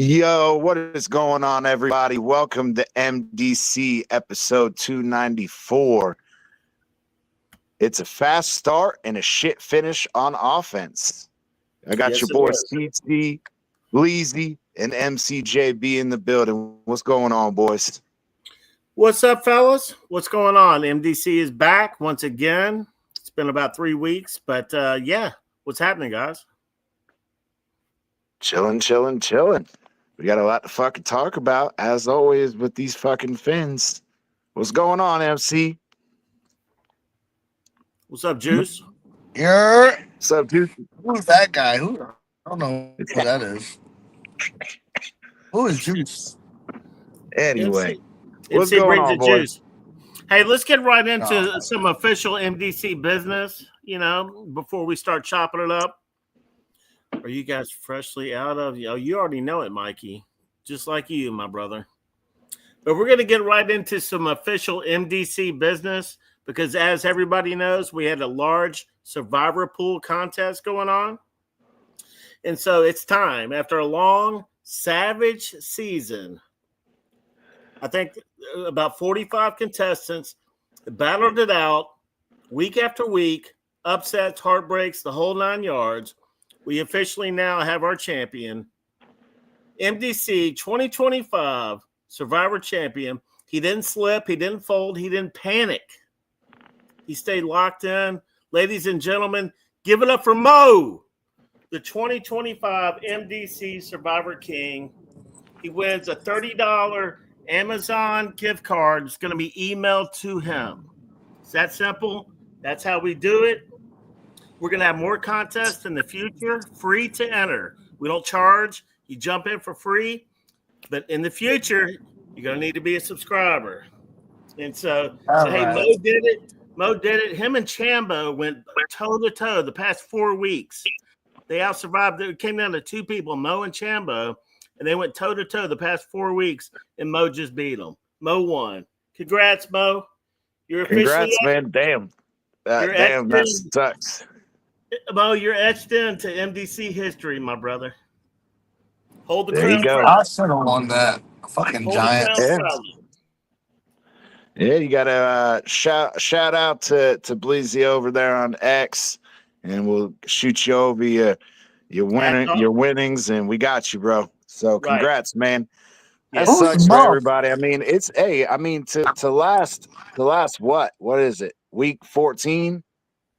Yo, what is going on, everybody? Welcome to MDC episode 294. It's a fast start and a shit finish on offense. I got Yes, your it boy is. CT, Bleezy, and MCJB in the building. What's going on, boys? What's up, fellas? What's going on? MDC is back once again. It's been about 3 weeks, but yeah, what's happening, guys? Chilling. We got a lot to fucking talk about, as always, with these fucking fins. What's going on, MC? What's up, Juice? What's up, dude? Who's that guy? I don't know who that is. Who is Juice? Anyway, MC, what's MC going brings on, the boys? juice. Hey, let's get right into Oh. some official MDC business, before we start chopping it up. Are you guys freshly out of? Oh, you already know it, Mikey. Just like you, my brother. But we're going to get right into some official MDC business because, as everybody knows, we had a large survivor pool contest going on. And so it's time. After a long, savage season, I think about 45 contestants battled it out week after week, upsets, heartbreaks, the whole 9 yards. We officially now have our champion, MDC 2025 Survivor Champion. He didn't slip. He didn't fold. He didn't panic. He stayed locked in. Ladies and gentlemen, give it up for Mo, the 2025 MDC Survivor King. He wins a $30 Amazon gift card. It's going to be emailed to him. It's that simple. That's how we do it. We're going to have more contests in the future, free to enter. We don't charge. You jump in for free. But in the future, you're going to need to be a subscriber. And so, hey, right. Mo did it. Mo did it. Him and Chambo went toe-to-toe the past 4 weeks. They out-survived. It came down to 2 people, Mo and Chambo, and they went toe-to-toe the past 4 weeks, and Mo just beat them. Mo won. Congrats, Mo. You're officially Congrats, man. Damn. That sucks. Mo, you're etched into MDC history, my brother. Hold the There crown you go. proudly. I should have won that. Fucking Hold Giants. the crown Yeah. proudly. Yeah, you got to shout out to Bleezy over there on X, and we'll shoot you over your winnings, and we got you, bro. So congrats, man. That Yeah. sucks Who's for Mo? everybody. I mean, to last what? What is it? Week 14?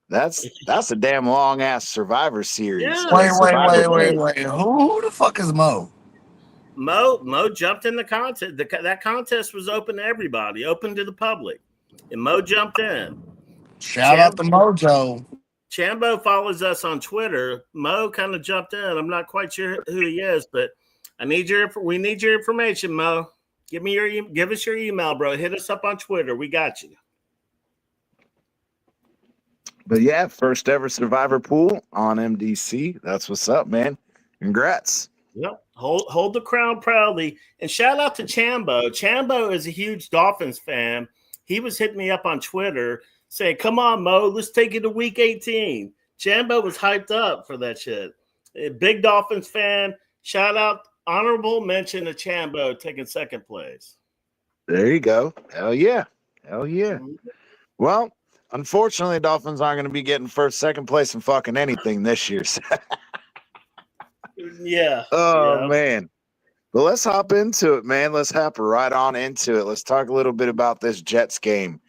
That's a damn long ass Survivor series. Yeah. Wait. Survivor Who the fuck is Mo? Mo jumped in the contest. That contest was open to everybody, open to the public, and Mo jumped in. Shout out to Mojo. Chambo follows us on Twitter. Mo kind of jumped in. I'm not quite sure who he is, but we need your information, Mo. Give us your email, bro. Hit us up on Twitter. We got you. But yeah, first ever Survivor pool on MDC. That's what's up, man. Congrats. Yep. Hold the crown proudly. And shout out to Chambo. Chambo is a huge Dolphins fan. He was hitting me up on Twitter saying, come on, Mo, let's take it to week 18. Chambo was hyped up for that shit. A big Dolphins fan. Shout out, honorable mention to Chambo taking second place. There you go. Hell yeah. Well, unfortunately, Dolphins aren't going to be getting first, second place in fucking anything this year. Yeah. Oh, man. But let's hop into it, man. Let's hop right on into it. Let's talk a little bit about this Jets game.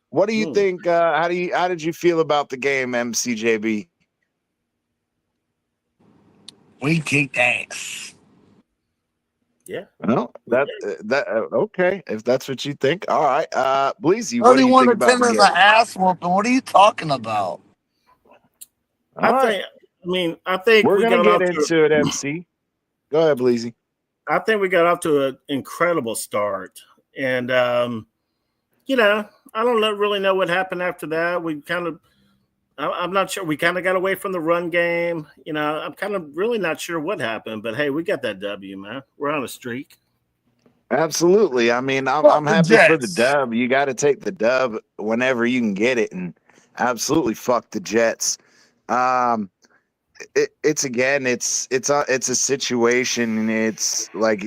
What do you think? How did you feel about the game, MCJB? We kicked ass. Yeah. Well, okay. If that's what you think, all right. Bleezy, what do you 31 think about the is game? an ass whooping. What are you talking about? I think we're we gonna got get off into it, MC. Go ahead, Bleezy. I think we got off to an incredible start, and I don't really know what happened after that. I'm not sure. We kind of got away from the run game. I'm kind of really not sure what happened, but hey, we got that W, man. We're on a streak. Absolutely. I mean, I'm happy for the dub. You got to take the dub whenever you can get it, and absolutely fuck the Jets. it's a situation, and it's like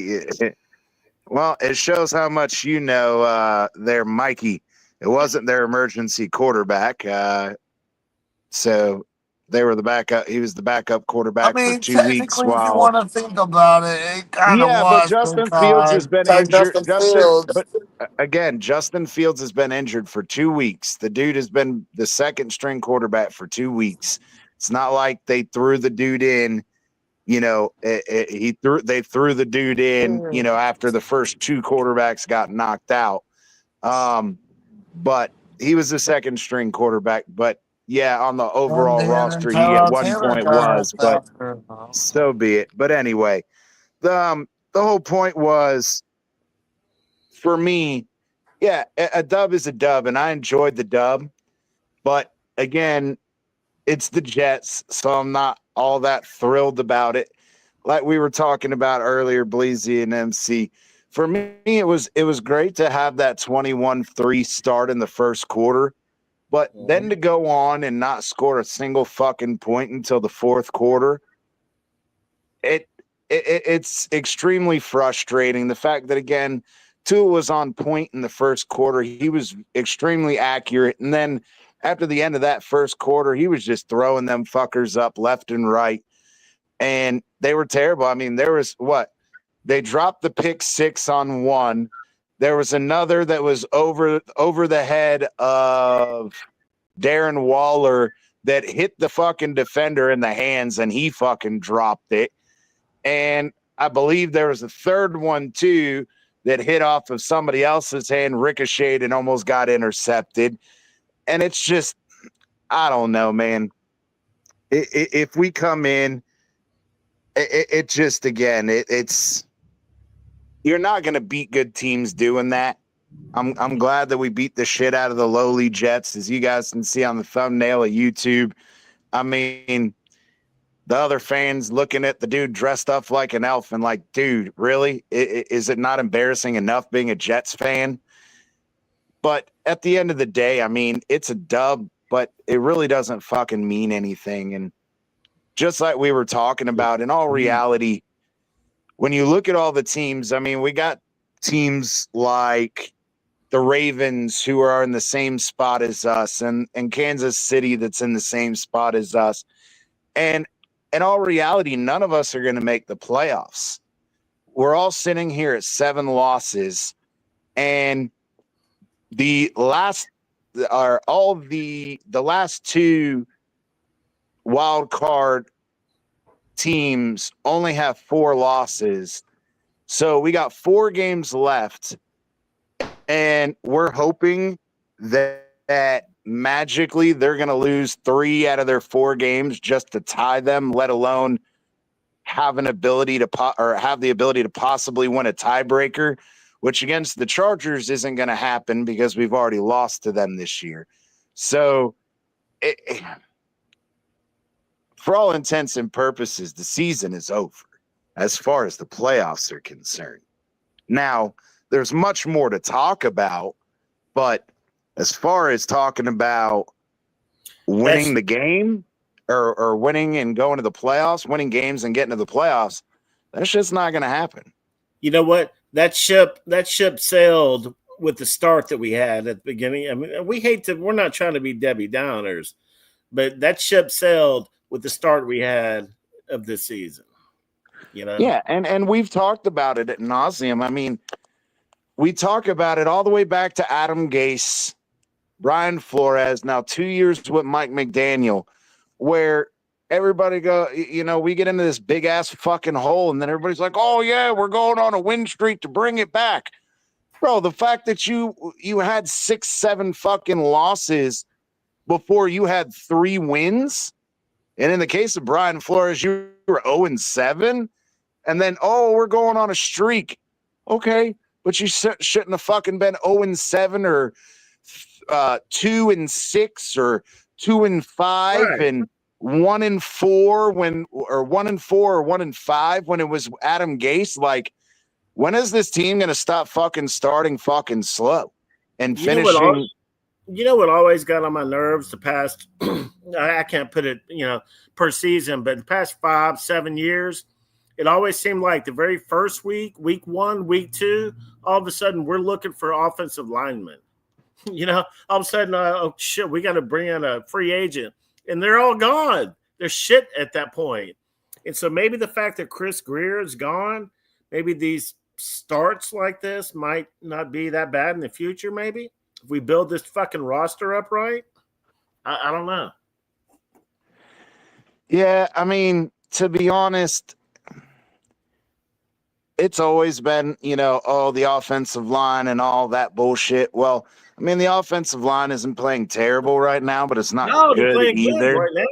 well, it shows how much there, Mikey. It wasn't their emergency quarterback, so they were the backup. He was the backup quarterback for 2 weeks. Technically, if you While want to think about it, it kind of yeah, but was Justin Fields has been injured. Justin Fields. Again, Justin Fields has been injured for 2 weeks. The dude has been the second string quarterback for 2 weeks. It's not like they threw the dude in. They threw the dude in. After the first 2 quarterbacks got knocked out. But he was the second string quarterback. But yeah, on the overall roster, he at one point was. But so be it. But anyway, the whole point was, for me, yeah, a dub is a dub, and I enjoyed the dub. But again, it's the Jets, so I'm not all that thrilled about it. Like we were talking about earlier, Bleezy and MC. For me, it was great to have that 21-3 start in the first quarter, but then to go on and not score a single fucking point until the fourth quarter, it's extremely frustrating. The fact that, again, Tua was on point in the first quarter. He was extremely accurate. And then after the end of that first quarter, he was just throwing them fuckers up left and right. And they were terrible. I mean, there was they dropped the pick 6 on one. There was another that was over the head of Darren Waller that hit the fucking defender in the hands, and he fucking dropped it. And I believe there was a third one too that hit off of somebody else's hand, ricocheted, and almost got intercepted. And it's just, I don't know, man. If we come in, it just, again, it's you're not going to beat good teams doing that. I'm glad that we beat the shit out of the lowly Jets, as you guys can see on the thumbnail of YouTube. I mean, the other fans looking at the dude dressed up like an elf and like, dude, really? Is it not embarrassing enough being a Jets fan? But at the end of the day, I mean, it's a dub, but it really doesn't fucking mean anything. And just like we were talking about, in all reality, when you look at all the teams, I mean, we got teams like the Ravens, who are in the same spot as us, and Kansas City, that's in the same spot as us. And in all reality, none of us are going to make the playoffs. We're all sitting here at 7 losses, and the last 2 wild card teams only have 4 losses. So we got 4 games left, and we're hoping that magically they're going to lose 3 out of their 4 games just to tie them, let alone have the ability to possibly win a tiebreaker, which against the Chargers isn't going to happen because we've already lost to them this year. So for all intents and purposes, the season is over as far as the playoffs are concerned. Now, there's much more to talk about, but as far as talking about winning the game or winning and going to the playoffs, winning games and getting to the playoffs, that's just not going to happen. You know what? That ship sailed with the start that we had at the beginning. I mean, we're not trying to be Debbie Downers, but that ship sailed with the start we had of this season. Yeah, and we've talked about it ad nauseum. I mean, we talk about it all the way back to Adam Gase, Brian Flores, now 2 years with Mike McDaniel, where everybody we get into this big ass fucking hole, and then everybody's like, oh yeah, we're going on a win streak to bring it back. Bro, the fact that you had 6, 7 fucking losses before you had 3 wins, and in the case of Brian Flores, you were 0-7, and then, we're going on a streak. Okay, but you shouldn't have fucking been 0-7 or 2-6 or 2-5 and 1-4 or 1-4 or 1-5 when it was Adam Gase. Like, when is this team going to stop fucking starting fucking slow and finishing? You know what always got on my nerves the past I can't put it, per season, but the past 5-7 years, it always seemed like the very first week 1, week 2, all of a sudden we're looking for offensive linemen. All of a sudden, oh shit, we got to bring in a free agent, and they're all gone. They're shit at that point. And so maybe the fact that Chris Greer is gone, maybe these starts like this might not be that bad in the future. Maybe if we build this fucking roster up right, I don't know. Yeah, I mean, to be honest, it's always been, the offensive line and all that bullshit. Well, I mean, the offensive line isn't playing terrible right now, but it's not They're good playing either. good right now.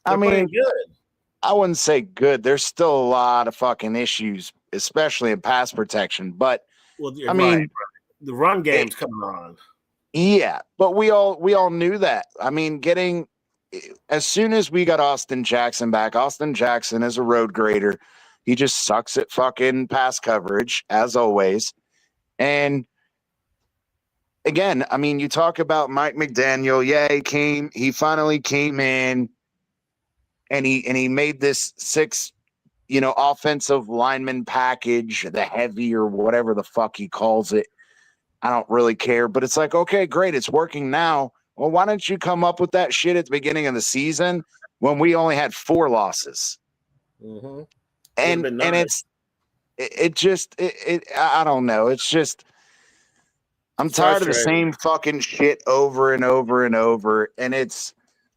I mean, good. I wouldn't say good. There's still a lot of fucking issues, especially in pass protection. But I mean, the run game's coming on. Yeah, but we all knew that. I mean, as soon as we got Austin Jackson back, Austin Jackson is a road grader. He just sucks at fucking pass coverage, as always. And again, I mean, you talk about Mike McDaniel. Yeah, he finally came in and he made this 6, offensive lineman package, the heavy or whatever the fuck he calls it. I don't really care, but it's like, okay, great. It's working now. Well, why don't you come up with that shit at the beginning of the season when we only had 4 losses? Mm-hmm. And I don't know. It's just, I'm tired of the same fucking shit over and over and over. And it's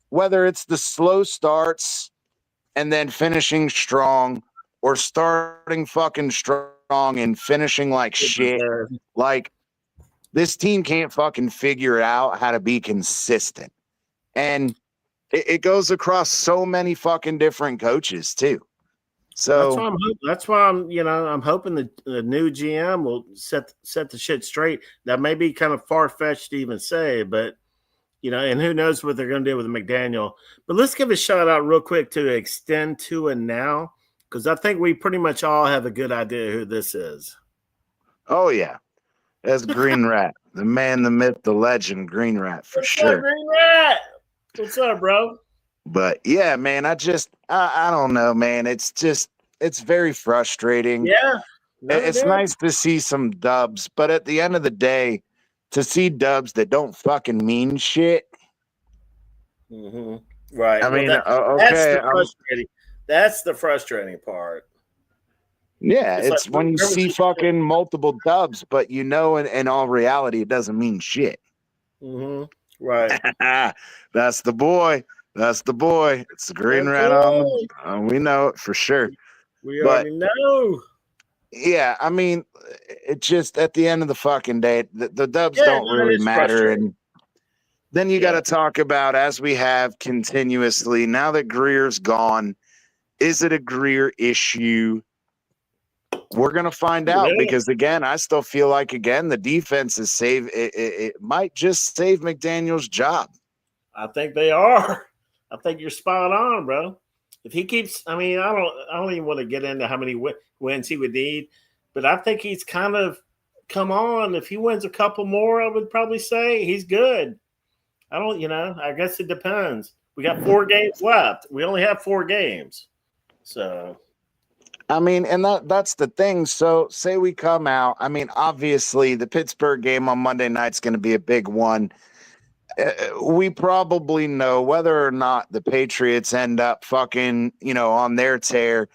whether it's the slow starts and then finishing strong, or starting fucking strong and finishing like shit. Like, this team can't fucking figure out how to be consistent. And it goes across so many fucking different coaches too. So that's why I'm hoping the new GM will set the shit straight. That may be kind of far-fetched to even say, but and who knows what they're going to do with McDaniel. But let's give a shout out real quick to Extend to and Now, because I think we pretty much all have a good idea who this is. Oh yeah. That's Green Rat, the man, the myth, the legend, Green Rat, for sure. What's up, Green Rat? What's up, bro? But yeah, man, I don't know, man. It's very frustrating. Yeah. It's nice to see some dubs, but at the end of the day, to see dubs that don't fucking mean shit. Mm-hmm. Right. I mean, that's the frustrating part. Yeah, it's like, when you see fucking multiple dubs, but in all reality, it doesn't mean shit. Mm-hmm. Right. That's the boy. It's the Green Rat on. We know it for sure. We already know. Yeah, I mean, it just at the end of the fucking day, the dubs don't really matter. And then you got to talk about, as we have continuously, now that Greer's gone, is it a Greer issue? We're going to find out, because again, I still feel like, the defense is it might just save McDaniel's job. I think they are. I think you're spot on, bro. If he keeps, I don't even want to get into how many wins he would need, but I think he's kind of come on. If he wins a couple more, I would probably say he's good. I guess it depends. We got 4 games left. We only have 4 games. So, and that's the thing. So say we come out, obviously the Pittsburgh game on Monday night is going to be a big one. We probably know whether or not the Patriots end up fucking, on their tear.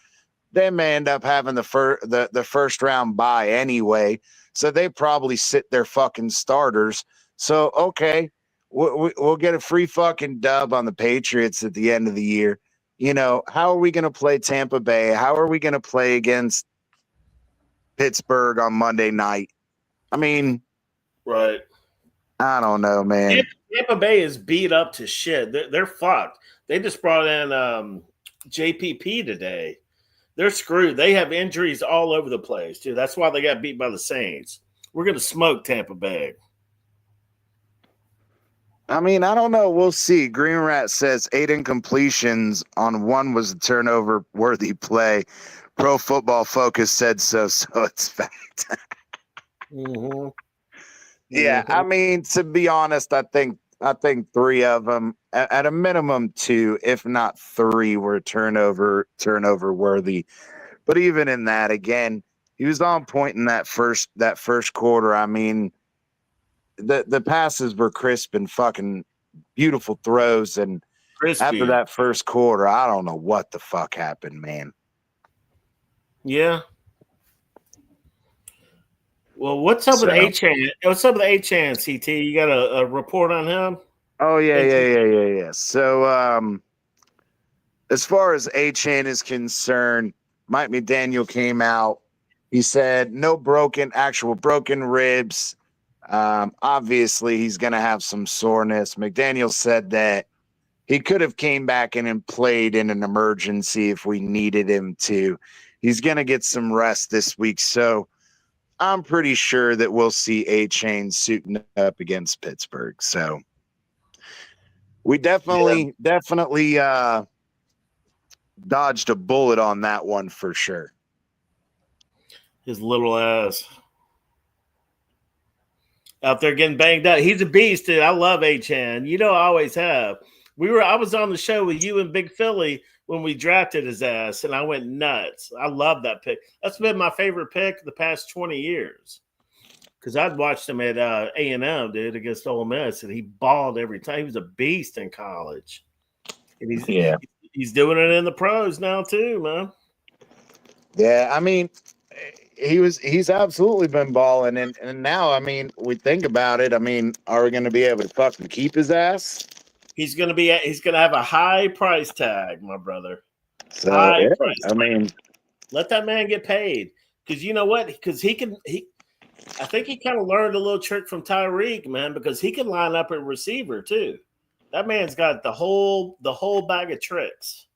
They may end up having the first round bye anyway. So they probably sit their fucking starters. So, okay, we'll get a free fucking dub on the Patriots at the end of the year. How are we going to play Tampa Bay? How are we going to play against Pittsburgh on Monday night? Right. I don't know, man. Tampa Bay is beat up to shit. They're fucked. They just brought in JPP today. They're screwed. They have injuries all over the place, too. That's why they got beat by the Saints. We're going to smoke Tampa Bay. I don't know. We'll see. Green Rat says 8 incompletions on 1 was a turnover-worthy play. Pro Football Focus said so it's fact. Mm-hmm. Yeah, to be honest, I think think 3 of them, at a minimum 2, if not 3, were turnover worthy. But even in that, again, he was on point in that first quarter. I mean, the passes were crisp and fucking beautiful throws. And after Crispy. that first quarter, I don't know what the fuck happened, man. Yeah. Well, what's up with A-Chan? What's up with A-Chan, CT? You got a report on him? Oh, yeah. So, as far as A-Chan is concerned, Mike McDaniel came out. He said no actual broken ribs. Obviously, he's going to have some soreness. McDaniel said that he could have came back and played in an emergency if we needed him to. He's going to get some rest this week. So I'm pretty sure that we'll see A-Chain suiting up against Pittsburgh. So we definitely dodged a bullet on that one for sure. His little ass out there getting banged up. He's a beast, dude. I love A-Chan. You know, I always have. I was on the show with you and Big Philly when we drafted his ass, and I went nuts. I love that pick. That's been my favorite pick the past 20 years. Because I'd watched him at A&M, dude, against Ole Miss, and he balled every time. He was a beast in college. And he's doing it in the pros now too, man. Yeah, I mean, he's absolutely been balling, and now, I mean, we think about it. I mean, are we going to be able to fucking keep his ass? He's gonna have a high price tag, my brother. So price I mean, let that man get paid, because you know what? Because I think he kind of learned a little trick from Tyreek, man, because he can line up a receiver too. That man's got the whole bag of tricks.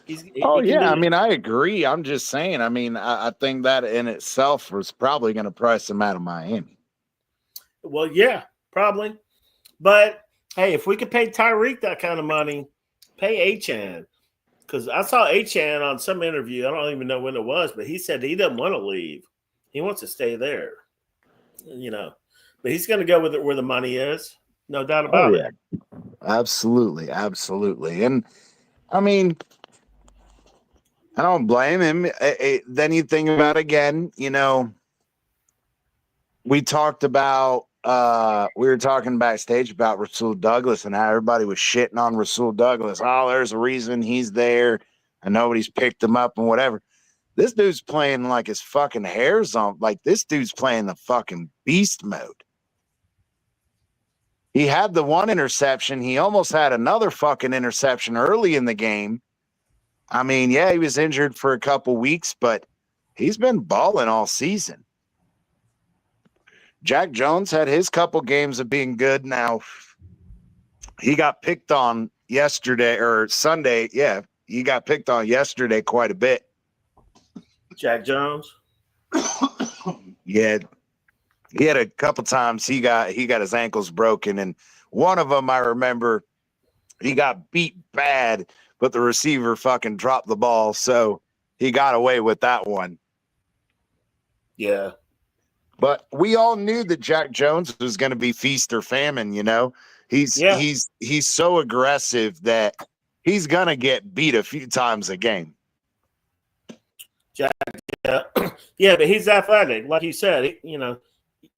I mean, I agree. I'm just saying. I mean, I think that in itself was probably going to price him out of Miami. Well, yeah, probably. But hey, if we could pay Tyreek that kind of money, pay A-Chan. Because I saw A-Chan on some interview. I don't even know when it was, but he said he doesn't want to leave. He wants to stay there. You know, but he's going to go with it where the money is. No doubt about it. Absolutely. And I mean, I don't blame him. Then you think about again, you know, we were talking backstage about Rasul Douglas and how everybody was shitting on Rasul Douglas. Oh, there's a reason he's there and nobody's picked him up and whatever. This dude's playing like his fucking hair's on. Like, this dude's playing the fucking beast mode. He had the one interception. He almost had another fucking interception early in the game. I mean, yeah, he was injured for a couple weeks, but he's been balling all season. Jack Jones had his couple games of being good. Now, he got picked on yesterday or Sunday. Yeah, he got picked on yesterday quite a bit. Jack Jones? Yeah. He had a couple times he got his ankles broken, and one of them I remember he got beat bad, but the receiver fucking dropped the ball, so he got away with that one. Yeah. But we all knew that Jack Jones was going to be feast or famine, you know. He's so aggressive that he's going to get beat a few times a game. Jack, yeah, but he's athletic. Like you said,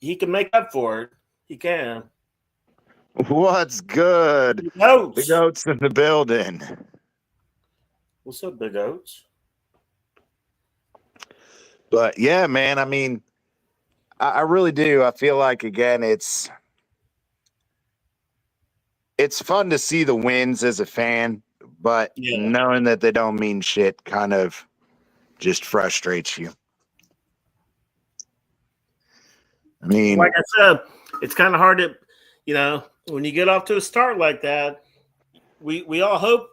he can make up for it. He can. What's good? Big Oats. Big Oats in the building. What's up, Big Oats? But yeah, man, I mean, I really do. I feel like, again, it's fun to see the wins as a fan, but knowing that they don't mean shit kind of just frustrates you. I mean, like I said, it's kind of hard to, when you get off to a start like that, we all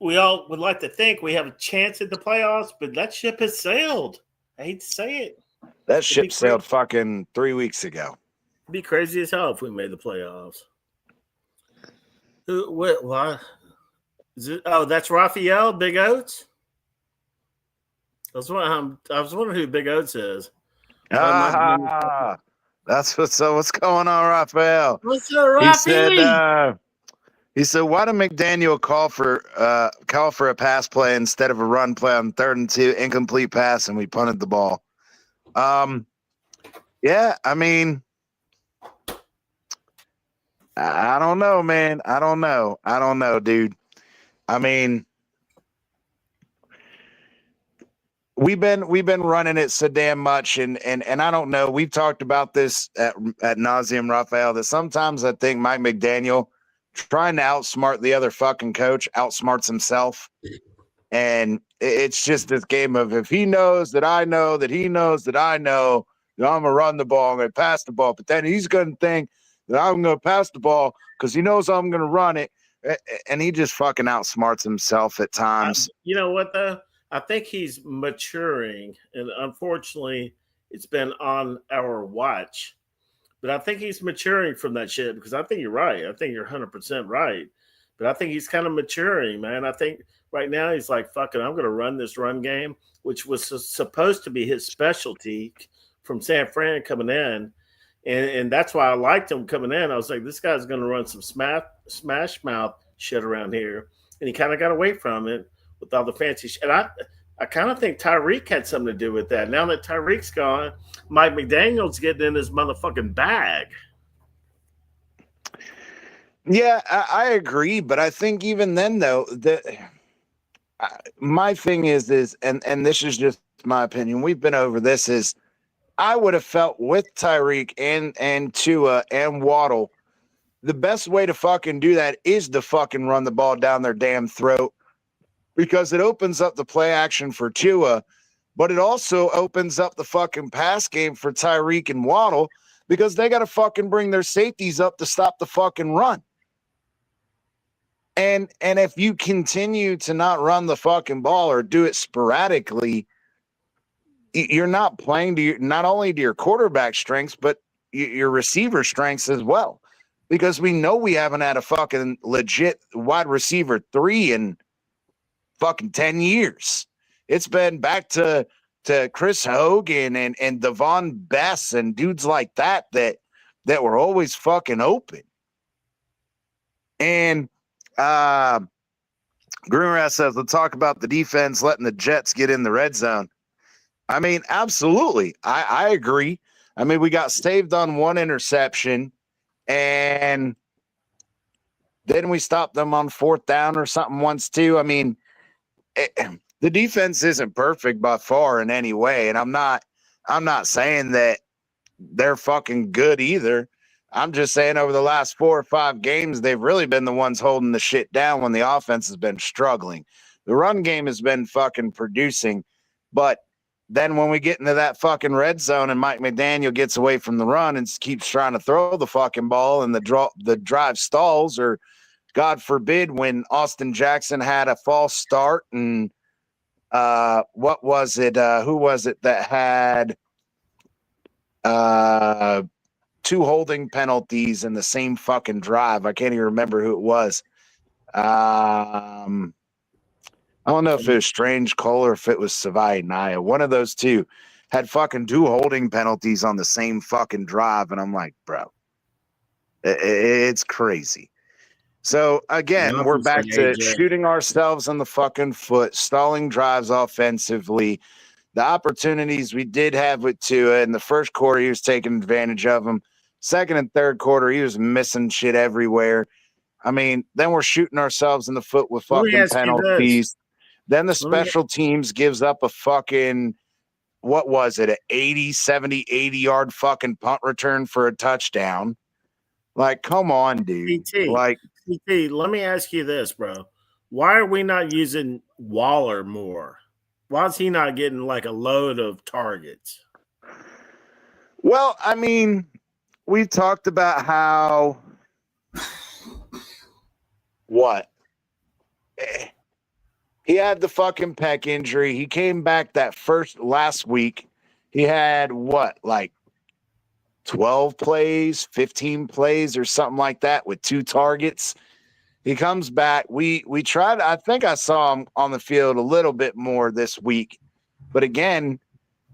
would like to think we have a chance at the playoffs, but that ship has sailed. I hate to say it. That ship sailed fucking 3 weeks ago. It'd be crazy as hell if we made the playoffs. What? Is it? Oh, that's Raphael, Big Oats? I was wondering who Big Oats is. The That's what's going on, Raphael. What's up, Rafi? He said, why did McDaniel call for a pass play instead of a run play on 3rd and 2, incomplete pass, and we punted the ball? Yeah, I mean, I don't know, man. I don't know, dude. I mean, we've been running it so damn much, and I don't know. We've talked about this at nauseum, Raphael, that sometimes I think Mike McDaniel trying to outsmart the other fucking coach outsmarts himself. And it's just this game of, if he knows that I know that he knows that I know that I'm gonna run the ball, I'm gonna pass the ball, but then he's gonna think that I'm gonna pass the ball because he knows I'm gonna run it, and he just fucking outsmarts himself at times. You know what though? I think he's maturing, and unfortunately, it's been on our watch. But I think he's maturing from that shit, because I think you're right. I think you're 100% right. But I think he's kind of maturing, man. I think right now he's like, fuck it, I'm going to run this run game, which was supposed to be his specialty from San Fran coming in. And that's why I liked him coming in. I was like, this guy's going to run some smash mouth shit around here. And he kind of got away from it with all the fancy shit. And I kind of think Tyreek had something to do with that. Now that Tyreek's gone, Mike McDaniel's getting in his motherfucking bag. Yeah, I agree, but I think even then, though, my thing is, and this is just my opinion. We've been over this. Is I would have felt with Tyreek and Tua and Waddle, the best way to fucking do that is to fucking run the ball down their damn throat, because it opens up the play action for Tua, but it also opens up the fucking pass game for Tyreek and Waddle, because they got to fucking bring their safeties up to stop the fucking run. And if you continue to not run the fucking ball or do it sporadically, you're not playing to not only to your quarterback strengths, but your receiver strengths as well. Because we know we haven't had a fucking legit wide receiver 3 in fucking 10 years. It's been back to Chris Hogan and Devon Bess and dudes like that were always fucking open. And Greengrass says, let's talk about the defense letting the Jets get in the red zone. I mean, absolutely. I agree. I mean, we got saved on one interception, and then we stopped them on 4th down or something once too. I mean, the defense isn't perfect by far in any way, and I'm not saying that they're fucking good either. I'm just saying over the last 4 or 5 games, they've really been the ones holding the shit down when the offense has been struggling. The run game has been fucking producing, but then when we get into that fucking red zone and Mike McDaniel gets away from the run and keeps trying to throw the fucking ball and the drive stalls, or God forbid when Austin Jackson had a false start and what was it? Who was it that had 2 holding penalties in the same fucking drive? I can't even remember who it was. I don't know if it was Strange Cole or if it was Savai Naya. One of those two had fucking 2 holding penalties on the same fucking drive. And I'm like, bro, it's crazy. So again, we're back to shooting ourselves in the fucking foot, stalling drives offensively. The opportunities we did have with Tua in the first quarter, he was taking advantage of them. Second and third quarter, he was missing shit everywhere. I mean, then we're shooting ourselves in the foot with fucking penalties. Then the special teams gives up a fucking, what was it, an 80, 70, 80-yard fucking punt return for a touchdown. Like, come on, dude. CT, let me ask you this, bro. Why are we not using Waller more? Why is he not getting like a load of targets? Well, I mean, we've talked about how what? He had the fucking pec injury. He came back last week. He had what, like 12 plays, 15 plays or something like that with 2 targets. He comes back. We tried. I think I saw him on the field a little bit more this week. But again,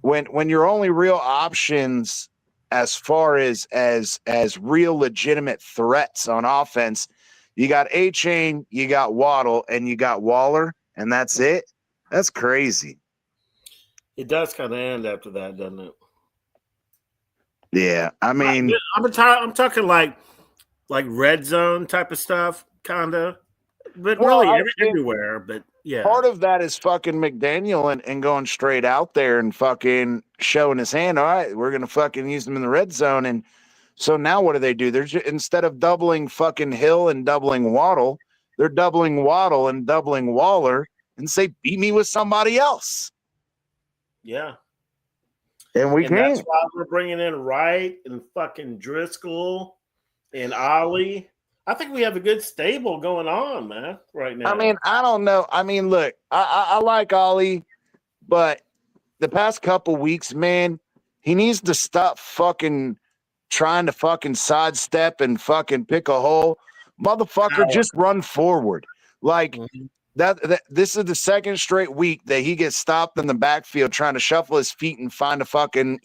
when your only real options as far as real legitimate threats on offense, you got A-Chain, you got Waddle, and you got Waller, and that's it. That's crazy. It does kind of end after that, doesn't it? Yeah, I mean, I'm talking like red zone type of stuff, kind of, but really everywhere. But yeah, part of that is fucking McDaniel and going straight out there and fucking showing his hand. All right, we're gonna fucking use them in the red zone. And so now what do? They're just, instead of doubling fucking Hill and doubling Waddle, they're doubling Waddle and doubling Waller and say, beat me with somebody else. Yeah. And that's why we're bringing in Wright and fucking Driscoll and Ollie. I think we have a good stable going on, man, right now. I mean, I don't know. I mean, look, I like Ollie, but the past couple weeks, man, he needs to stop fucking trying to fucking sidestep and fucking pick a hole. Motherfucker, just run forward. Like, that this is the second straight week that he gets stopped in the backfield trying to shuffle his feet and find a fucking,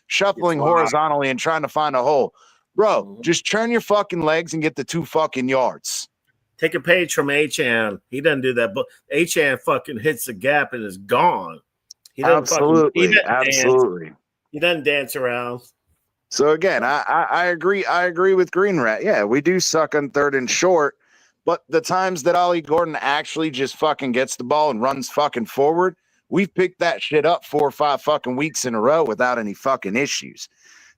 shuffling horizontally and trying to find a hole. Bro, just turn your fucking legs and get the 2 fucking yards. Take a page from H-Chan. He doesn't do that, but H-Chan fucking hits the gap and is gone. He doesn't absolutely. He doesn't dance around. So again, I agree. I agree with Green Rat. Yeah, we do suck on 3rd and short. But the times that Ollie Gordon actually just fucking gets the ball and runs fucking forward, we've picked that shit up 4 or 5 fucking weeks in a row without any fucking issues.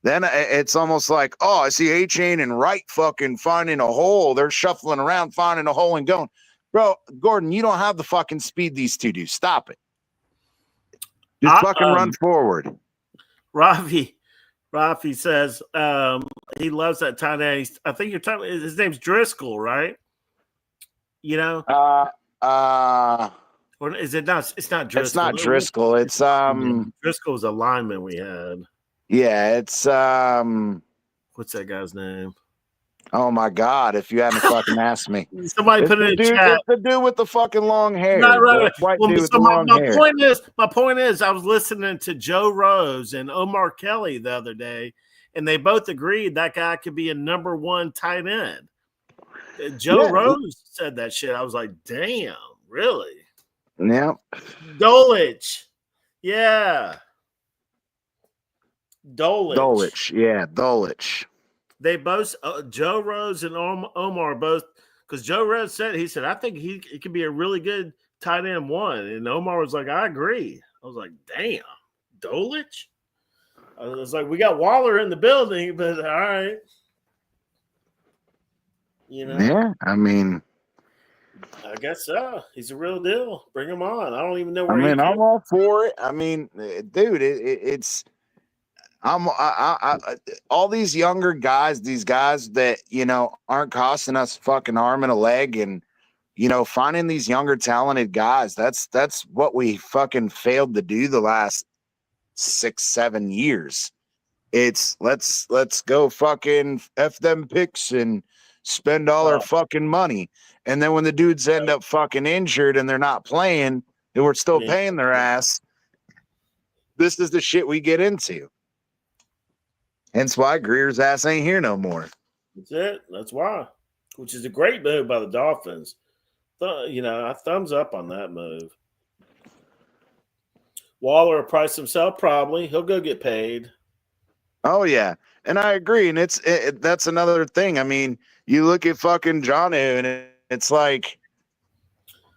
Then it's almost like, oh, I see A-Chain and Wright fucking finding a hole. They're shuffling around, finding a hole and going. Bro, Gordon, you don't have the fucking speed these two do. Stop it. Just fucking run forward. Rafi says he loves that tight end. I think you're talking, his name's Driscoll, right? Or is it not? It's not Driscoll. It's not Driscoll. It's Driscoll's a lineman we had. Yeah, it's what's that guy's name? Oh my God! If you hadn't fucking asked me, somebody put it in the chat. It's the dude with the fucking long hair. Not right. White dude with the long hair. My point is, I was listening to Joe Rose and Omar Kelly the other day, and they both agreed that guy could be a number 1 tight end. Joe Rose said that shit. I was like, damn, really? Yeah. Dulwich. Yeah. Dulwich. Yeah, Dulwich. They both, Joe Rose and Omar both, because Joe Rose said, I think he could be a really good tight end 1. And Omar was like, I agree. I was like, damn, Dulwich? I was like, we got Waller in the building, but all right. Yeah, I mean, I guess so. He's a real deal. Bring him on. I don't even know where. I'm all for it. I mean, dude, it's all these younger guys, these guys that aren't costing us fucking arm and a leg, and finding these younger talented guys. That's what we fucking failed to do the last 6-7 years. It's let's go fucking F them picks and spend all our fucking money. And then when the dudes end up fucking injured and they're not playing and we're still paying their ass, this is the shit we get into. Hence why Greer's ass ain't here no more. That's it. That's why. Which is a great move by the Dolphins. I thumbs up on that move. Waller will price himself probably. He'll go get paid. Oh, yeah. And I agree. And that's another thing. I mean, you look at fucking Jonnu, and it's like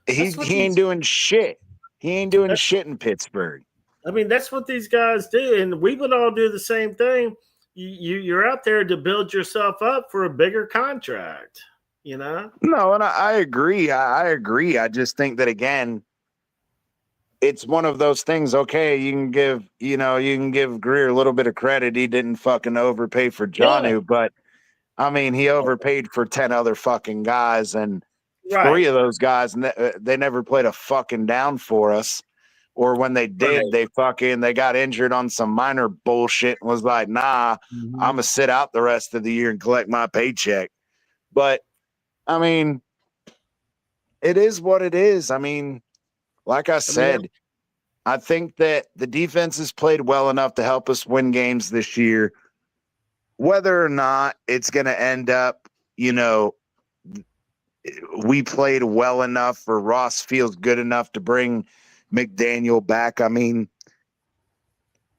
he ain't doing shit. He ain't doing shit in Pittsburgh. I mean, that's what these guys do, and we would all do the same thing. You're out there to build yourself up for a bigger contract, No, and I agree. I agree. I just think that, again, it's one of those things. Okay, you can give Greer a little bit of credit. He didn't fucking overpay for Jonnu, but I mean, he overpaid for 10 other fucking guys, and 3 of those guys, they never played a fucking down for us. Or when they did, they got injured on some minor bullshit and was like, nah, I'm going to sit out the rest of the year and collect my paycheck. But, I mean, it is what it is. I mean, like I said, I think that the defense has played well enough to help us win games this year. whether or not it's going to end up, we played well enough or Ross feels good enough to bring McDaniel back. I mean,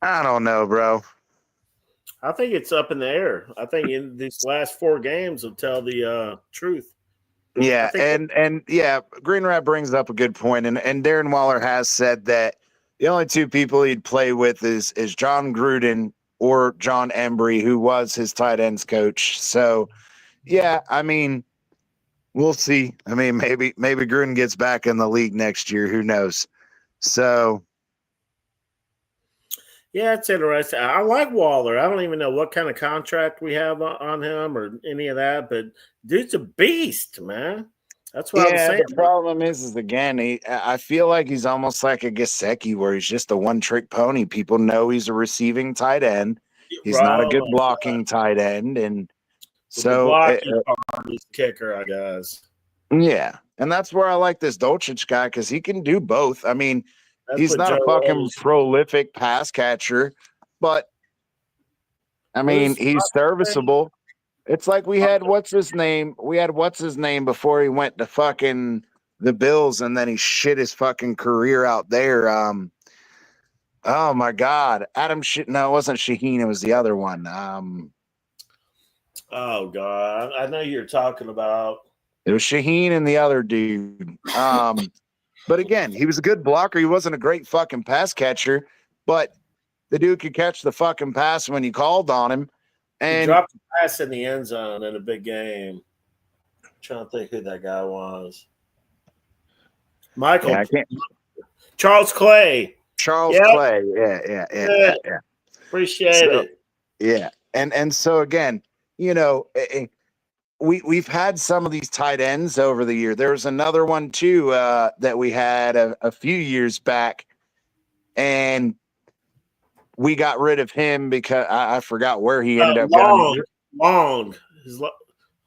I don't know, bro. I think it's up in the air. I think in these last 4 games will tell the truth. Yeah, and yeah, Green Rat brings up a good point, and Darren Waller has said that the only 2 people he'd play with is John Gruden or John Embry, who was his tight ends coach. So, yeah, I mean, we'll see. I mean, maybe Gruden gets back in the league next year. Who knows? So, yeah, it's interesting. I like Waller. I don't even know what kind of contract we have on him or any of that, but dude's a beast, man. That's what I was saying. The problem is again, I feel like he's almost like a Gesicki, where he's just a one-trick pony. People know he's a receiving tight end. He's not a good blocking tight end, and so the blocking part is kicker, I guess. Yeah, and that's where I like this Dolchich guy because he can do both. I mean, he's not a fucking prolific pass catcher, but I mean, he's serviceable. It's like we had what's his name before he went to fucking the Bills, and then he shit his fucking career out there. Oh my God, no, it wasn't Shaheen. It was the other one. Oh God, I know you're talking about. It was Shaheen and the other dude. But again, he was a good blocker. He wasn't a great fucking pass catcher, but the dude could catch the fucking pass when you called on him. And he dropped the pass in the end zone in a big game. I'm trying to think who that guy was. Michael. Yeah, Charles Clay. Clay. Yeah. Appreciate it. Yeah. And so again, we've had some of these tight ends over the year. There was another one too that we had a few years back, and we got rid of him because I forgot where he ended up going. Long.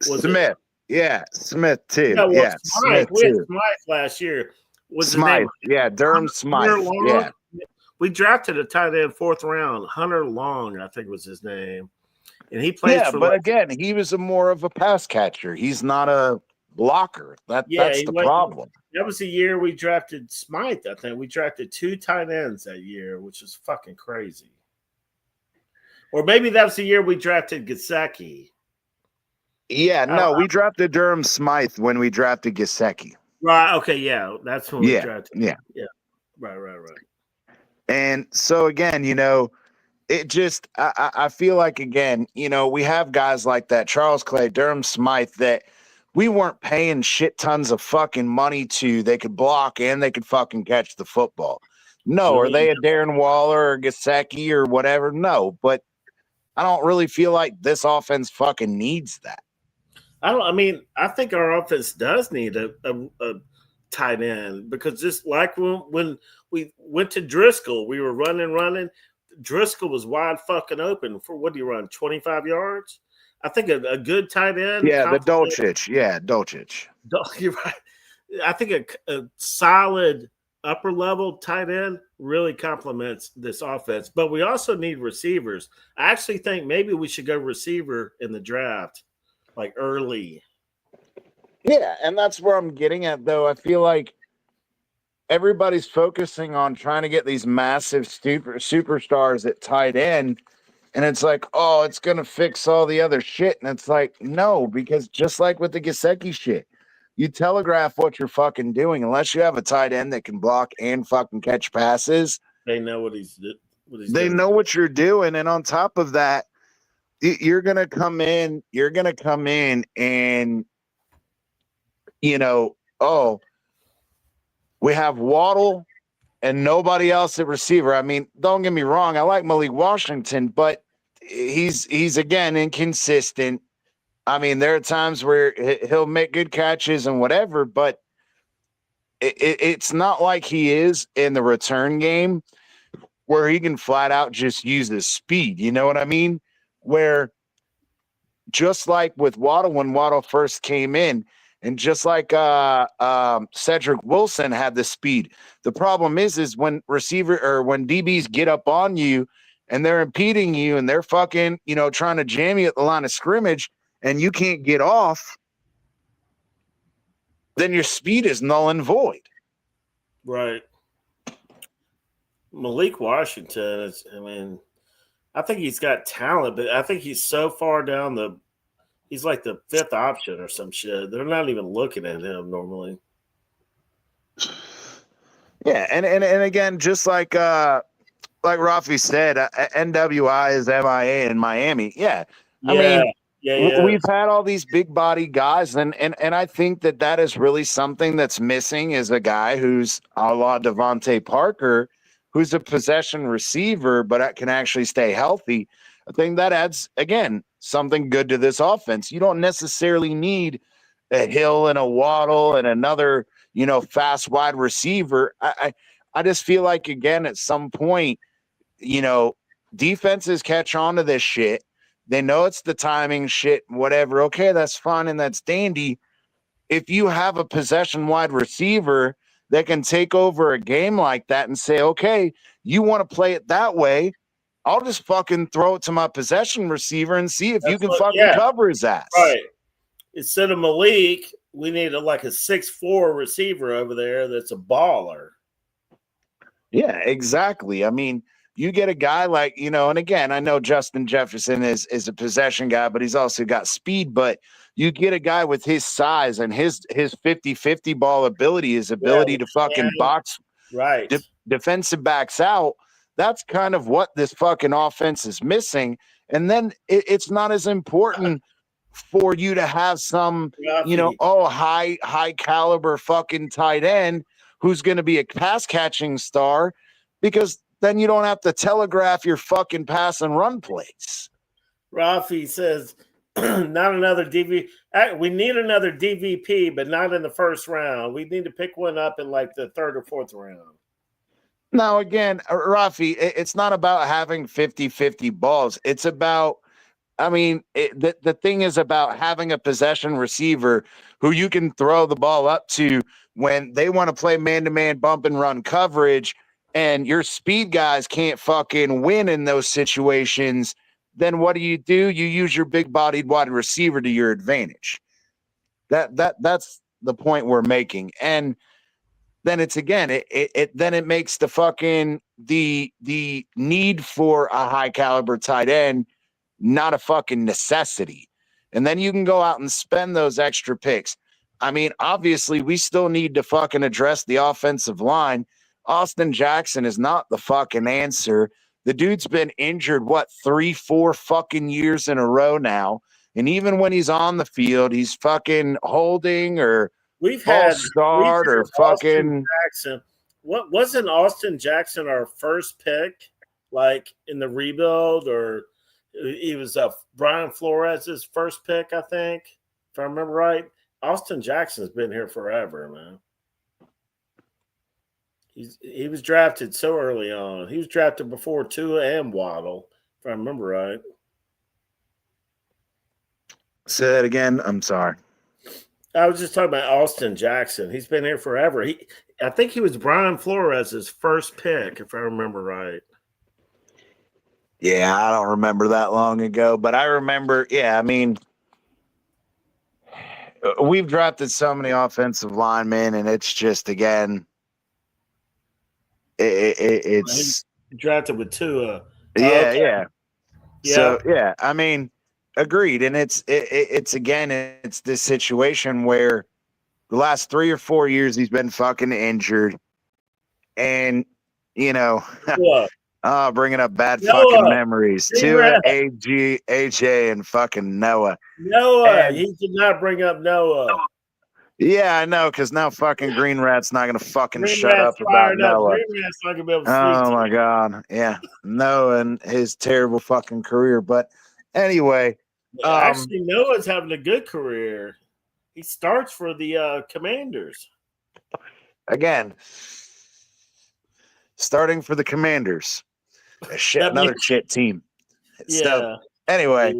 Smith. Yeah, Smith too. Yeah, Smith we had too. Smythe last year. Smythe. Yeah, Durham Smythe. Yeah. We drafted a tight end 4th round. Hunter Long, I think was his name. And he plays but again, he was more of a pass catcher. He's not a blocker. That's the problem. That was the year we drafted Smythe, I think. We drafted 2 tight ends that year, which was fucking crazy. Or maybe that was the year we drafted Gesicki. Yeah, no, we drafted Durham Smythe when we drafted Gesicki. Right, okay, yeah. That's when we drafted. Yeah. Right. And so again, it just I feel like again, we have guys like that, Charles Clay, Durham Smythe, that we weren't paying shit tons of fucking money to. They could block and they could fucking catch the football. No, are they a Darren Waller or Gesicki or whatever? No, but I don't really feel like this offense fucking needs that. I think our offense does need a tight end, because just like when we went to Driscoll, we were running. Driscoll was wide fucking open for, what do you run, 25 yards? I think a good tight end. Yeah, the Dolchich. Yeah, Dolchich. You're right. I think a solid upper level tight end really complements this offense. But we also need receivers. I actually think maybe we should go receiver in the draft, like early. Yeah, and that's where I'm getting at, though. I feel like everybody's focusing on trying to get these massive superstars at tight end, and it's like, oh, it's going to fix all the other shit. And it's like, no, because just like with the Gesicki shit, you telegraph what you're fucking doing. Unless you have a tight end that can block and fucking catch passes, they know what he's they doing. know what you're doing. And on top of that, you're going to come in and, we have Waddle and nobody else at receiver. I mean, don't get me wrong, I like Malik Washington, but he's again inconsistent. I mean, there are times where he'll make good catches and whatever, but it's not like he is in the return game where he can flat out just use his speed. You know what I mean? Where just like with Waddle, when Waddle first came in, and just like Cedric Wilson had the speed, the problem is when receiver or when DBs get up on you and they're impeding you and they're fucking, trying to jam you at the line of scrimmage and you can't get off, then your speed is null and void. Right. Malik Washington I think he's got talent, but I think he's so far down he's like the 5th option or some shit. They're not even looking at him normally. Yeah, and again, just like Rafi said, NWI is MIA in Miami. Yeah. I mean, we've had all these big body guys, and I think that is really something that's missing is a guy who's a la Devontae Parker, who's a possession receiver, but can actually stay healthy. I think that adds, again, something good to this offense. You don't necessarily need a Hill and a Waddle and another, fast wide receiver. I just feel like, again, at some point, defenses catch on to this shit. They know it's the timing shit, whatever. Okay, that's fine and that's dandy. If you have a possession wide receiver that can take over a game like that and say, okay, you want to play it that way, I'll just fucking throw it to my possession receiver and see if you can cover his ass. Right. Instead of Malik, we need a 6'4" receiver over there that's a baller. Yeah, exactly. I mean, you get a guy like, and again, I know Justin Jefferson is a possession guy, but he's also got speed. But you get a guy with his size and his 50-50 ball ability, his ability to fucking box defensive backs out. That's kind of what this fucking offense is missing. And then it's not as important for you to have some, high caliber fucking tight end who's going to be a pass catching star, because then you don't have to telegraph your fucking pass and run plays. Rafi says, not another DV. We need another DVP, but not in the first round. We need to pick one up in the 3rd or 4th round. Now, again, Rafi, it's not about having 50-50 balls. It's about, the thing is about having a possession receiver who you can throw the ball up to when they want to play man-to-man bump and run coverage, and your speed guys can't fucking win in those situations. Then what do? You use your big-bodied wide receiver to your advantage. That's the point we're making. And then it's, again, it makes the fucking the need for a high caliber tight end not a fucking necessity. And then you can go out and spend those extra picks. Obviously, we still need to fucking address the offensive line. Austin Jackson is not the fucking answer. The dude's been injured, 3-4 fucking years in a row now. And even when he's on the field, he's fucking holding or start or fucking Jackson. What wasn't Austin Jackson our first pick, in the rebuild, or he was Brian Flores' first pick, I think, if I remember right. Austin Jackson's been here forever, man. He was drafted so early on. He was drafted before Tua and Waddle, if I remember right. Say that again. I'm sorry. I was just talking about Austin Jackson. He's been here forever. I think he was Brian Flores' first pick, if I remember right. Yeah, I don't remember that long ago, but I remember, we've drafted so many offensive linemen, and it's just, again, it's drafted with Tua. Yeah. So, agreed. And it's again, it's this situation where the last 3 or 4 years he's been fucking injured, and bringing up bad fucking memories. Tua, AJ, and fucking Noah. He did not bring up Noah. Yeah, I know, because now fucking Green Rat's not going to fucking shut up about Noah. Green Rat's not going to be able to sleep. Oh, my God. Yeah. Noah and his terrible fucking career. But anyway. Actually, Noah's having a good career. He starts for the Commanders. Again, starting for the Commanders. Another shit team. Yeah. So, anyway,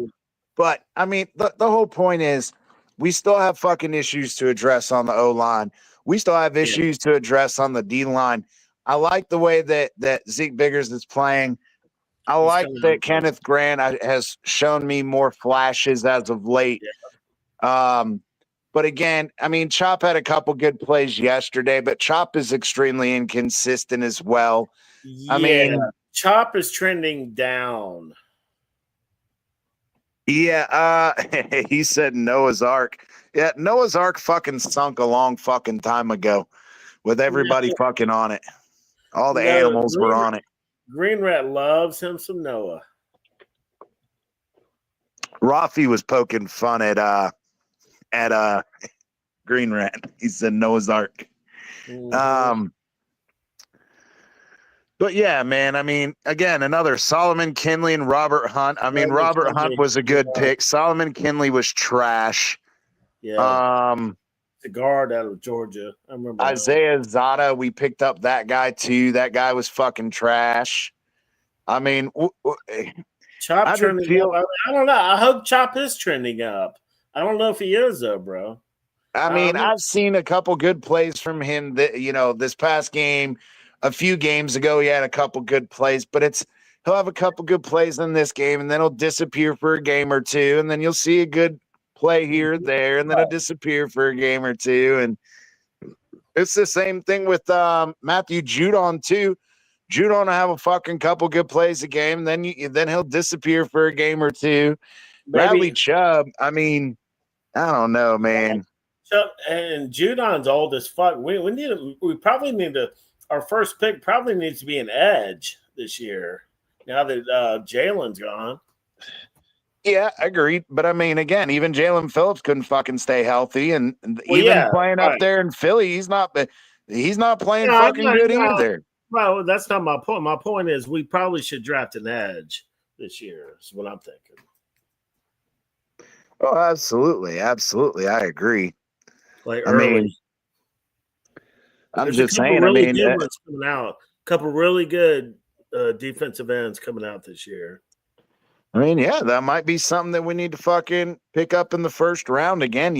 but, the whole point is, we still have fucking issues to address on the O-line. We still have issues to address on the D-line. I like the way that Zeke Biggers is playing. I He's like coming that on. Kenneth Grant has shown me more flashes as of late. But again, I mean, Chop had a couple good plays yesterday, but Chop is extremely inconsistent as well. Yeah, I mean, Chop is trending down. yeah, he said Noah's Ark. Yeah, Noah's Ark fucking sunk a long fucking time ago with everybody fucking on it. All the animals were on it. Green Rat loves him some Noah. Rafi was poking fun at Green Rat. He said Noah's Ark. Mm-hmm. But yeah, man, I mean, again, another Solomon Kinley and Robert Hunt. I mean, Robert Hunt was a good pick. Solomon Kinley was trash. Yeah. The guard out of Georgia. I remember Isaiah Zada, we picked up that guy too. That guy was fucking trash. I mean, Chop trending up. I don't know. I hope Chop is trending up. I don't know if he is though, bro. I mean, I've seen a couple good plays from him that, this past game. A few games ago, he had a couple good plays, but he'll have a couple good plays in this game, and then he'll disappear for a game or two, and then you'll see a good play here or there, and then he'll disappear for a game or two. And it's the same thing with Matthew Judon too. Judon will have a fucking couple good plays a game, then he'll disappear for a game or two. Bradley Chubb, I mean, I don't know, man. Chubb and Judon's old as fuck. We probably need to. Our first pick probably needs to be an edge this year. Now that Jalen's gone. Yeah, agreed. But I mean, again, even Jalen Phillips couldn't fucking stay healthy, and playing up there in Philly, he's not playing fucking good either. Well, that's not my point. My point is we probably should draft an edge this year. Is what I'm thinking. Oh, absolutely, I agree. Like early. I'm just saying. I mean, good ones coming out. A couple really good defensive ends coming out this year. I mean, yeah, that might be something that we need to fucking pick up in the first round again.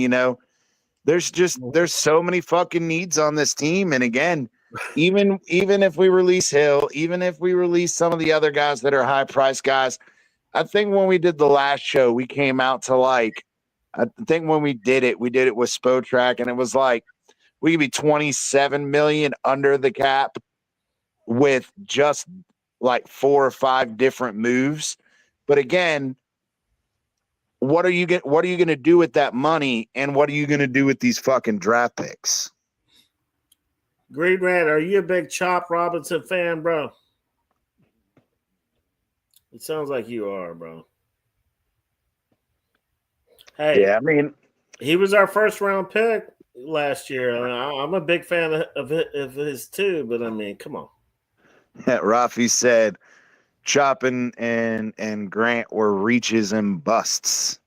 There's so many fucking needs on this team, and again, even if we release Hill, even if we release some of the other guys that are high price guys, I think when we did the last show, we came out to I think when we did it with Spotrack, and it was like we could be 27 million under the cap with just like 4 or 5 different moves. But again, what are you going to do with that money, and what are you going to do with these fucking draft picks? Green Rat, are you a big Chop Robinson fan, bro? It sounds like you are, bro. Hey, yeah, I mean, he was our first round pick last year. I'm a big fan of his too, but I mean, come on. Rafi said Chop and Grant were reaches and busts.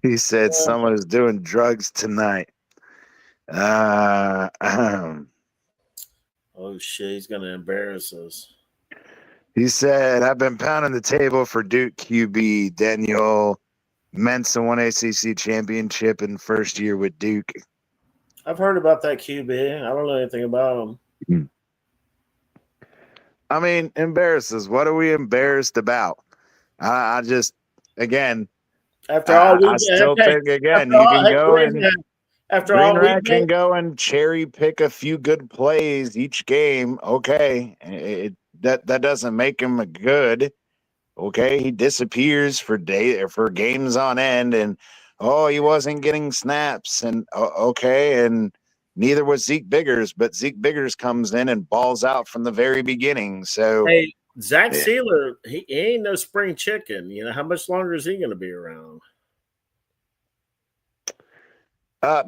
He said someone is doing drugs tonight. Oh shit, he's gonna embarrass us. He said, I've been pounding the table for Duke QB. Daniel Mensa won ACC championship in first year with Duke. I've heard about that QB. I don't know anything about him. I mean, embarrasses. What are we embarrassed about? I just, again, after all, I still think, again, you can go and after all, Green Rat can go and cherry pick a few good plays each game. Okay, that doesn't make him a good. Okay, he disappears for games on end, and he wasn't getting snaps, and okay, and neither was Zeke Biggers, but Zeke Biggers comes in and balls out from the very beginning. So, hey, Zach Sealer, he ain't no spring chicken. How much longer is he going to be around?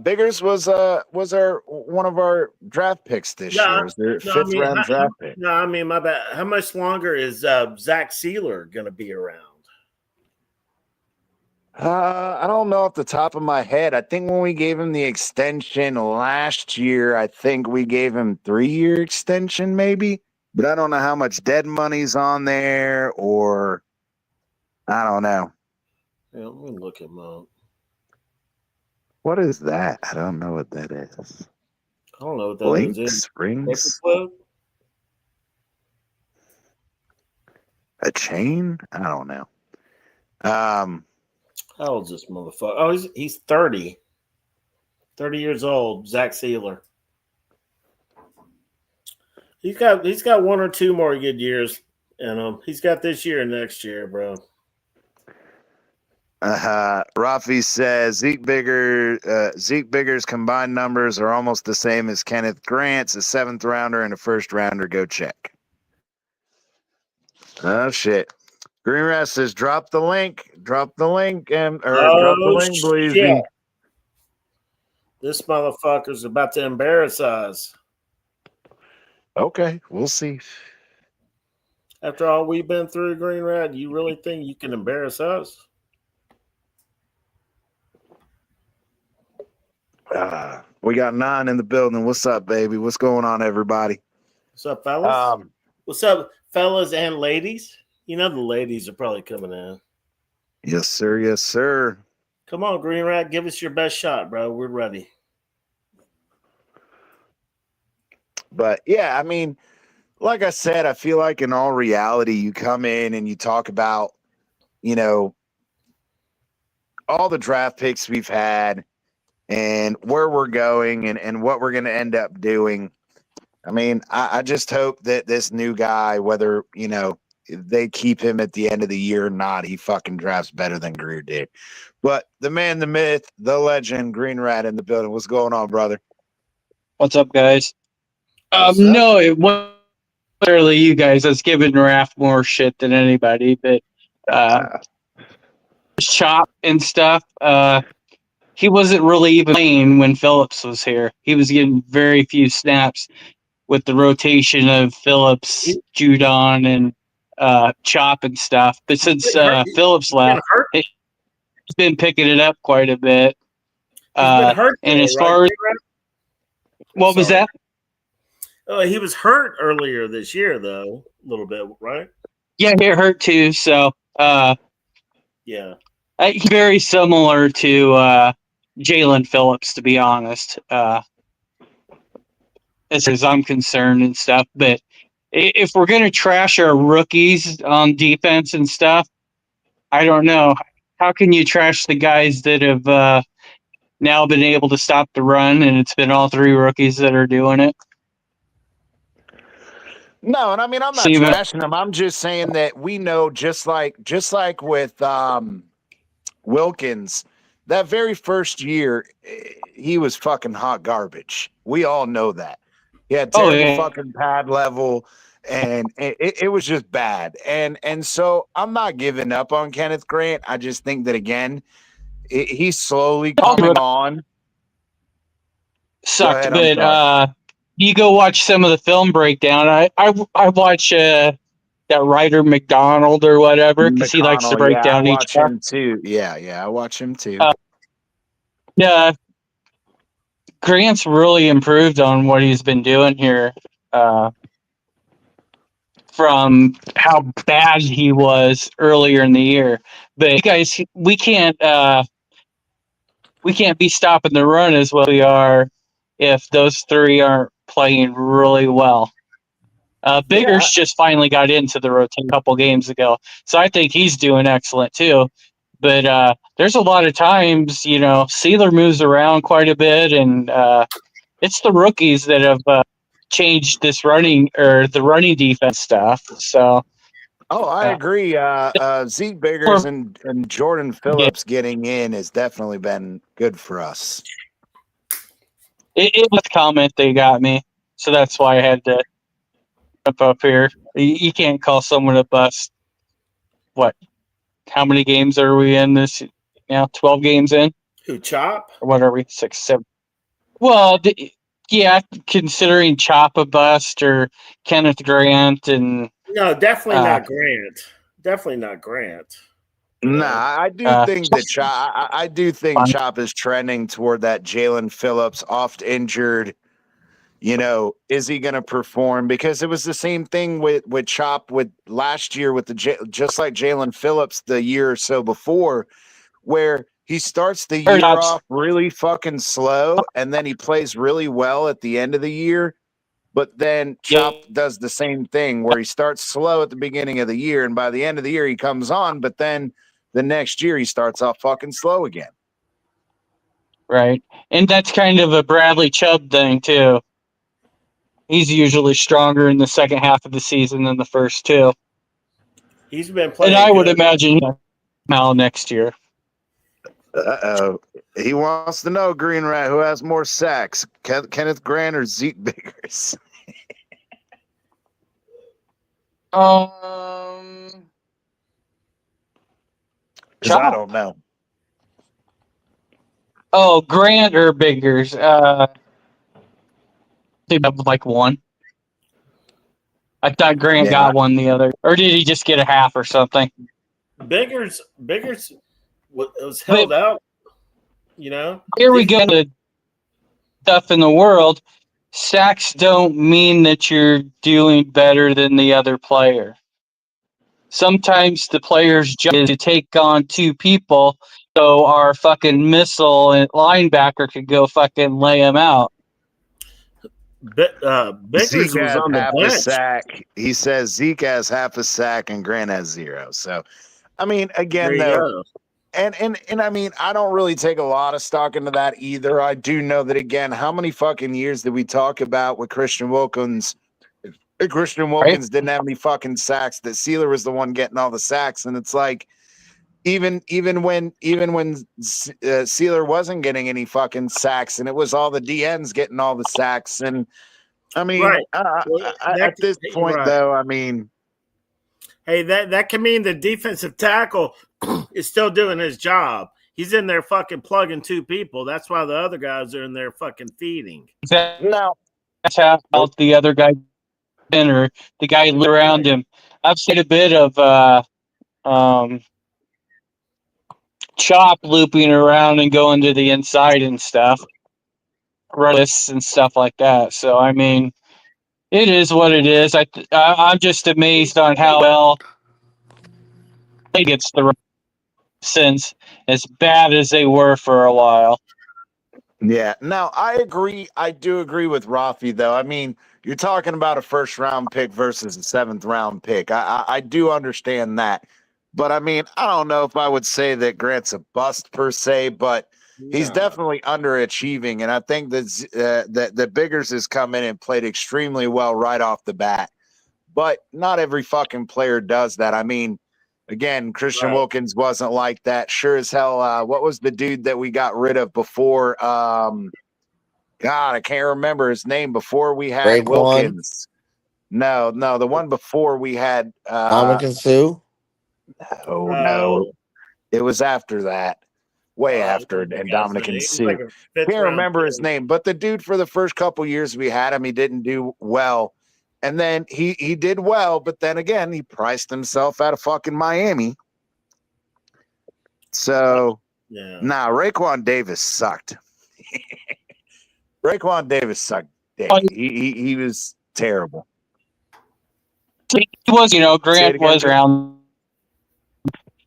Biggers was one of our draft picks this year. Is their fifth round draft pick? No, I mean my bad. How much longer is Zach Sealer going to be around? I don't know off the top of my head. I think when we gave him the extension last year, I think we gave him 3-year extension, maybe. But I don't know how much dead money's on there, or I don't know. Yeah, let me look him up. What is that? I don't know what that is. I don't know what that is. Blinks, rings. A chain? I don't know. How old's this motherfucker? Oh, he's 30. 30 years old. Zach Sealer. He's got one or two more good years in him. He's got this year and next year, bro. Rafi says Zeke Bigger's combined numbers are almost the same as Kenneth Grant's, a 7th rounder and a 1st rounder. Go check. Oh shit. Green Rat says drop the link. Drop the link and drop the link, Bleezy. Shit. This motherfucker's about to embarrass us. Okay, we'll see. After all we've been through, Green Rat, you really think you can embarrass us? We got 9 in the building. What's up, baby? What's going on, everybody? What's up, fellas? What's up, fellas and ladies? You know the ladies are probably coming in. Yes, sir. Yes, sir. Come on, Green Rat. Give us your best shot, bro. We're ready. But, yeah, I mean, like I said, I feel like in all reality, you come in and you talk about, you know, all the draft picks we've had and where we're going and what we're going to end up doing. I mean, I just hope that this new guy, whether, you know, they keep him at the end of the year or not, he fucking drafts better than Greer did. But the man, the myth, the legend, Green Rat in the building. What's going on, brother? What's up, guys? What's up? No, it wasn't literally you guys. I was giving Raph more shit than anybody, but Chop and stuff. He wasn't really even playing when Phillips was here. He was getting very few snaps with the rotation of Phillips, Judon, and Chop and stuff. But since Phillips left, he's been picking it up quite a bit. He's been hurt, and though, as far as what was that? Oh, he was hurt earlier this year, though, a little bit, right? Yeah, he hurt too. So, yeah, he's very similar to Jalen Phillips, to be honest, as far as I'm concerned and stuff. But if we're gonna trash our rookies on defense and stuff, I don't know. How can you trash the guys that have now been able to stop the run, and it's been all 3 rookies that are doing it? No, and I mean I'm not trashing them. I'm just saying that we know, just like with Wilkins, that very first year he was fucking hot garbage. We all know that. He had terrible fucking pad level, and it was just bad. And so I'm not giving up on Kenneth Grant. I just think that again, he's slowly coming on. Sucked, but you go watch some of the film breakdown. I watch that writer McDonald or whatever, because he likes to break down each part. I watch him too. Yeah, I watch him too. Yeah, Grant's really improved on what he's been doing here, from how bad he was earlier in the year. But guys, we can't be stopping the run as well as we are if those 3 aren't playing really well. Biggers just finally got into the rotation a couple games ago, so I think he's doing excellent too. But there's a lot of times, you know, Sealer moves around quite a bit, and it's the rookies that have changed this running defense stuff. So, I agree. Zeke Biggers and Jordan Phillips getting in has definitely been good for us. It was a comment they got me, so that's why I had to jump up here. You can't call someone a bust. What? How many games are we in this? 12 games in. Who, Chop? Or what are we? 6, 7. Well, yeah, considering Chop a bust or Kenneth Grant and no, definitely not Grant. Definitely not Grant. Nah, I do think that Chop. I do think Chop is trending toward that Jalen Phillips, oft injured. You know, is he going to perform? Because it was the same thing with Chop with last year with just like Jalen Phillips the year or so before, where he starts the year off really fucking slow and then he plays really well at the end of the year. But then Chop does the same thing where he starts slow at the beginning of the year, and by the end of the year he comes on, but then the next year he starts off fucking slow again. Right. And that's kind of a Bradley Chubb thing too. He's usually stronger in the second half of the season than the first two. He's been playing. And I would good. imagine Mal next year. He wants to know, Green Rat, who has more sacks, Kenneth Grant or Zeke Biggers? Because I don't know. Oh, Grant or Biggers? Like one. I thought Grant got one the other, or did he just get a half or something? Biggers was held out. You know. Here we go. The stuff in the world. Sacks don't mean that you're doing better than the other player. Sometimes the player's job is to take on two people, so our fucking missile and linebacker could go fucking lay him out. Biggers Zeke was has on the half a bench. sack. He says Zeke has half a sack and Grant has 0. So, I mean, again, though, and I mean, I don't really take a lot of stock into that either. I do know that, again, how many fucking years did we talk about with Christian Wilkins? Christian Wilkins didn't have any fucking sacks. That Sealer was the one getting all the sacks, and it's like, even when Sealer wasn't getting any fucking sacks, and it was all the DNs getting all the sacks, and I mean, at this point, though, I mean, hey, that can mean the defensive tackle is still doing his job. He's in there fucking plugging two people. That's why the other guys are in there fucking feeding. No, that's how the other guy or the guy around him. I've seen a bit of Chop looping around and going to the inside and stuff, lists and stuff like that. So I mean, it is what it is. I'm just amazed on how well he gets the since as bad as they were for a while. Yeah, no, I agree. I do agree with Rafi, though. I mean, you're talking about a first-round pick versus a seventh-round pick. I do understand that. But, I mean, I don't know if I would say that Grant's a bust per se, but he's definitely underachieving. And I think that Biggers has come in and played extremely well right off the bat. But not every fucking player does that. I mean, again, Christian Wilkins wasn't like that. Sure as hell. What was the dude that we got rid of before? God, I can't remember his name. Before we had Wilkins. No, the one before we had Dominican Sue. No. It was after that. Way after, and Dominican Sue. Can't remember his name, but the dude for the first couple years we had him, he didn't do well. And then he did well, but then again, he priced himself out of fucking Miami. So, Raekwon Davis sucked. Raekwon Davis sucked. He was terrible. He was, Grant was around.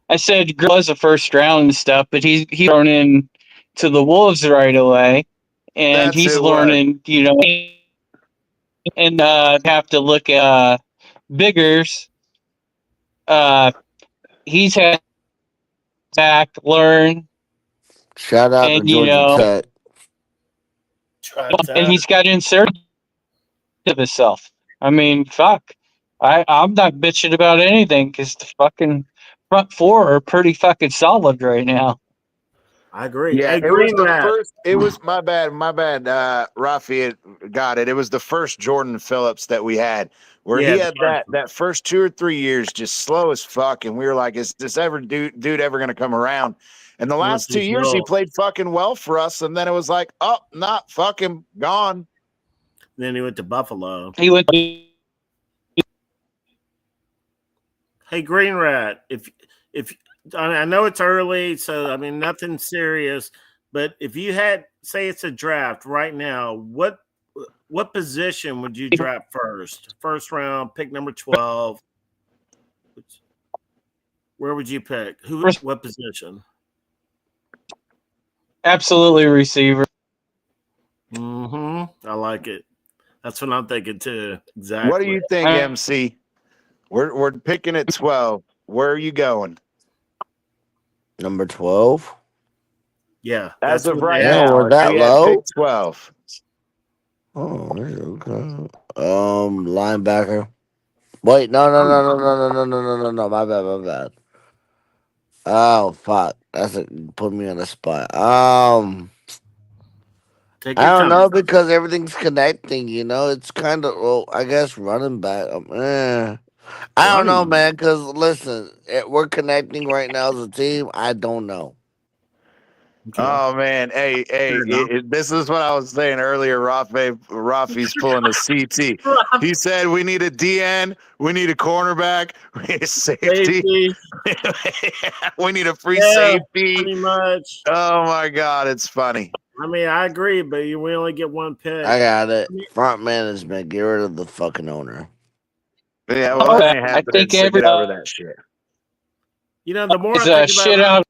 I said Grant was a first round and stuff, but he's thrown in to the Wolves right away, and he's learning, and have to look at Biggers. He's had back, learn. Shout out to Georgia Tech. And he's got inserted of himself. I mean, fuck. I'm not bitching about anything because the fucking front four are pretty fucking solid right now. I agree. Yeah, it was the first. It was my bad. Rafi got it. It was the first Jordan Phillips that we had, where he had that first 2 or 3 years just slow as fuck, and we were like, "Is this dude ever going to come around?" And the last 2 years, he played fucking well for us, and then it was like, "Oh, not fucking gone." Then he went to Buffalo. He went. Hey, Green Rat, if I know it's early, so I mean nothing serious, but if you had, say it's a draft right now, what position would you draft first? First round, pick number 12. Where would you pick? What position? Absolutely receiver. I like it. That's what I'm thinking too. Exactly. What do you think, MC? We're picking at 12. Where are you going? Number 12. Yeah. As of right Yeah, now, we're if that we had low. pick 12. Oh, okay. Linebacker. Wait, no. My bad. Oh, fuck. Put me on the spot. Take I your don't time. know because everything's connecting. It's kind of I guess running back. I don't know, Running. man. Because listen, we're connecting right now as a team. I don't know. Okay. Oh man, hey, Fair enough. this is what I was saying earlier. Rafi's pulling a CT. He said we need a DN, we need a cornerback, we need a safety, Safety. we need a free Yeah, safety. pretty much. Oh my god, it's funny. I mean, I agree, but we only get one pick. I got it. Front management. Get rid of the fucking owner. Yeah, well, that ain't I happening. think So get over that shit. You know, the more I is think shit about it, out.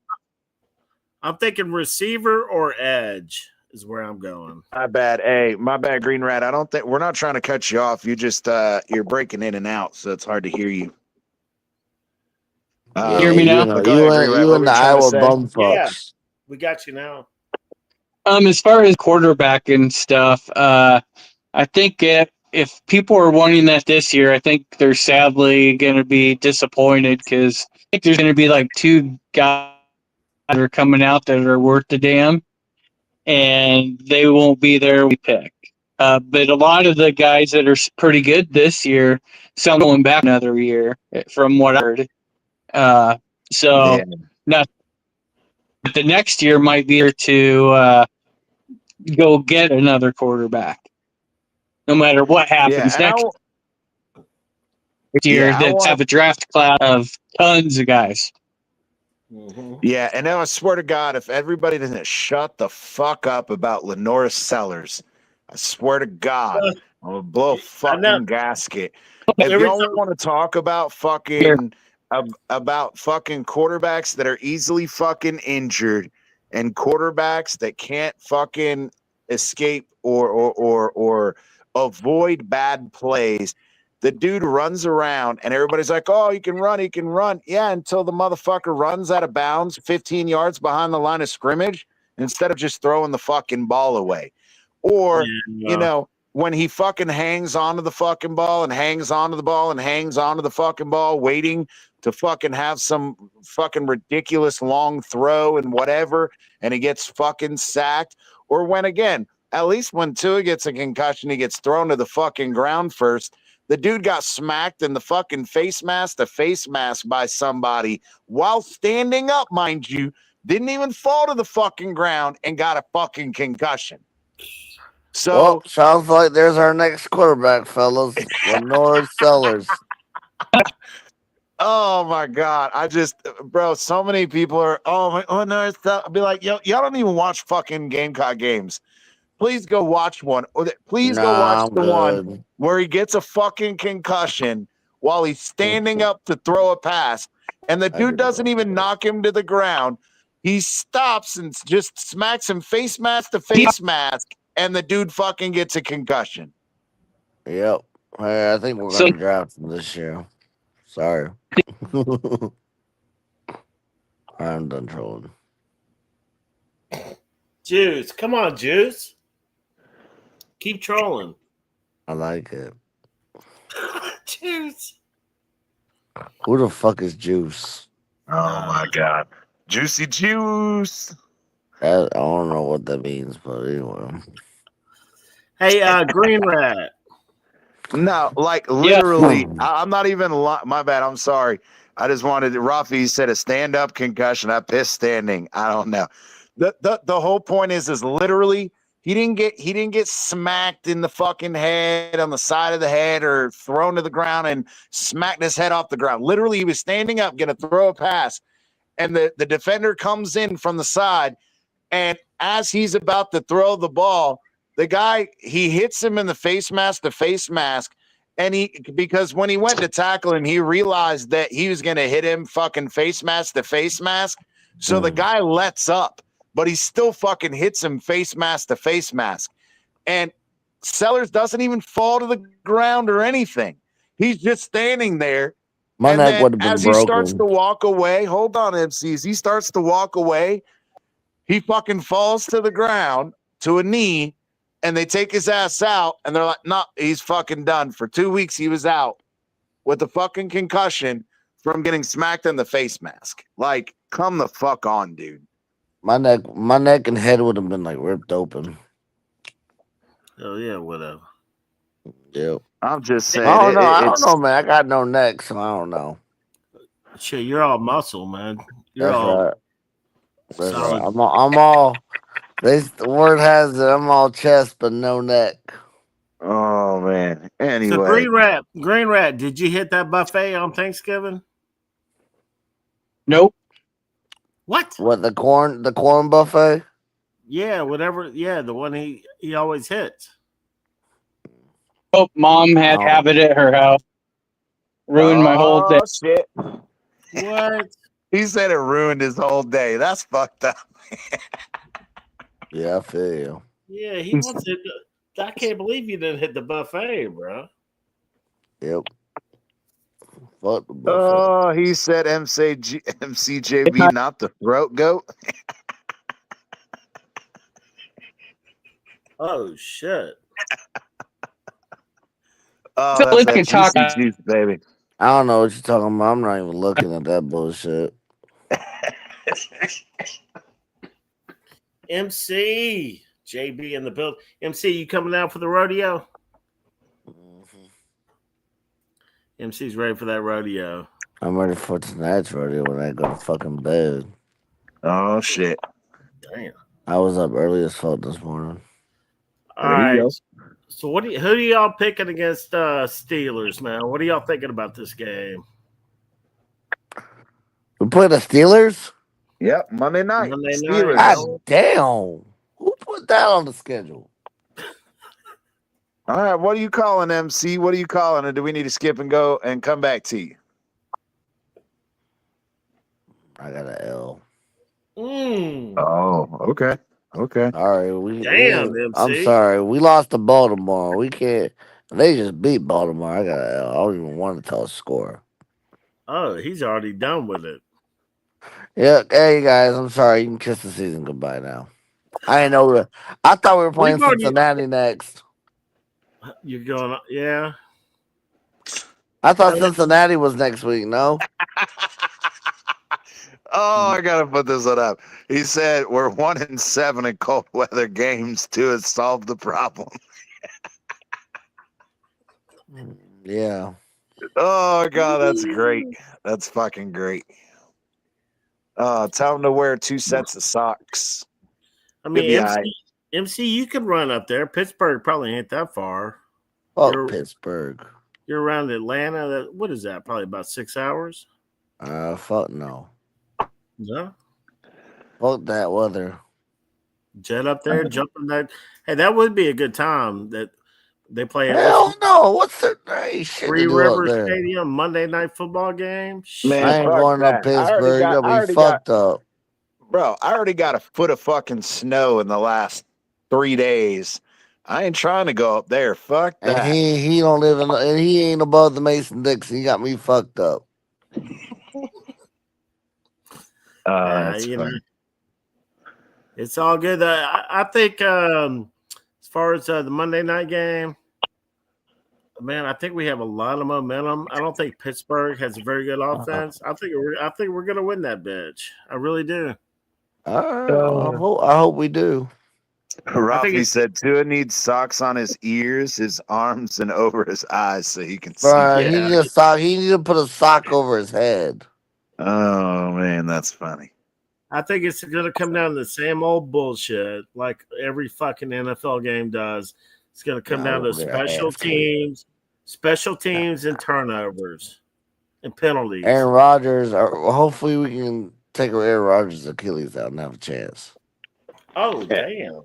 I'm thinking receiver or edge is where I'm going. My bad. Hey, my bad, Green Rat. I don't think we're not trying to cut you off. You just you're breaking in and out, so it's hard to hear you. Hear me now? But go ahead, Green Rat. You What and were the you trying to Iowa say? bum Yeah. fucks. We got you now. As far as quarterback and stuff, I think if people are wanting that this year, I think they're sadly going to be disappointed because I think there's going to be like two guys that are coming out that are worth the damn, and they won't be there we pick. But a lot of the guys that are pretty good this year, some going back another year, from what I heard. So Yeah. not the next year might be there to go get another quarterback, no matter what happens Yeah, and next year. I That's want have a draft class of tons of guys. Yeah, and now I swear to God, if everybody doesn't shut the fuck up about Lenora Sellers, I swear to God, I'm gonna blow a I know. fucking gasket. If Every y'all time- want to talk about fucking about fucking quarterbacks that are easily fucking injured and quarterbacks that can't fucking escape or avoid bad plays, the dude runs around and everybody's like, oh, he can run. Yeah, until the motherfucker runs out of bounds 15 yards behind the line of scrimmage instead of just throwing the fucking ball away. Or, when he fucking hangs onto the fucking ball and hangs onto the ball and hangs onto the fucking ball, waiting to fucking have some fucking ridiculous long throw and whatever, and he gets fucking sacked. Or when, again, at least when Tua gets a concussion, he gets thrown to the fucking ground first. The dude got smacked in the fucking face mask by somebody while standing up, mind you. Didn't even fall to the fucking ground and got a fucking concussion. So, well, sounds like there's our next quarterback, fellas. Lenore Sellers. oh my God. Bro, so many people are, no, I'll be like, y'all don't even watch fucking Gamecock games. Please go watch one. Please go watch I'm the good. one where he gets a fucking concussion while he's standing up to throw a pass, and the dude doesn't even knock him to the ground. He stops and just smacks him face mask to face mask, and the dude fucking gets a concussion. Yep. Hey, I think we're going to draft him this year. Sorry. I'm done trolling. Juice. Come on, Juice. Keep trolling. I like it. Juice. Who the fuck is Juice? Oh my God. Juicy Juice. I don't know what that means, but anyway. Hey, Green Rat. No, like literally, I'm not even my bad. I'm sorry. I just wanted Rafi said a stand-up concussion. I pissed standing. I don't know. The whole point is literally he didn't get smacked in the fucking head, on the side of the head, or thrown to the ground and smacked his head off the ground. Literally, he was standing up, gonna throw a pass, and the defender comes in from the side, and as he's about to throw the ball, the guy, he hits him in the face mask to face mask. And because when he went to tackle him, he realized that he was going to hit him fucking face mask to face mask. So the guy lets up, but he still fucking hits him face mask to face mask. And Sellers doesn't even fall to the ground or anything. He's just standing there. My And neck then would have been as he starts to broken. walk away, hold on, MC. As he starts to walk away, he fucking falls to the ground to a knee, and they take his ass out, and they're like, no, he's fucking done. For 2 weeks, he was out with a fucking concussion from getting smacked in the face mask. Like, come the fuck on, dude. My neck and head would have been like ripped open. Oh yeah, whatever. Yep. I'm just saying. I don't know. I don't It's know, man. I got no neck, so I don't know. Shit, you're all muscle, man. You're That's all right. That's solid. right. I'm all. The word has it. I'm all chest, but no neck. oh man. So Anyway, Green Rat, did you hit that buffet on Thanksgiving? Nope. What? What the corn buffet? Yeah, whatever. Yeah, the one he always hits. Oh, mom had Oh. have it at her house. Ruined my whole day. shit. What? He said it ruined his whole day. That's fucked up. Yeah, I feel you. Yeah, he wants it. I can't believe you didn't hit the buffet, bro. Yep. Fuck the buffet. Oh, he said MCJB, not the throat goat. Oh shit. Oh, So that's we that can talk. juicy juice, baby. I don't know what you're talking about. I'm not even looking at that bullshit. MC JB in the build. MC, you coming out for the rodeo? MC's ready for that rodeo. I'm ready for tonight's rodeo when I go to fucking bed. Oh shit. Damn. I was up early as fuck this morning. All There you right. go. So who do y'all picking against Steelers, man? What are y'all thinking about this game? We play the Steelers? Yep, Monday night. Monday night. Steelers. God damn. Who put that on the schedule? All right, what are you calling, MC? What are you calling? Or do we need to skip and go and come back to you? I got an L. Oh, okay. Okay. All right, Damn, I'm MC. sorry. We lost to Baltimore. We can't. They just beat Baltimore. I got an L. I don't even want to tell a score. Oh, he's already done with it. Yeah, hey guys, I'm sorry. You can kiss the season goodbye now. I didn't know. I thought we were playing We've already- Cincinnati next. You're going, yeah. I thought Cincinnati was next week. No. Oh, I gotta put this one up. He said we're 1-7 in cold weather games to solve the problem. Yeah. Oh god, that's great. That's fucking great. Tell him to wear 2 sets of socks. I mean, He'll be all right. MC, you can run up there. Pittsburgh probably ain't that far. Fuck You're- Pittsburgh. You're around Atlanta. What is that? Probably about 6 hours. Fuck no. No. Fuck that weather. Jet up there, jumping that. Hey, that would be a good time. That they play at Hell no. What's the shit to Three do up Rivers there? Stadium Monday night football game. Man, I ain't fuck going to that. Pittsburgh. You got me fucked up. Bro, I already got a foot of fucking snow in the last 3 days. I ain't trying to go up there. Fuck And that. he don't live in. And he ain't above the Mason Dixon. He got me fucked up. That's You funny. know, it's all good. I think as far as the Monday night game, man, I think we have a lot of momentum. I don't think Pittsburgh has a very good offense. I think we're gonna win that bitch. I really do. I hope we do. Rafi said Tua needs socks on his ears, his arms, and over his eyes so he can see. Bruh, Yeah. he need a sock. He need to put a sock over his head. Oh man, that's funny. I think it's going to come down to the same old bullshit like every fucking NFL game does. It's going to come down to special teams and turnovers and penalties. Aaron Rodgers, hopefully we can take Aaron Rodgers' Achilles out and have a chance. Oh, damn.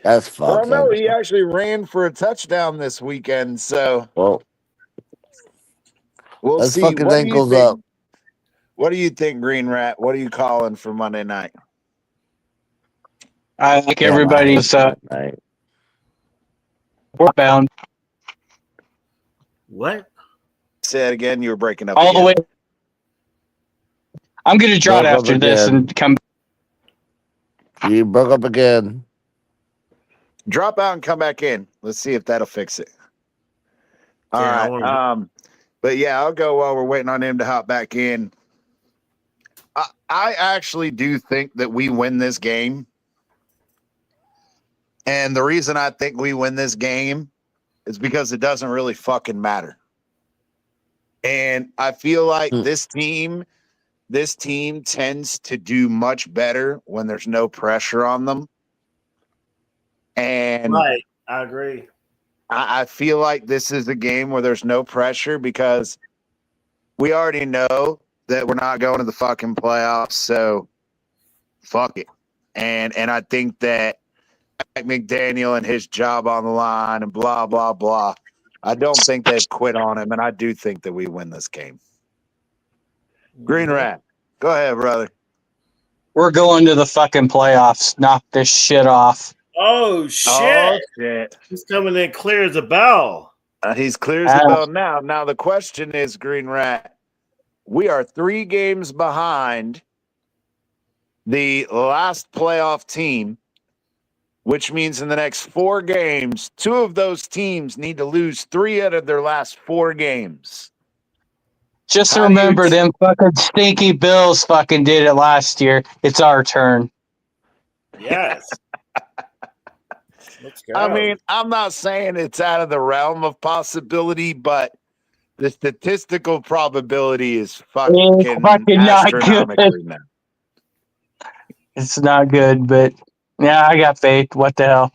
That's fucked. Well, no, he actually ran for a touchdown this weekend, so we'll let's see. Fuck his ankles up. What do you think, Green Rat? What are you calling for Monday night? I think everybody's Northbound. What? Say it again. You were breaking up All again. the way. I'm gonna drive Broke up after this again. and come. You broke up again. Drop out and come back in. Let's see if that'll fix it. All Yeah, I right. wanna- But yeah, I'll go while we're waiting on him to hop back in. I actually do think that we win this game. And the reason I think we win this game is because it doesn't really fucking matter. And I feel like this team tends to do much better when there's no pressure on them. And Right, I agree. I feel like this is a game where there's no pressure because we already know that we're not going to the fucking playoffs. So fuck it. And I think that Mike McDaniel and his job on the line and blah, blah, blah. I don't think they've quit on him. And I do think that we win this game. Green Rat, go ahead, brother. We're going to the fucking playoffs. Knock this shit off. Oh shit! Oh, shit. He's coming in clear as a bell. He's clear as a bell now. Now, the question is, Green Rat, we are 3 games behind the last playoff team, which means in the next 4 games, 2 of those teams need to lose 3 out of their last 4 games. Just How do you remember, them fucking stinky Bills fucking did it last year. It's our turn. Yes. Let's go. I mean, I'm not saying it's out of the realm of possibility, but the statistical probability is fucking fucking not good. astronomically now. It's not good, but yeah, I got faith. What the hell?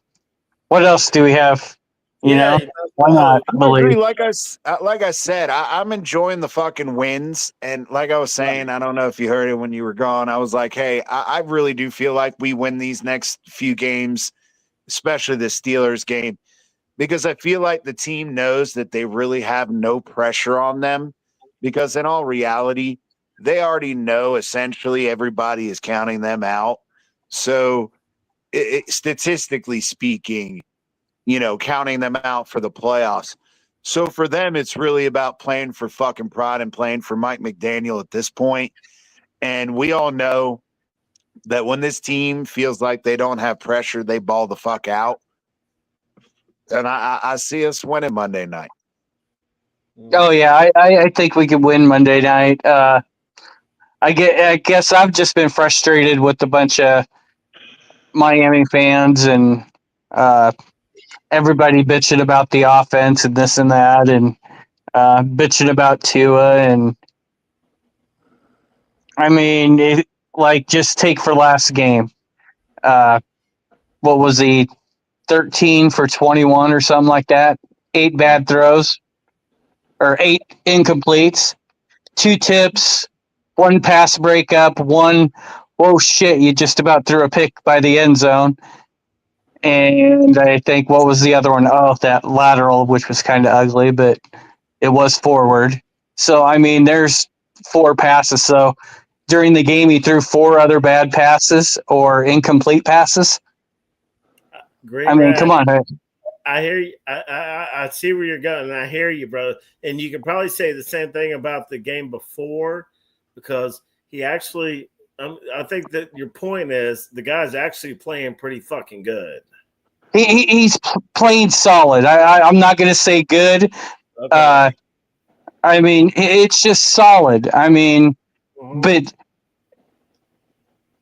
What else do we have? You know, why not? I agree. Like I said, I'm enjoying the fucking wins. And like I was saying, I don't know if you heard it when you were gone. I was like, hey, I really do feel like we win these next few games, especially the Steelers game, because I feel like the team knows that they really have no pressure on them, because in all reality, they already know essentially everybody is counting them out. So statistically speaking, counting them out for the playoffs. So for them, it's really about playing for fucking pride and playing for Mike McDaniel at this point. And we all know that when this team feels like they don't have pressure, they ball the fuck out. And I see us winning Monday night. Oh yeah, I think we could win Monday night. I guess I've just been frustrated with a bunch of Miami fans and everybody bitching about the offense and this and that, and bitching about Tua. And I mean, just take for last game. What was he? 13 for 21 or something like that. 8 bad throws or 8 incompletes, 2 tips, 1 pass breakup, 1, oh shit, you just about threw a pick by the end zone. And I think, what was the other one? Oh, that lateral, which was kind of ugly, but it was forward. So, I mean, there's 4 passes. So during the game, he threw 4 other bad passes or incomplete passes. Green I mean, Rat, come on. I hear you. I see where you're going, and I hear you, bro. And you can probably say the same thing about the game before, because he actually, I think that your point is the guy's actually playing pretty fucking good. He's playing solid. I'm not going to say good. Okay. I mean, it's just solid. I mean, but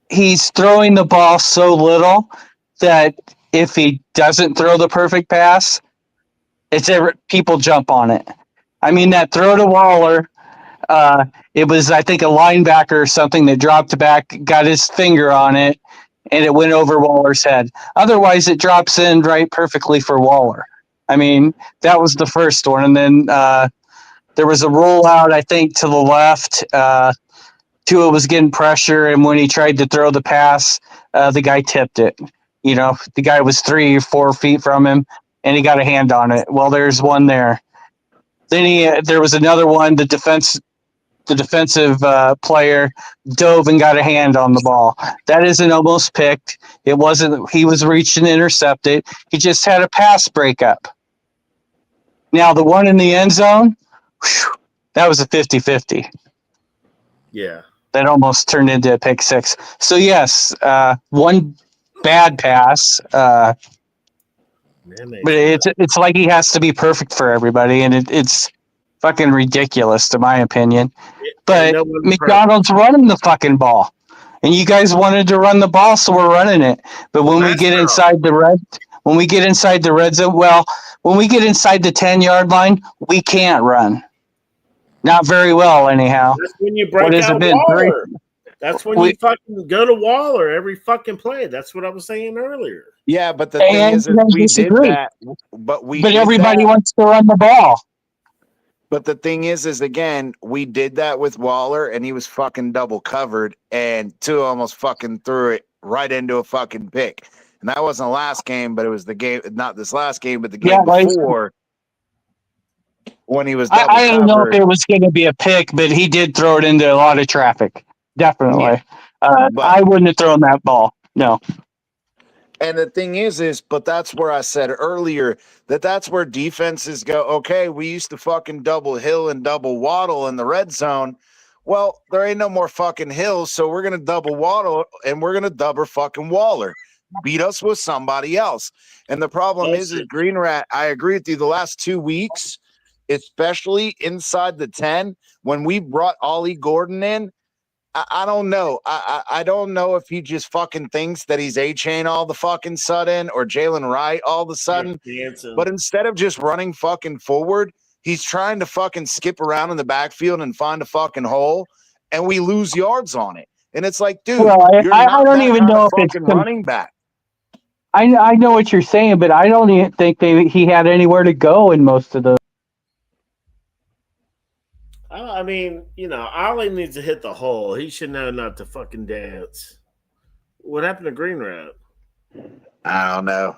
he's throwing the ball so little that if he doesn't throw the perfect pass, people jump on it. I mean, that throw to Waller, it was, I think, a linebacker or something that dropped back, got his finger on it, and it went over Waller's head. Otherwise, it drops in right perfectly for Waller. I mean, that was the first one. And then there was a rollout, I think, to the left. Tua was getting pressure, and when he tried to throw the pass, the guy tipped it. The guy was 3 or 4 feet from him, and he got a hand on it. Well, there's one there. Then there was another one. The defensive player dove and got a hand on the ball. That isn't almost picked. It wasn't. He was reached and intercepted. He just had a pass breakup. Now, the one in the end zone, whew, that was a 50-50. Yeah. That almost turned into a pick six. So, yes, one bad pass, but it's like he has to be perfect for everybody, and it's fucking ridiculous, to my opinion. But McDonald's running the fucking ball. And you guys wanted to run the ball, so we're running it. But when we get inside the red zone, well, when we get inside the 10-yard line, we can't run. Not very well, anyhow. That's when you break out Waller. That's when you fucking go to Waller every fucking play. That's what I was saying earlier. Yeah, but the thing is we did that, but everybody wants to run the ball. But the thing is again, we did that with Waller, and he was fucking double covered, and Tua almost fucking threw it right into a fucking pick. And that wasn't the last game, but it was the game, not this last game, but the game before when he was double I don't know if it was going to be a pick, but he did throw it into a lot of traffic. Definitely. Yeah. I wouldn't have thrown that ball. No. And the thing is, but that's where I said earlier that's where defenses go, okay, we used to fucking double Hill and double Waddle in the red zone. Well, there ain't no more fucking Hills, so we're going to double Waddle and we're going to double fucking Waller. Beat us with somebody else. And the problem is Green Rat, I agree with you, the last 2 weeks, especially inside the 10, when we brought Ollie Gordon in, I don't know. I don't know if he just fucking thinks that he's A-Chain all the fucking sudden or Jalen Wright all of a sudden. But instead of just running fucking forward, he's trying to fucking skip around in the backfield and find a fucking hole, and we lose yards on it. And it's like, dude, you're not I don't even know if it's running back. I know what you're saying, but I don't even think he had anywhere to go in most of those. I mean, Ollie needs to hit the hole. He should know not to fucking dance. What happened to Green Rat? I don't know.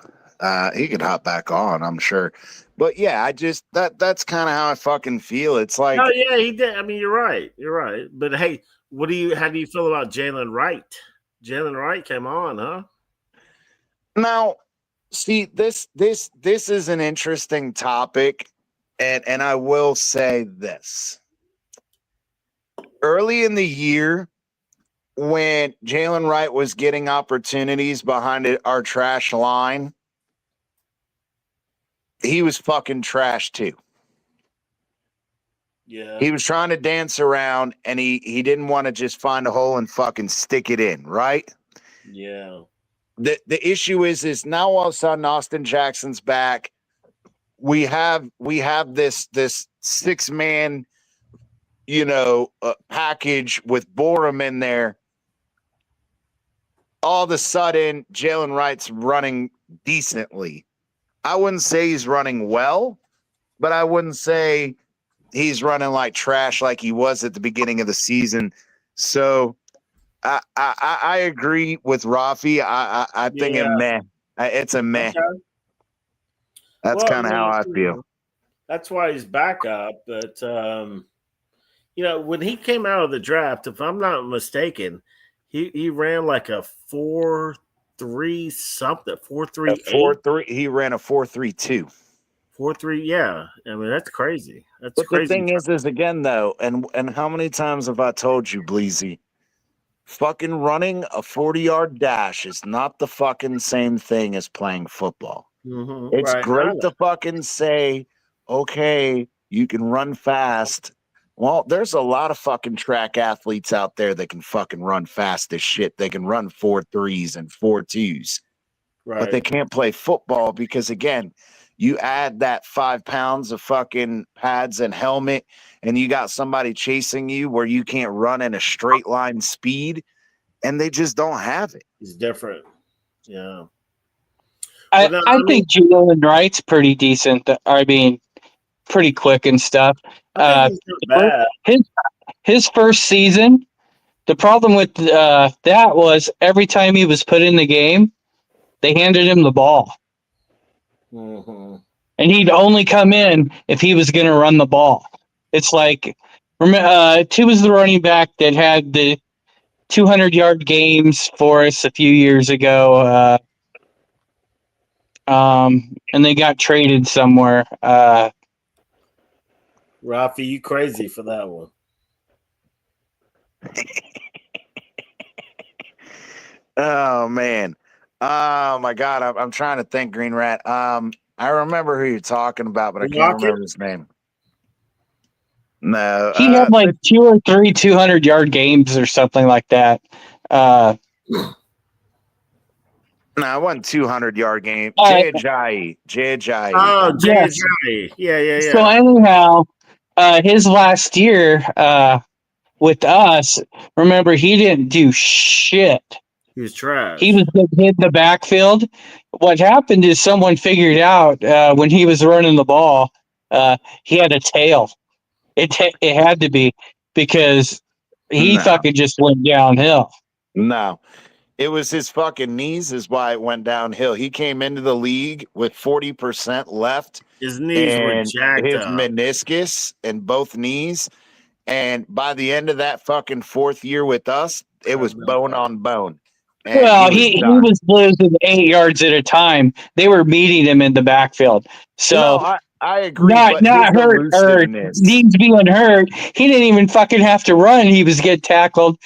He could hop back on, I'm sure. But yeah, I just that's kind of how I fucking feel. It's like, oh yeah, he did. I mean, you're right. But hey, how do you feel about Jalen Wright? Jalen Wright came on, huh? Now, see, this is an interesting topic, and I will say this. Early in the year, when Jalen Wright was getting opportunities behind our trash line, he was fucking trash too. Yeah. He was trying to dance around, and he didn't want to just find a hole and fucking stick it in, right? Yeah. The issue is now all of a sudden Austin Jackson's back. We have this 6-man package with Borum in there. All of a sudden, Jalen Wright's running decently. I wouldn't say he's running well, but I wouldn't say he's running like trash like he was at the beginning of the season. So I agree with Rafi. I think it's a meh. Okay. That's kind of how I feel. That's why he's back up. But when he came out of the draft, if I'm not mistaken, he ran like a 4.3 something, 4.38. 4.3. He ran a 4.32. 4.3. Yeah, I mean that's crazy. That's but crazy. The thing is again though, and how many times have I told you, Bleezy? Fucking running a 40-yard dash is not the fucking same thing as playing football. Mm-hmm, it's great to fucking say, okay, you can run fast. Well, there's a lot of fucking track athletes out there that can fucking run fast as shit. They can run 4.3s and 4.2s. Right. But they can't play football because, again, you add that 5 pounds of fucking pads and helmet, and you got somebody chasing you where you can't run in a straight line speed, and they just don't have it. It's different. Yeah. I think Jalen Wright's pretty decent. I mean, pretty quick and stuff. His first season, the problem with that was every time he was put in the game, they handed him the ball. Mm-hmm. And he'd only come in if he was going to run the ball. It's like, Tua was the running back that had the 200-yard games for us a few years ago. And they got traded somewhere. Rafi, you crazy for that one. Oh man. Oh my God. I'm trying to think, Green Rat. I remember who you're talking about, but I can't Lockett? remember his name. No. He had like 2 or 3 200-yard games or something like that. No, it wasn't 200-yard game. Uh, Jay Ajayi. Oh, Yes. JJ. Yeah. So anyhow, his last year with us, remember he didn't do shit. He was trash. He was getting hit in the backfield. What happened is someone figured out when he was running the ball, he had a tail. It had to be because he No. fucking just went downhill. No. It was his fucking knees is why it went downhill. He came into the league with 40% left. His knees were And jacked his up. meniscus and both knees. And by the end of that fucking 4th year with us, it was bone on bone. And Well, he was losing 8 yards at a time. They were meeting him in the backfield. So no, I agree. not hurt or needs being hurt. He didn't even fucking have to run. He was getting tackled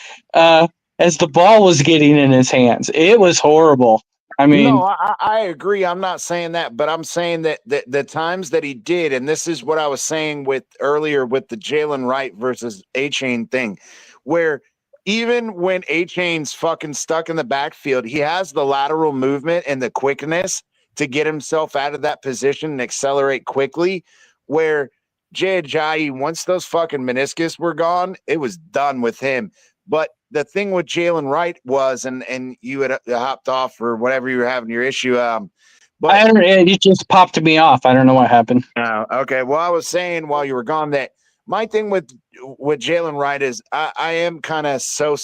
as the ball was getting in his hands. It was horrible. I mean, no, I agree. I'm not saying that, but I'm saying that the times that he did, and this is what I was saying with earlier with the Jalen Wright versus A-Chain thing, where even when A-Chain's fucking stuck in the backfield, he has the lateral movement and the quickness to get himself out of that position and accelerate quickly, where Jay Ajayi, once those fucking meniscus were gone, it was done with him. But the thing with Jalen Wright was, and you had hopped off or whatever you were having your issue. But it just popped me off. I don't know what happened. Okay. Well, I was saying while you were gone that my thing with Jalen Wright is I am kind of so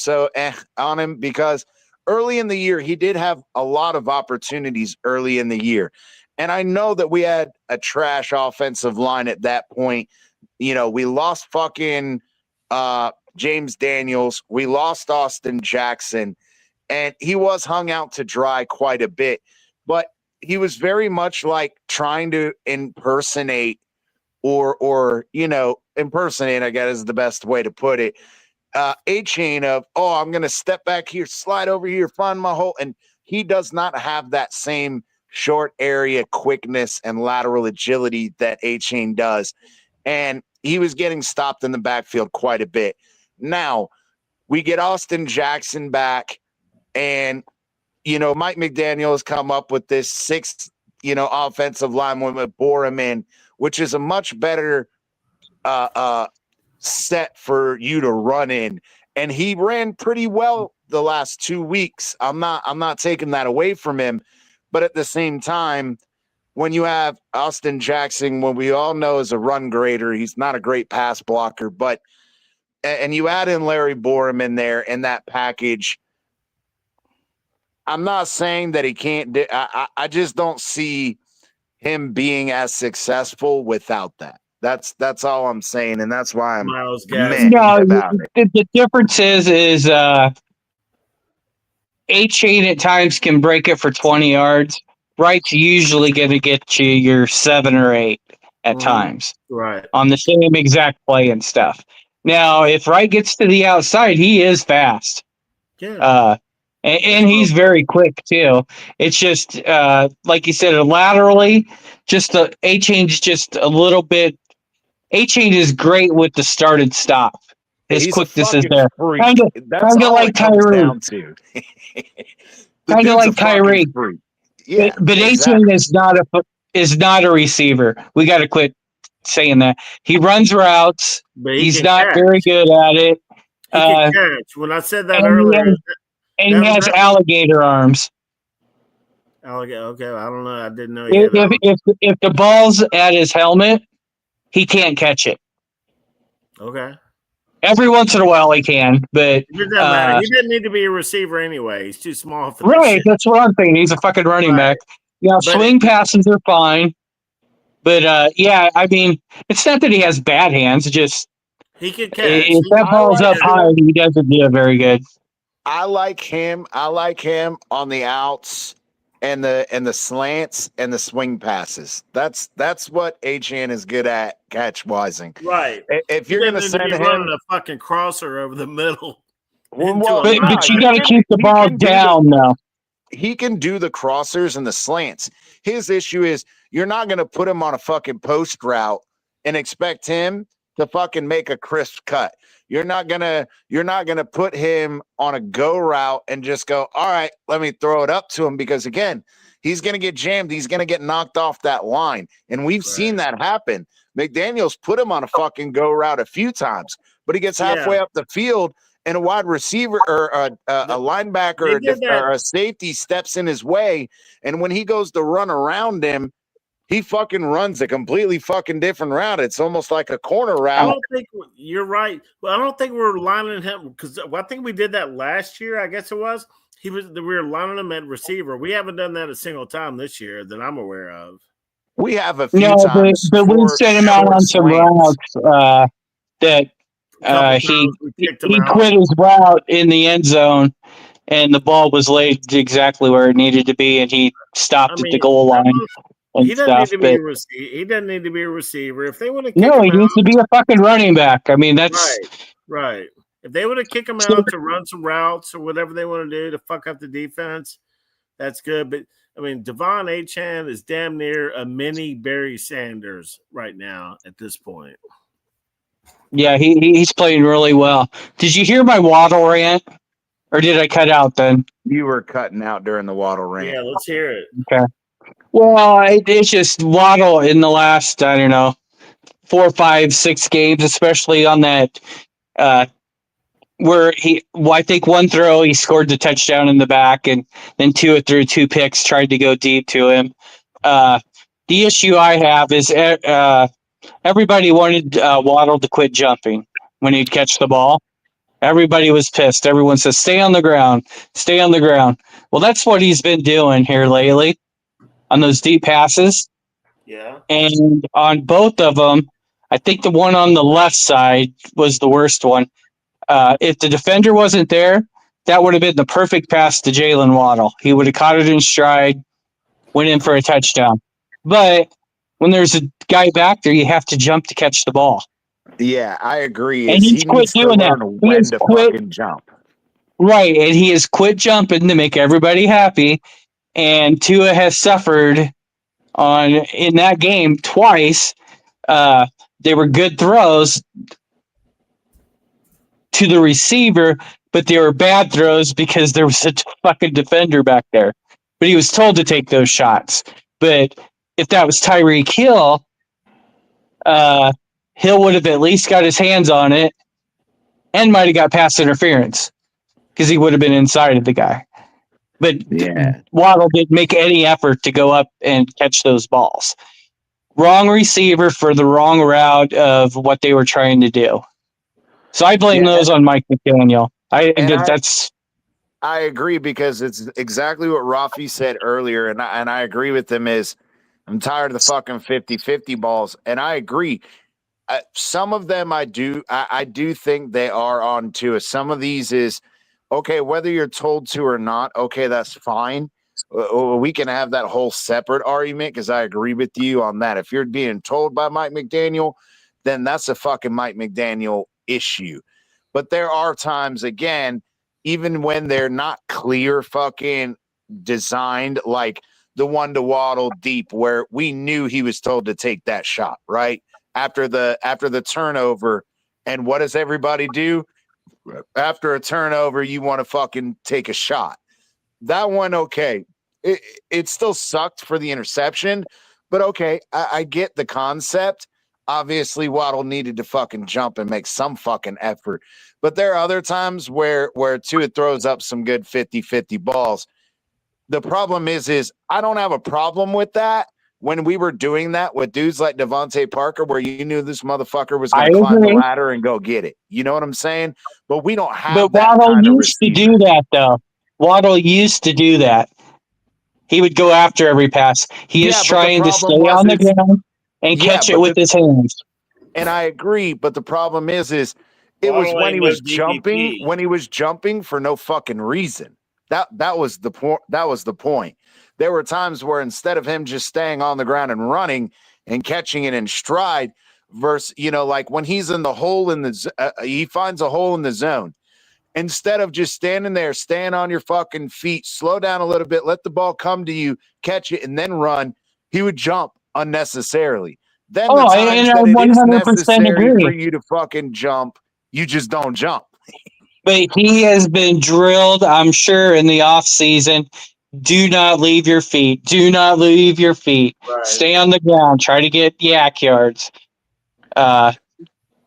on him because early in the year he did have a lot of opportunities early in the year, and I know that we had a trash offensive line at that point. You know, we lost fucking James Daniels. We lost Austin Jackson, and he was hung out to dry quite a bit. But he was very much like trying to impersonate or impersonate, I guess is the best way to put it. A-Chain of, I'm going to step back here, slide over here, find my hole. And he does not have that same short area quickness and lateral agility that A-Chain does. And he was getting stopped in the backfield quite a bit. Now, we get Austin Jackson back, and, Mike McDaniel has come up with this 6th, offensive lineman with Borum in, which is a much better set for you to run in. And he ran pretty well the last 2 weeks. I'm not taking that away from him. But at the same time, when you have Austin Jackson, when we all know is a run grader, he's not a great pass blocker, and you add in Larry Borum in there in that package, I'm not saying that he can't do. I just don't see him being as successful without that. That's all I'm saying, and that's why I'm mad about it. The difference is A-Chain at times can break it for 20 yards. Wright's usually going to get you your 7 or 8 at times, right, on the same exact play and stuff. Now, if Wright gets to the outside, he is fast. Yeah. And he's very quick too. It's just like you said, laterally, just the A-Chain's just a little bit. A-Chain is great with the start and stop. His quickness is there. Kind of like Tyreek. Kind of like Tyreek. Yeah, but exactly. A-Chain is not a receiver. We got to quit saying that. He runs routes. He's not very good at it. He can catch. When I said that earlier, and he has alligator arms. Alligator. Okay, I don't know. I didn't know. If the ball's at his helmet, he can't catch it. Okay. Every once in a while he can, but it doesn't matter. He didn't need to be a receiver anyway. He's too small for that. Right, that's what I'm thinking. He's a fucking running back. Yeah, swing passes are fine. But I mean, it's not that he has bad hands, just he can catch. If that ball's up high, he doesn't do it very good. I like him on the outs and the slants and the swing passes. That's what Achan is good at catch wising. Right. If He you're doesn't gonna need to send be him, running a fucking crosser over the middle. well, But nah, you got to keep the ball down, though. he can do the crossers and the slants. His issue is you're not going to put him on a fucking post route and expect him to fucking make a crisp cut. You're not gonna put him on a go route and just go, all right, let me throw it up to him, because again, he's gonna get jammed. He's gonna get knocked off that line. And we've seen that happen. McDaniels put him on a fucking go route a few times, but he gets halfway up the field and a wide receiver or a linebacker or a safety steps in his way. And when he goes to run around him, he fucking runs a completely fucking different route. It's almost like a corner route. I don't think you're right. Well, I don't think we're lining him because I think we did that last year. I guess it was. We were lining him at receiver. We haven't done that a single time this year that I'm aware of. We have a few times. But we sent him out on some routes that he quit his route in the end zone, and the ball was laid exactly where it needed to be, and he stopped at the goal line. He doesn't need to be a receiver. He doesn't need to be a receiver. If they would have he needs to be a fucking running back. I mean, that's right. If they would have kicked him out to run some routes or whatever they want to do to fuck up the defense, that's good. But I mean, Devon Achan is damn near a mini Barry Sanders right now at this point. Yeah, he's playing really well. Did you hear my Waddle rant, or did I cut out then? You were cutting out during the Waddle rant. Yeah, let's hear it. Okay. Well, it's just Waddle in the last, I don't know, 4, 5, 6 games, especially on that where I think one throw he scored the touchdown in the back, and then Tua threw 2 picks, tried to go deep to him. The issue I have is everybody wanted Waddle to quit jumping when he'd catch the ball. Everybody was pissed. Everyone says, stay on the ground, stay on the ground. Well, that's what he's been doing here lately on those deep passes. Yeah. And on both of them, I think the one on the left side was the worst one. If the defender wasn't there, that would have been the perfect pass to Jalen Waddle. He would have caught it in stride, went in for a touchdown. But when there's a guy back there, you have to jump to catch the ball. Yeah, I agree. And he's quit doing that. He has quit fucking jump. Right, and he has quit jumping to make everybody happy. And Tua has suffered in that game twice. They were good throws to the receiver, but they were bad throws because there was a fucking defender back there. But he was told to take those shots. But if that was Tyreek Hill, Hill would have at least got his hands on it and might have got pass interference because he would have been inside of the guy. But Waddle didn't make any effort to go up and catch those balls. Wrong receiver for the wrong route of what they were trying to do. So I blame those on Mike McDaniel. I agree, because it's exactly what Rafi said earlier, and I agree with him. Is I'm tired of the fucking 50-50 balls, and I agree. Some of them I do think they are on to it. Some of these is okay, whether you're told to or not. Okay, that's fine. We can have that whole separate argument, because I agree with you on that. If you're being told by Mike McDaniel, then that's a fucking Mike McDaniel issue. But there are times, again, even when they're not clear fucking designed, like the one to Waddle deep, where we knew he was told to take that shot, right? After the turnover. And what does everybody do? After a turnover, you want to fucking take a shot. That one, okay. It still sucked for the interception, but okay, I get the concept. Obviously, Waddle needed to fucking jump and make some fucking effort. But there are other times where Tua throws up some good 50-50 balls. The problem is I don't have a problem with that when we were doing that with dudes like Devontae Parker, where you knew this motherfucker was going to climb the ladder and go get it. You know what I'm saying? But we don't have that Waddle kind of used to do that, though. Waddle used to do that. He would go after every pass. He is trying to stay on the ground and catch it with his hands. And I agree, but the problem is it was when he was jumping for no fucking reason. That was the point. there were times where instead of him just staying on the ground and running and catching it in stride, versus, like when he's in the hole he finds a hole in the zone. Instead of just standing there, stand on your fucking feet, slow down a little bit, let the ball come to you, catch it, and then run, he would jump unnecessarily. Then the times that it is 100% necessary agree. for you to fucking jump, you just don't jump. But he has been drilled, I'm sure, in the off season. Do not leave your feet. Do not leave your feet. Right. Stay on the ground. Try to get yak yards. And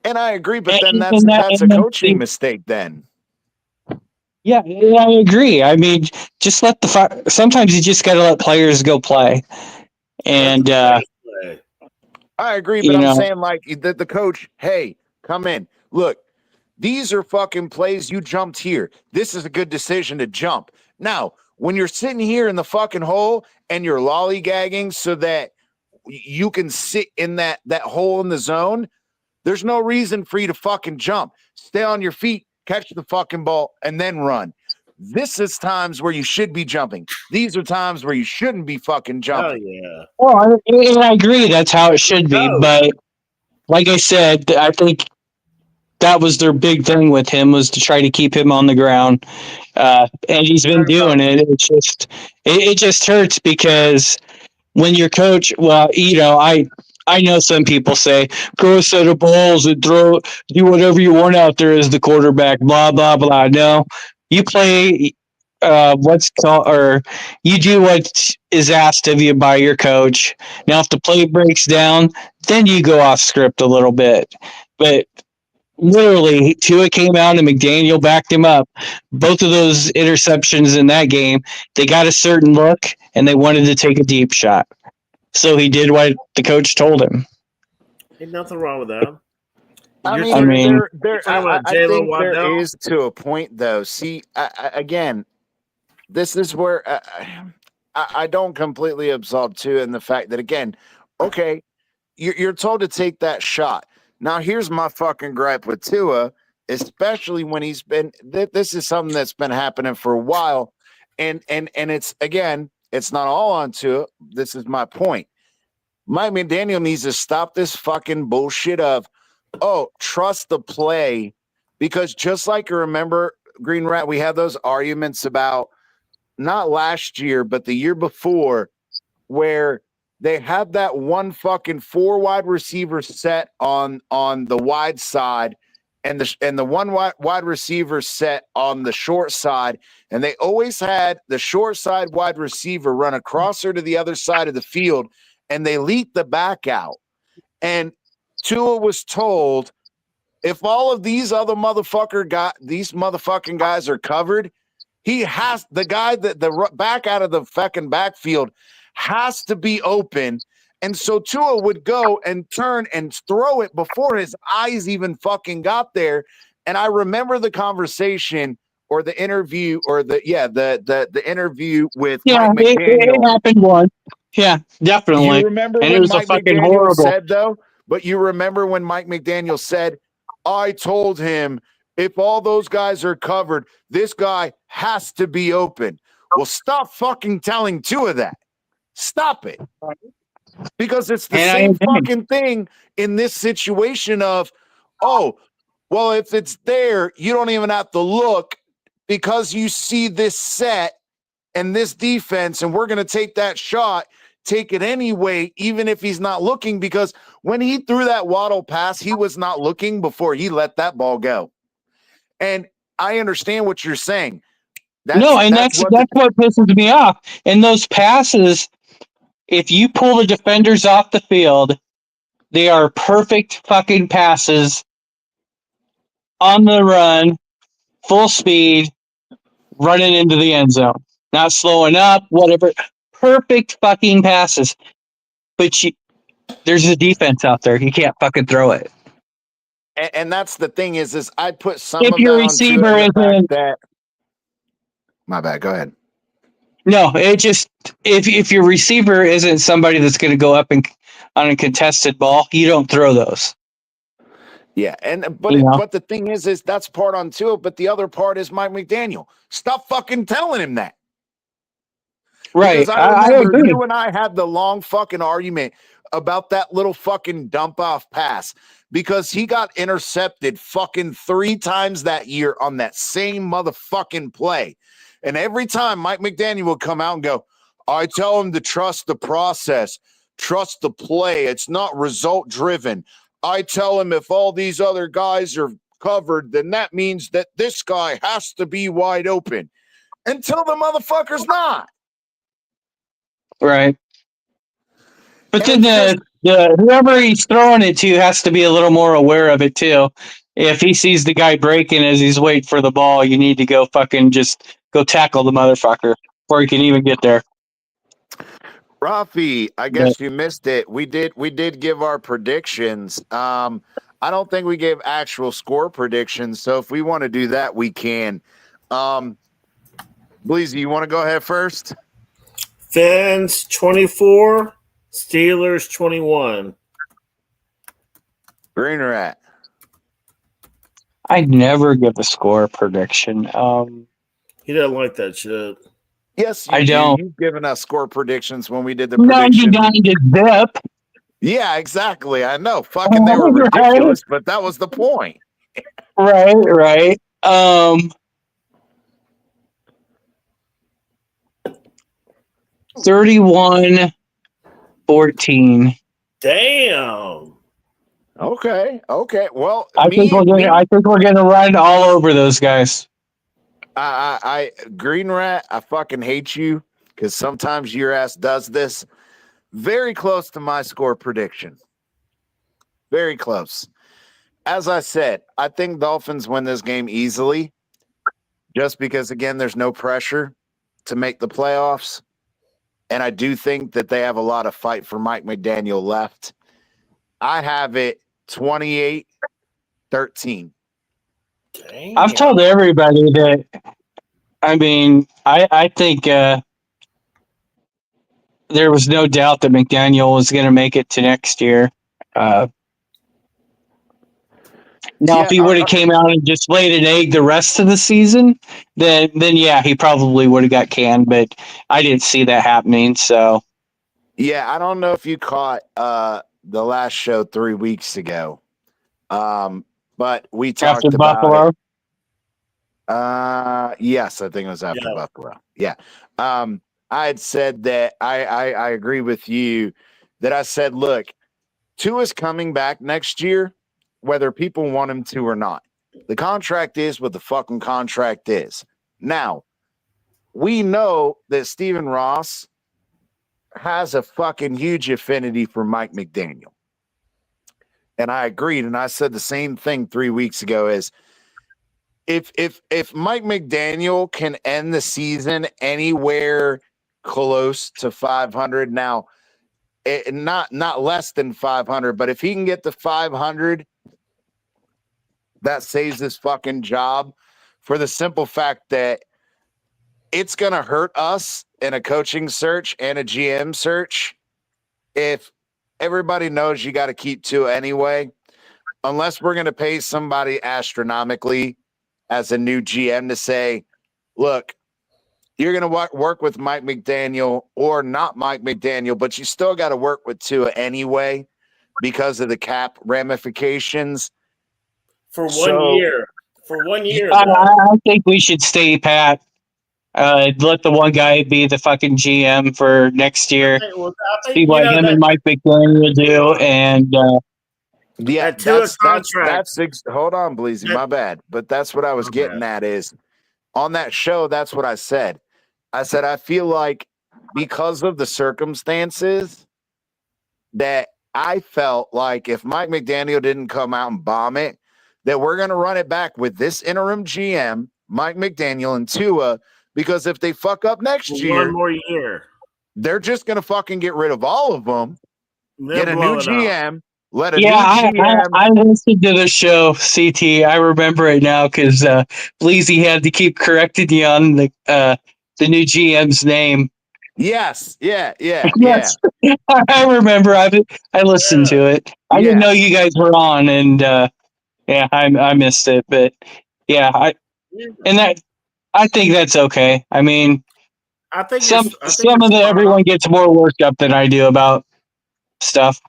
I agree, but then that's a coaching mistake then. Yeah, I agree. I mean, just let sometimes you just got to let players go play. And I agree, but I'm saying like the coach, hey, come in. Look, these are fucking plays. You jumped here. This is a good decision to jump. Now, when you're sitting here in the fucking hole and you're lollygagging so that you can sit in that hole in the zone, there's no reason for you to fucking jump. Stay on your feet, catch the fucking ball, and then run. This is times where you should be jumping. These are times where you shouldn't be fucking jumping. Oh, yeah. Well, I agree. That's how it should be. But like I said, I think that was their big thing with him, was to try to keep him on the ground. And he's been doing it. It just hurts because when your coach, well, I know some people say, go a set of balls and do whatever you want out there as the quarterback, blah, blah, blah. No, you play you do what is asked of you by your coach. Now, if the play breaks down, then you go off script a little bit. But literally, Tua came out and McDaniel backed him up. Both of those interceptions in that game, they got a certain look and they wanted to take a deep shot. So he did what the coach told him. Ain't nothing wrong with that. I mean, I think there is to a point, though. See, again, this is where I don't completely absolve Tua in the fact that, again, okay, you're told to take that shot. Now, here's my fucking gripe with Tua, especially when he's been. This is something that's been happening for a while, and it's, again, it's not all on Tua. This is my point. Mike McDaniel needs to stop this fucking bullshit of, trust the play, because just like you remember, Green Rat, we had those arguments about not last year, but the year before, where they had that one fucking 4 wide receiver set on the wide side and the one wide receiver set on the short side. And they always had the short side wide receiver run across her to the other side of the field, and they leaked the back out. And Tua was told, if all of these other motherfucking guys are covered, the guy that the back out of the fucking backfield has to be open. And so Tua would go and turn and throw it before his eyes even fucking got there. And I remember the conversation or the interview or the interview with Mike McDaniel. It happened once. Yeah, definitely. You remember when Mike McDaniel said, though? But you remember when Mike McDaniel said, I told him, if all those guys are covered, this guy has to be open. Well, stop fucking telling Tua that. Stop it. Because it's the same fucking thing in this situation of, if it's there, you don't even have to look because you see this set and this defense, and we're going to take that shot, take it anyway, even if he's not looking, because when he threw that Waddle pass, he was not looking before he let that ball go. And I understand what you're saying. That's what pisses me off. And those passes, if you pull the defenders off the field, they are perfect fucking passes on the run, full speed, running into the end zone. Not slowing up, whatever. Perfect fucking passes. But there's a defense out there. You can't fucking throw it. And that's the thing is I put some of that onto the fact that. My bad. Go ahead. No, it just if your receiver isn't somebody that's going to go up and on a contested ball, you don't throw those. Yeah, but the thing is that's part on Tua, but the other part is Mike McDaniel. Stop fucking telling him that. Because Right. I I remember agree. you and I had the long fucking argument about that little fucking dump off pass because he got intercepted fucking 3 times that year on that same motherfucking play. And every time Mike McDaniel would come out and go, I tell him to trust the process, trust the play. It's not result driven. I tell him if all these other guys are covered, then that means that this guy has to be wide open until the motherfucker's not. Right. But And then it's just, the whoever he's throwing it to has to be a little more aware of it too. If he sees the guy breaking as he's waiting for the ball, you need to go fucking just go tackle the motherfucker before he can even get there. Rafi, I guess you missed it. We did give our predictions. I don't think we gave actual score predictions. So if we want to do that, we can. Bleezy, you want to go ahead first? Phins 24, Steelers 21. Green Rat. I never give a score prediction. He doesn't like that shit. Yes, you I do. don't. You've given us score predictions when we did the prediction. 99 to zip. Yeah, exactly. I know. Fucking they were Right. ridiculous, but that was the point. Right. 31-14. Damn. Okay. Well, I think we're gonna run all over those guys. I Green Rat, I fucking hate you because sometimes your ass does this. Very close to my score prediction. Very close. As I said, I think Dolphins win this game easily just because, again, there's no pressure to make the playoffs. And I do think that they have a lot of fight for Mike McDaniel left. I have it 28-13. Damn. I've told everybody that. I mean, I think there was no doubt that McDaniel was going to make it to next year. Now, if he would have came out and just laid an egg the rest of the season, then yeah, he probably would have got canned. But I didn't see that happening. So yeah, I don't know if you caught the last show 3 weeks ago, but we talked after about Buffalo, it. Yes, I think it was after Buffalo. Yeah. I had said that I agree with you that I said, look, Tua's coming back next year, whether people want him to or not. The contract is what the fucking contract is. Now, we know that Stephen Ross has a fucking huge affinity for Mike McDaniel. And I agreed, and I said the same thing 3 weeks ago is if Mike McDaniel can end the season anywhere close to 500, now not less than 500, but if he can get to 500, that saves his fucking job for the simple fact that it's going to hurt us in a coaching search and a GM search if everybody knows you got to keep two anyway, unless we're going to pay somebody astronomically as a new GM to say, look, you're going to work with Mike McDaniel or not Mike McDaniel, but you still got to work with Tua anyway because of the cap ramifications. For 1 year. For 1 year. I think we should stay pat. Let the one guy be the fucking GM for next year. See what him and Mike McDaniel do, and yeah, that's hold on, Bleezy, my bad. But that's what I was getting at is on that show, that's what I said. I said, I feel like because of the circumstances that I felt like if Mike McDaniel didn't come out and bomb it, that we're going to run it back with this interim GM, Mike McDaniel and Tua, because if they fuck up next year, 1 more year, they're just going to fucking get rid of all of them, get a new GM, let a new GM. I listened to the show, CT. I remember it now because Bleezy had to keep correcting you on the new GM's name. Yes, yeah. I remember. I listened to it. I didn't know you guys were on, and I missed it. But yeah, I think that's okay. I mean, I think some I think some of the everyone gets more worked up than I do about stuff.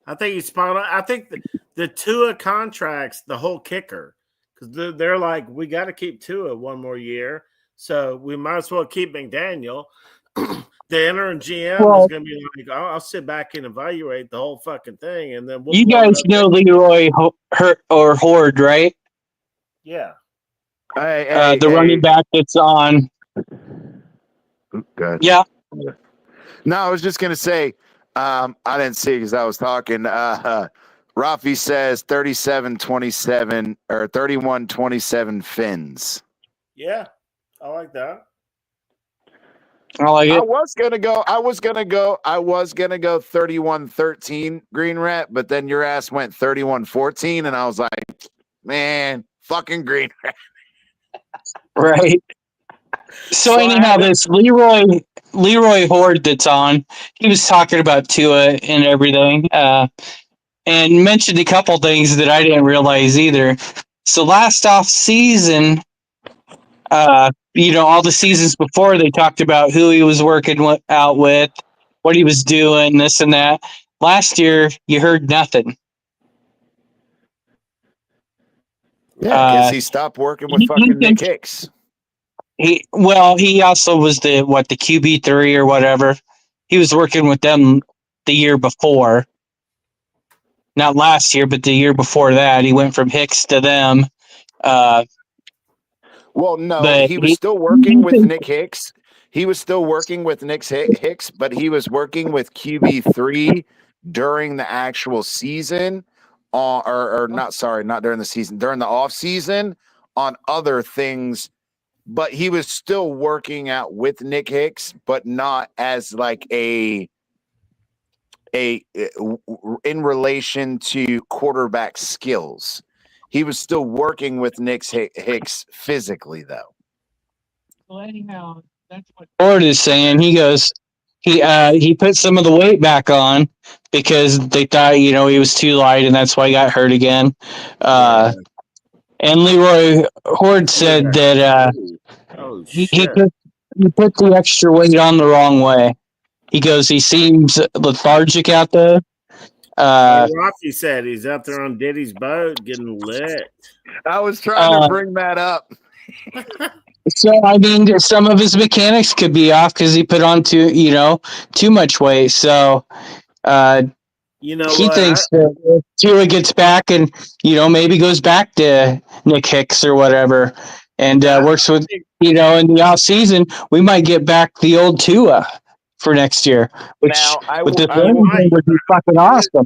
I think he's spot on. I think the Tua contracts, the whole kicker, because they're like, we got to keep Tua one more year, so we might as well keep McDaniel. The interim GM is going to be like, I'll sit back and evaluate the whole fucking thing, and then we'll You blow it guys up know later. Leroy Horde, right? Yeah. The running back that's on. Good. Yeah. No, I was just gonna say, I didn't see because I was talking. Rafi says 37-27 or 31-27 Fins. Yeah. I like that. I like I it. was gonna go 31-13 Green Rat, but then your ass went 31-14, and I was like, man, fucking Green Rat. Right. So I anyhow, had it. this Leroy Horde that's on, he was talking about Tua and everything, and mentioned a couple things that I didn't realize either. So last off season, all the seasons before, they talked about who he was working out with, what he was doing, this and that. Last year, you heard nothing. Yeah, because he stopped working with He fucking Nick thinks Hicks. he also was the QB3 or whatever. He was working with them the year before. Not last year, but the year before that. He went from Hicks to them. Well, no, But he was still working with Nick Hicks. He was still working with Nick Hicks, but he was working with QB3 during the actual season, or not. Sorry, not during the season. During the off season on other things, but he was still working out with Nick Hicks, but not as like in relation to quarterback skills. He was still working with Nick Hicks physically, though. Well, anyhow, that's what Ford is saying. He goes, he put some of the weight back on because they thought he was too light, and that's why he got hurt again. And Leroy Horde said that Oh he shit! put the extra weight on the wrong way. He goes, he seems lethargic out there. Rocky said he's out there on Diddy's boat getting lit. I was trying to bring that up. So I mean, some of his mechanics could be off because he put on too much weight. So you know he what? thinks that if Tua gets back and maybe goes back to Nick Hicks or whatever, and works with in the off season, we might get back the old Tua for next year, which Now, with this would be fucking awesome.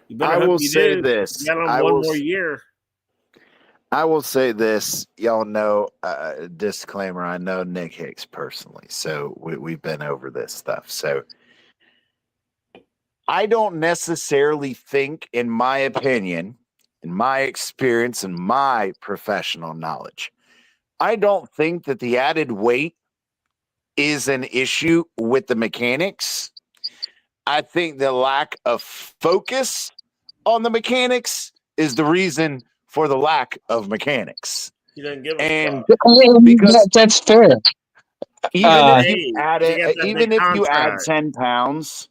You better I hope will you say do. this. You got him one more year. I will say this. Y'all know, disclaimer, I know Nick Hicks personally, so we've been over this stuff. So I don't necessarily think, in my opinion, in my experience, and my professional knowledge, I don't think that the added weight is an issue with the mechanics. I think the lack of focus on the mechanics is the reason for the lack of mechanics. He doesn't give And because that's fair. Even if you add 10 pounds,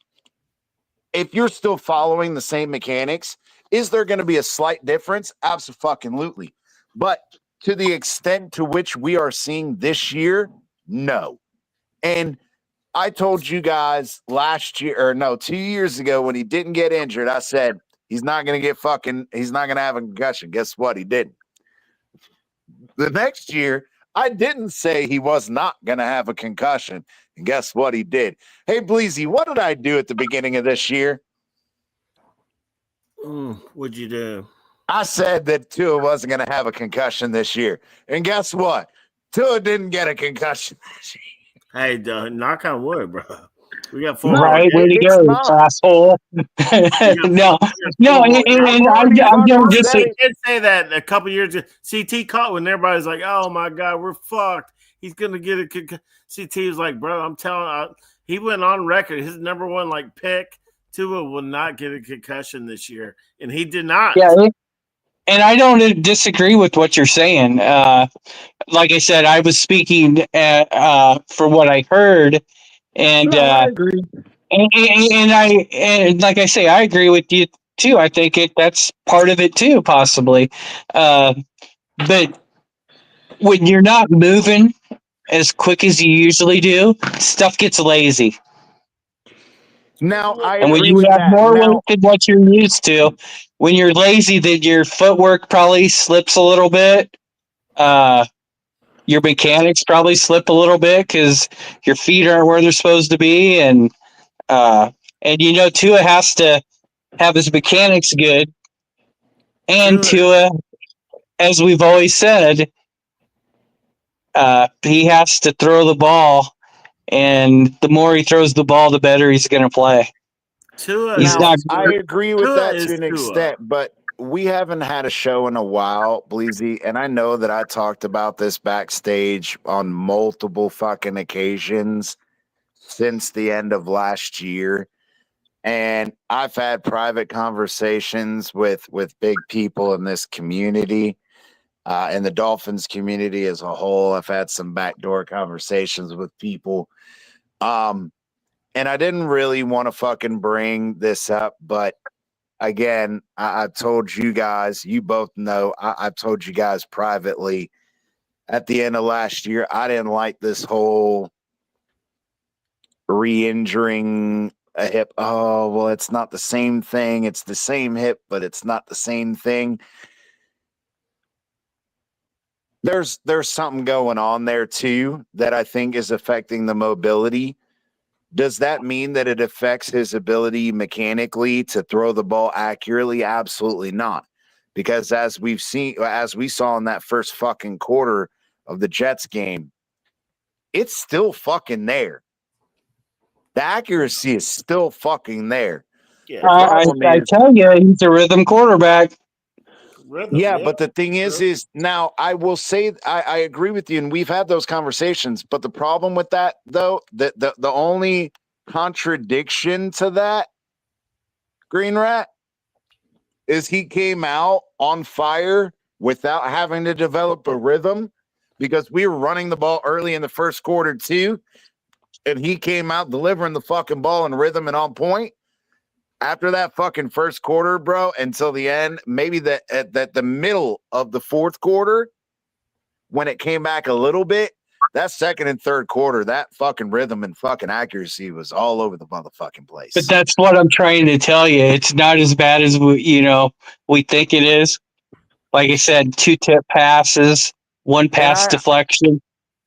if you're still following the same mechanics, is there going to be a slight difference? Absolutely. But to the extent to which we are seeing this year, no. And I told you guys 2 years ago when he didn't get injured, I said, he's not going to have a concussion. Guess what? He didn't. The next year, I didn't say he was not going to have a concussion. And guess what? He did. Hey, Bleezy, what did I do at the beginning of this year? What'd you do? I said that Tua wasn't going to have a concussion this year. And guess what? Tua didn't get a concussion this year. Hey, knock on wood, bro. We got 4 right. Way to go, asshole. No. I'm just saying. I did say that a couple years ago. CT caught when everybody's like, "Oh my god, we're fucked. He's gonna get a CT was like, bro, I'm telling. He went on record. His number one pick, Tua will not get a concussion this year, and he did not. Yeah. and I don't disagree with what you're saying. Like I said, I was speaking for what I heard, and No, I agree. and like I say, I agree with you too. I think that's part of it too, possibly. But when you're not moving as quick as you usually do, stuff gets lazy. Now I And when agree you with have that. more weight Now, than what you're used to, when you're lazy, then your footwork probably slips a little bit. Uh, your mechanics probably slip a little bit because your feet aren't where they're supposed to be, and Tua has to have his mechanics good, and Tua, Tua, as we've always said, he has to throw the ball, and the more he throws the ball, the better he's going to play. Tua He's is now not. I agree with Tua that to is an Tua. extent, but we haven't had a show in a while, Bleezy, and I know that I talked about this backstage on multiple fucking occasions since the end of last year. And I've had private conversations with big people in this community, in the Dolphins community as a whole. I've had some backdoor conversations with people. And I didn't really want to fucking bring this up, but again, I told you guys, you both know, I told you guys privately at the end of last year, I didn't like this whole re-injuring a hip. Oh, well, it's not the same thing. It's the same hip, but it's not the same thing. There's something going on there too that I think is affecting the mobility. Does that mean that it affects his ability mechanically to throw the ball accurately? Absolutely not. Because as we saw in that first fucking quarter of the Jets game, it's still fucking there. The accuracy is still fucking there. Yeah, The problem I is, tell you, he's a rhythm quarterback. rhythm. yeah, Yeah, but the thing is now I will say I agree with you, and we've had those conversations. But the problem with that, though, the only contradiction to that, Green Rat, is he came out on fire without having to develop a rhythm because we were running the ball early in the first quarter too, and he came out delivering the fucking ball in rhythm and on point. After that fucking first quarter, bro, until the end, maybe at the middle of the fourth quarter, when it came back a little bit, that second and third quarter, that fucking rhythm and fucking accuracy was all over the motherfucking place. But that's what I'm trying to tell you. It's not as bad as we think it is. Like I said, 2 tip passes, 1 pass deflection.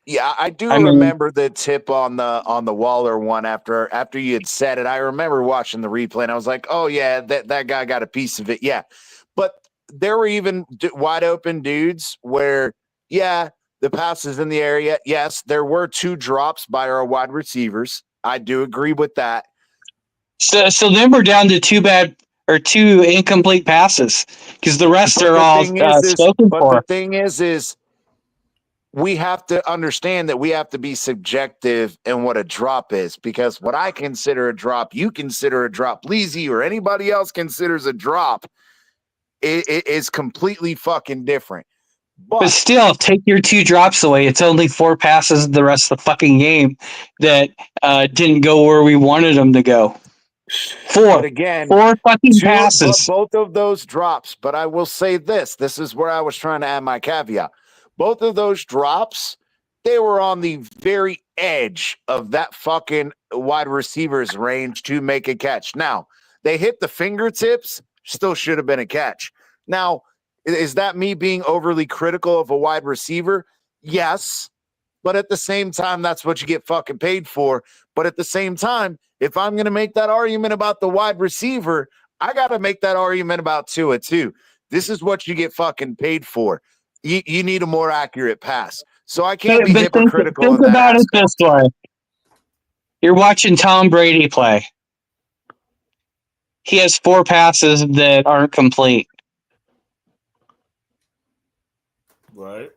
Yeah, I do I mean, remember the tip on the Waller one after you had said it. I remember watching the replay and I was like, "Oh yeah, that guy got a piece of it." Yeah. But there were even wide open dudes where the pass is in the area. Yes, there were 2 drops by our wide receivers. I do agree with that. so then we're down to 2 incomplete passes because the rest But are the all thing is spoken but the for. thing is we have to understand that we have to be subjective in what a drop is, because what I consider a drop, you consider a drop, Leezy or anybody else considers a drop, it is completely fucking different. But still, take your 2 drops away. It's only 4 passes the rest of the fucking game that didn't go where we wanted them to go. 4. But again, 4 fucking passes. both of those drops, but I will say this is where I was trying to add my caveat. Both of those drops, they were on the very edge of that fucking wide receiver's range to make a catch. Now, they hit the fingertips, still should have been a catch. Now, is that me being overly critical of a wide receiver? Yes. But at the same time, that's what you get fucking paid for. But at the same time, if I'm going to make that argument about the wide receiver, I got to make that argument about Tua too. This is what you get fucking paid for. You need a more accurate pass. So I can't be But hypocritical think in that about it aspect. this way. You're watching Tom Brady play. He has 4 passes that aren't complete. right.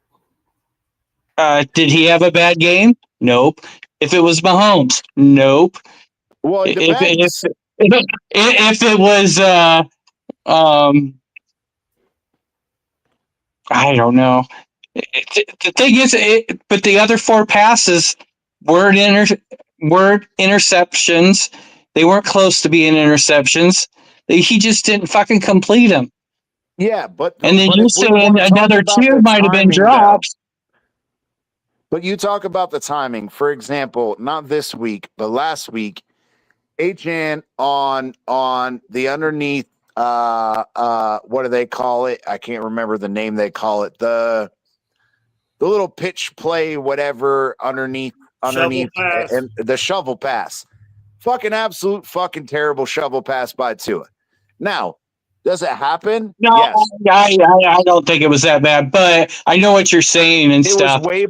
Did he have a bad game? Nope. If it was Mahomes, nope. Well, it If depends. it was I don't know. The thing is, but the other 4 passes weren't interceptions. They weren't close to being interceptions. He just didn't fucking complete them. Yeah, but And then you if we saying want to talk another about 2 the might have been timing, though, drops. but you talk about the timing. For example, not this week, but last week, HN on the underneath. What do they call it? I can't remember the name they call it. The little pitch play, whatever, underneath pass. and the shovel pass. Fucking absolute fucking terrible shovel pass by Tua. Now, does it happen? No, Yes. I don't think it was that bad, but I know what you're saying and It stuff. was way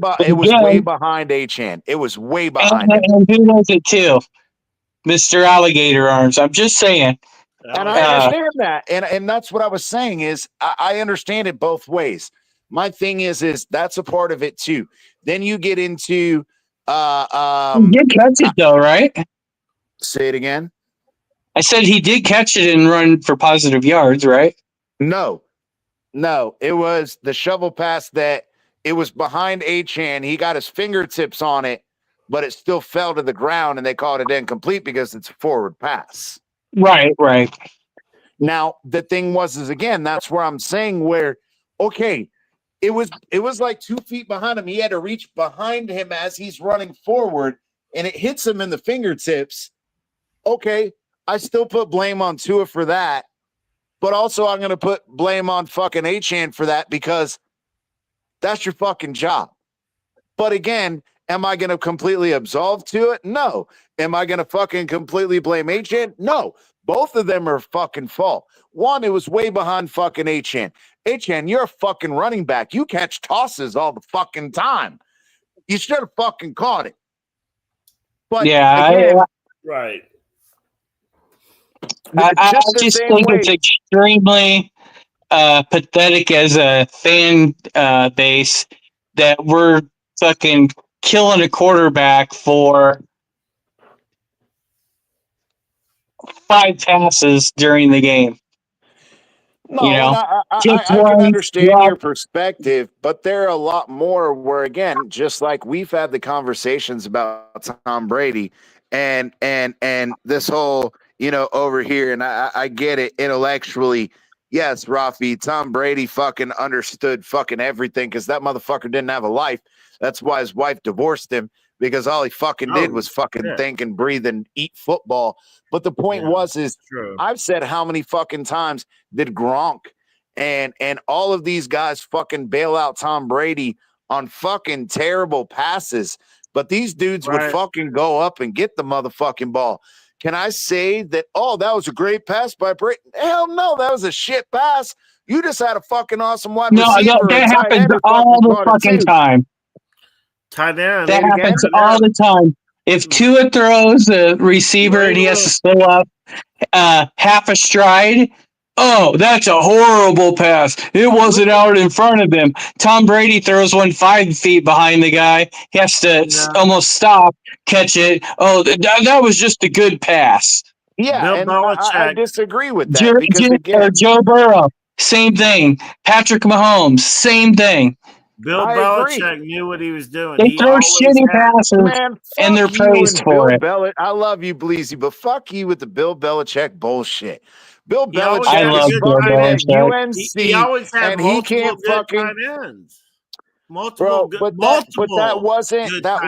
behind Achan. It was way behind him. And who knows it too? Mr. Alligator Arms. I'm just saying. And I understand that. And that's what I was saying is I understand it both ways. My thing is that's a part of it too. Then you get into you did catch it though, right? Say it again. I said he did catch it and run for positive yards, right? No, it was the shovel pass that it was behind Achan. He got his fingertips on it, but it still fell to the ground and they called it incomplete because it's a forward pass. Right. Now, the thing is again, that's where I'm saying where, okay, it was like 2 feet behind him. He had to reach behind him as he's running forward and it hits him in the fingertips. Okay, I still put blame on Tua for that, but also I'm going to put blame on fucking Achan for that because that's your fucking job. But again, am I going to completely absolve Tua? No. Am I going to fucking completely blame Achan? No. Both of them are fucking fault. One, it was way behind fucking Achan. Achan, you're a fucking running back. You catch tosses all the fucking time. You should have fucking caught it. But yeah, again, right. I just think it's extremely pathetic as a fan base that we're fucking killing a quarterback for 5 passes during the game. No, you know, and I can understand your perspective, but there are a lot more where, again, just like we've had the conversations about Tom Brady and this whole, over here, and I get it intellectually. Yes, Rafi, Tom Brady fucking understood fucking everything because that motherfucker didn't have a life. That's why his wife divorced him because all he fucking did was fucking think and breathe and eat football. But the point is true. I've said how many fucking times did Gronk and all of these guys fucking bail out Tom Brady on fucking terrible passes, but these dudes would fucking go up and get the motherfucking ball. Can I say that, oh, that was a great pass by Brady? Hell no, that was a shit pass. You just had a fucking awesome wide receiver. No, that happens all the fucking time. Tight end. That happens all the time. If Tua throws a receiver and he has to slow up half a stride, oh, that's a horrible pass. It wasn't out in front of him. Tom Brady throws one 5 feet behind the guy. He has to almost stop, catch it. Oh, that was just a good pass. Yeah, Bill and Belichick. I disagree with that because again, Joe Burrow, same thing. Patrick Mahomes, same thing. Bill Belichick knew what he was doing. They throw shitty passes, and they're praised for it. I love you, Bleezy, but fuck you with the Bill Belichick bullshit. Bill Belichick I love Bill Belichick. UNC, always had and he can't fucking tight ends. Multiple, but that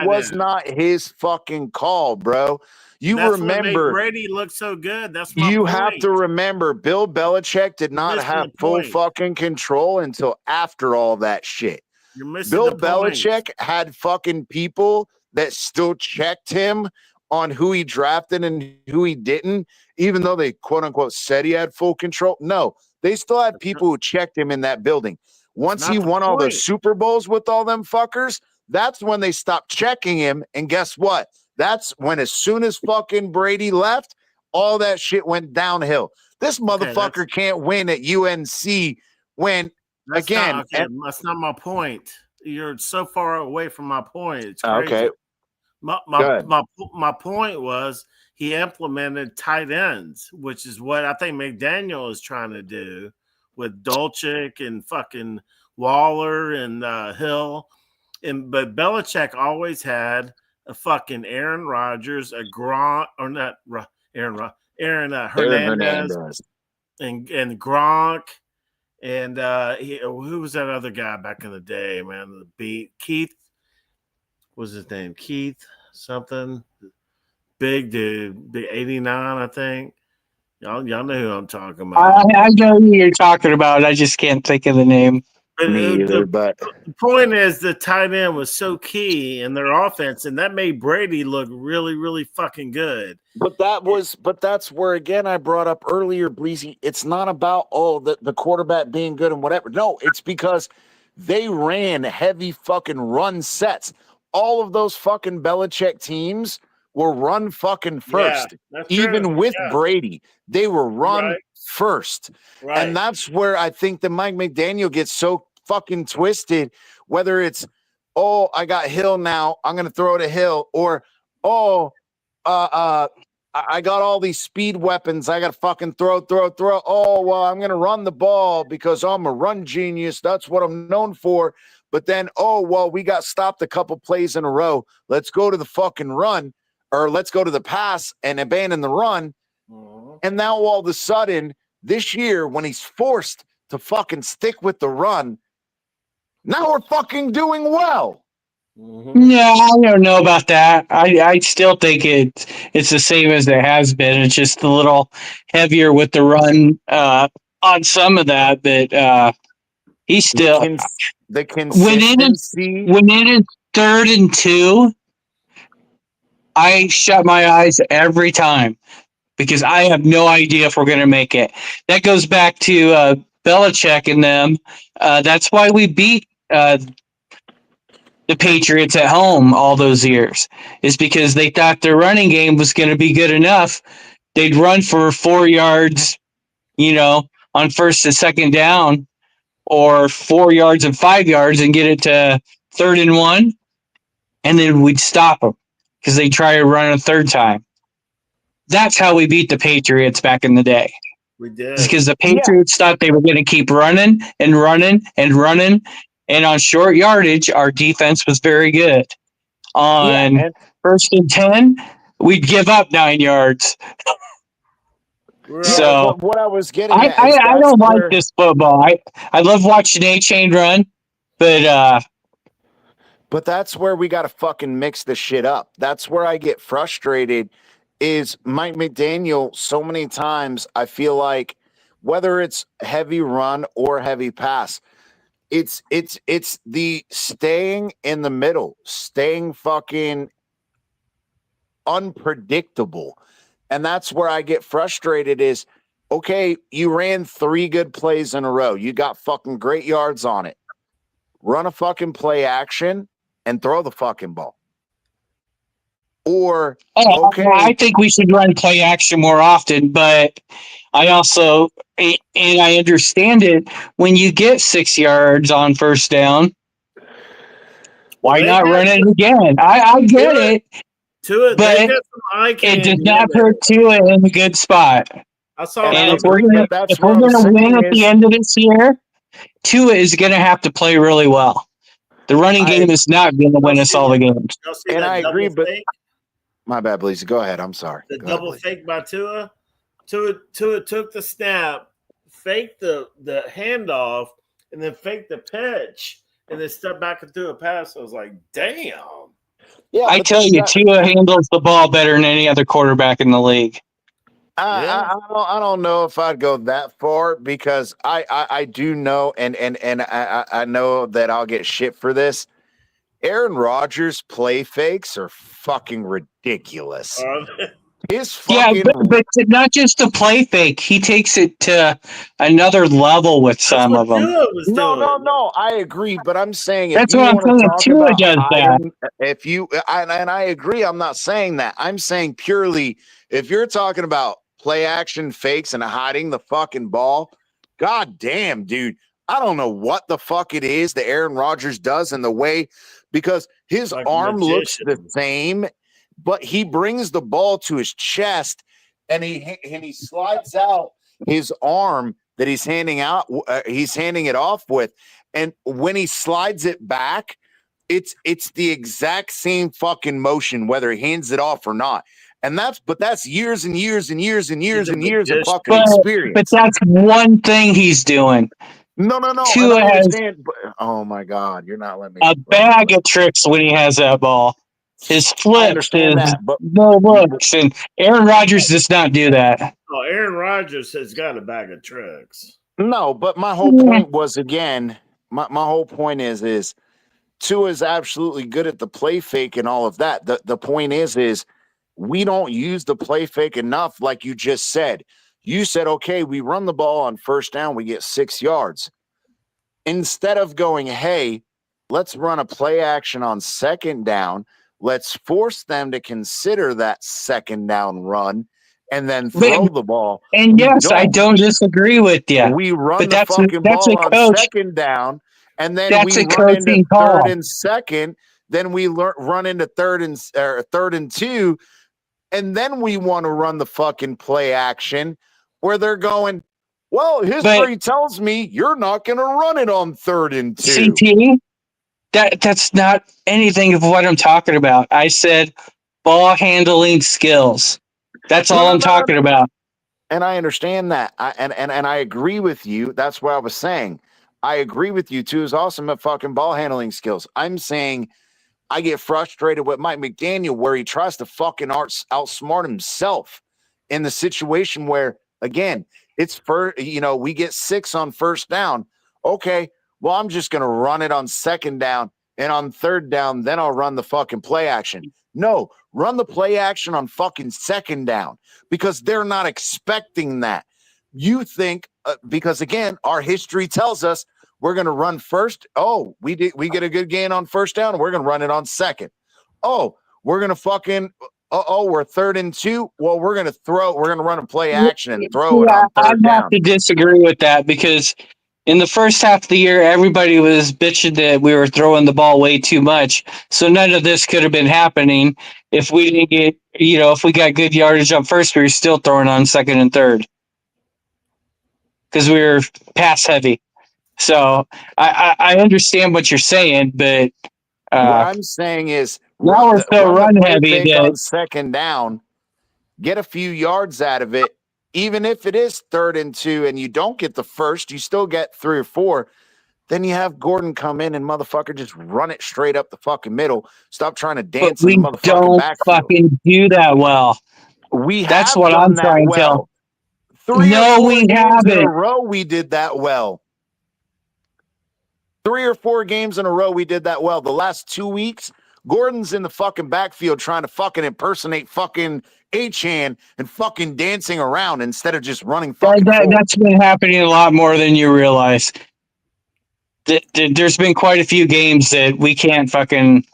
was not his fucking call, bro. That's what made Brady look so good. That's my you point. have to remember, Bill Belichick did not have full fucking control until after all that shit. You're missing Bill the point. Belichick had fucking people that still checked him on who he drafted and who he didn't, even though they quote unquote said he had full control. No, they still had people who checked him in that building. Once he won all those Super Bowls with all them fuckers, that's when they stopped checking him. And guess what? That's when, as soon as fucking Brady left, all that shit went downhill. This motherfucker can't win at UNC when, that's not my point. You're so far away from my point. It's crazy. Okay. My point was he implemented tight ends, which is what I think McDaniel is trying to do with Dolchik and fucking Waller and Hill, but Belichick always had a fucking Aaron Rodgers, a Gronk, or not Aaron Hernandez, and Gronk, and who was that other guy back in the day, man? Keith was his name? Keith something. Big dude, big 89, I think. Y'all know who I'm talking about. I know who you're talking about. I just can't think of the name. Me either, but the point is the tight end was so key in their offense, and that made Brady look really, really fucking good. But that's where again I brought up earlier, Breezy. It's not about the quarterback being good and whatever. No, it's because they ran heavy fucking run sets. All of those fucking Belichick teams were run fucking first. Yeah, even with Brady, they were run first. Right. And that's where I think that Mike McDaniel gets so fucking twisted, whether it's, oh, I got Hill now, I'm going to throw to Hill, or, oh, I got all these speed weapons, I got to fucking throw. Oh, well, I'm going to run the ball because I'm a run genius. That's what I'm known for. But then, oh, well, we got stopped a couple plays in a row. Let's go to the fucking run, or let's go to the pass and abandon the run. And now all of a sudden, this year, when he's forced to fucking stick with the run, now we're fucking doing well. Yeah, I don't know about that. I still think it's the same as it has been. It's just a little heavier with the run on some of that, but he's still the consistency. When it is 3rd and 2, I shut my eyes every time because I have no idea if we're going to make it. That goes back to Belichick and them. That's why we beat the Patriots at home all those years, is because they thought their running game was going to be good enough. They'd run for 4 yards, on 1st and 2nd down, or 4 yards and 5 yards and get it to 3rd and 1. And then we'd stop them because they try to run a 3rd time. That's how we beat the Patriots back in the day. We did. Because the Patriots thought they were going to keep running and running and running. And on short yardage, our defense was very good. On 1st and 10, we'd give up 9 yards. So what I was getting at is I don't like this football. I love watching A-Chain run, but that's where we got to fucking mix the shit up. That's where I get frustrated is Mike McDaniel. So many times I feel like whether it's heavy run or heavy pass, it's the staying in the middle, staying fucking unpredictable. And that's where I get frustrated is, okay, you ran 3 good plays in a row. You got fucking great yards on it. Run a fucking play action and throw the fucking ball. Or, okay. I think we should run play action more often, but I also, and I understand it, when you get 6 yards on 1st down, why not run it again? I get it. But it does not put Tua in a good spot. I saw and if we're going to win at the end of this year, Tua is going to have to play really well. The running game is not going to win us all the games. And I agree, but my bad, please. Go ahead. I'm sorry. The double fake by Tua. Tua took the snap, faked the handoff, and then faked the pitch, and then stepped back and threw a pass. I was like, damn. Yeah, I tell you, Tua handles the ball better than any other quarterback in the league. I don't know if I'd go that far because I do know and I know that I'll get shit for this. Aaron Rodgers' play fakes are fucking ridiculous. His fucking but not just the play fake. He takes it to another level with some of them. No, I agree, but I'm saying that's what I'm saying. Tua does that. And I agree, I'm not saying that. I'm saying purely if you're talking about play action fakes and hiding the fucking ball, god damn, dude. I don't know what the fuck it is that Aaron Rodgers does in the way, because his arm looks the same, but he brings the ball to his chest and he slides out his arm that he's handing it off with, And when he slides it back, it's the exact same fucking motion, whether he hands it off or not. And that's years and years and years and years and years of fucking experience. But that's one thing he's doing. No. Tua And I has understand. But, oh my God, you're not letting me. a bag of tricks when he has that ball. His flips, his no looks, and Aaron Rodgers does not do that. Oh, Aaron Rodgers has got a bag of tricks. No, but my whole point was, again, my whole point is Tua is absolutely good at the play fake and all of that. The point is we don't use the play fake enough, like you just said. You said, okay, we run the ball on first down, we get 6 yards. Instead of going, hey, let's run a play action on second down, let's force them to consider that second down run and then throw the ball. And yes, I don't disagree with you. We run the fucking ball on second down, and then we run into third and second. Then we run into third and 2, and then we want to run the fucking play action where they're going, well, history tells me you're not going to run it on 3rd and 2. CT, that's not anything of what I'm talking about. I said ball handling skills. That's all I'm talking about. And I understand that. And I agree with you. That's what I was saying. I agree with you too. Is awesome at fucking ball handling skills. I'm saying I get frustrated with Mike McDaniel where he tries to fucking outsmart himself in the situation where, again, it's we get 6 on first down. Okay, well, I'm just going to run it on second down, and on third down, then I'll run the fucking play action. No, run the play action on fucking second down because they're not expecting that. You think, because again, our history tells us we're going to run first. Oh, we get a good gain on first down, and we're going to run it on second. Oh, we're going to fucking, we're 3rd and 2. Well, we're going to run a play action and throw it on third down. I have to disagree with that because in the first half of the year, everybody was bitching that we were throwing the ball way too much. So none of this could have been happening if we didn't get, if we got good yardage on first, we were still throwing on second and third because we were pass heavy. So I understand what you're saying, but what I'm saying is now we're so run heavy on second down, get a few yards out of it. Even if it is 3rd and 2 and you don't get the first, you still get 3 or 4. Then you have Gordon come in and motherfucker just run it straight up the fucking middle. Stop trying to dance in the motherfucking backfield. We don't fucking do that well. That's what I'm trying to tell. 3 or 4 games in a row we did that well. 3 or 4 games in a row we did that well. The last 2 weeks, Gordon's in the fucking backfield trying to fucking impersonate fucking Achane and fucking dancing around instead of just running fucking forward. That's been happening a lot more than you realize. There's been quite a few games that we can't fucking,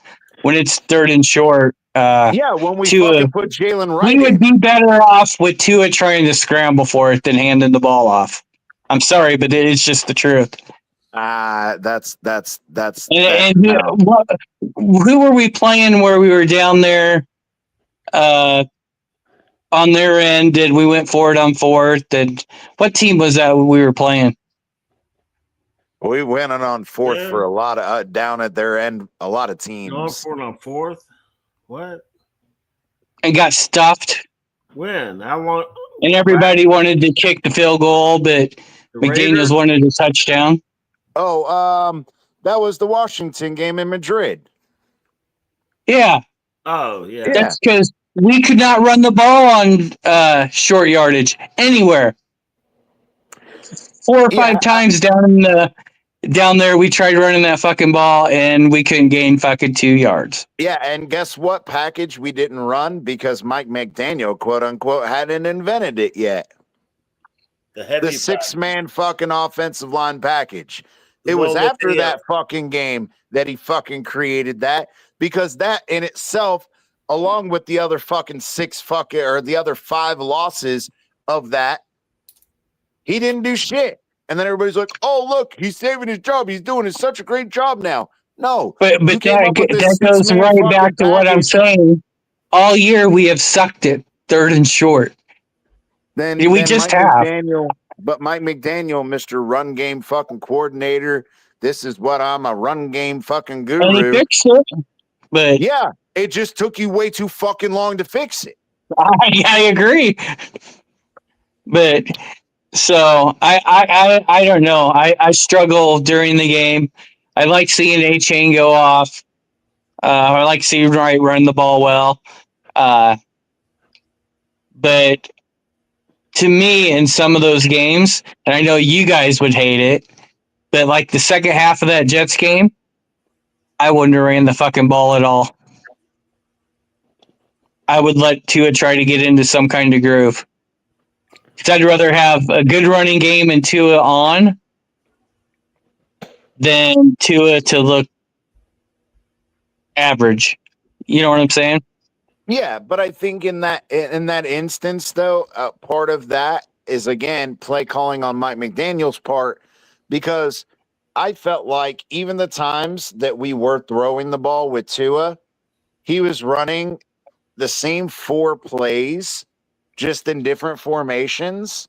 when it's 3rd and short. When we fucking put Jalen Wright we would be better off with Tua trying to scramble for it than handing the ball off. I'm sorry, but it's just the truth. That's who were we playing where we were down there on their end and we went 4 on 4th? And what team was that we were playing? We went on 4th for a lot of down at their end, a lot of teams. Going 4 on 4th? What? And got stuffed. When? How long? And everybody wanted to kick the field goal, but McDaniels wanted a touchdown. Oh, that was the Washington game in Madrid. Yeah. Oh, yeah. That's because we could not run the ball on short yardage anywhere. 4 or 5 times down there, we tried running that fucking ball, and we couldn't gain fucking 2 yards. Yeah, and guess what package we didn't run because Mike McDaniel, quote unquote, hadn't invented it yet. The 6-man fucking offensive line package. It was after that fucking game that he fucking created that, because that in itself, along with the other fucking the other 5 losses of that, he didn't do shit. And then everybody's like, oh, look, he's saving his job. He's doing such a great job now. No. But that goes right back to what I'm saying. All year we have sucked it 3rd and short. Then we just have. But Mike McDaniel, Mr. Run Game fucking coordinator, this is what I'm a run game fucking And he guru. fixed it, but Yeah, it just took you way too fucking long to fix it. I agree. But so I don't know. I struggle during the game. I like seeing A Chain go off. I like seeing Wright run the ball well. But to me, in some of those games, and I know you guys would hate it, but like the second half of that Jets game, I wouldn't have ran the fucking ball at all. I would let Tua try to get into some kind of groove. Because I'd rather have a good running game and Tua on than Tua to look average. You know what I'm saying? Yeah, but I think in that instance, though, part of that is again play calling on Mike McDaniel's part, because I felt like even the times that we were throwing the ball with Tua, he was running the same 4 plays, just in different formations,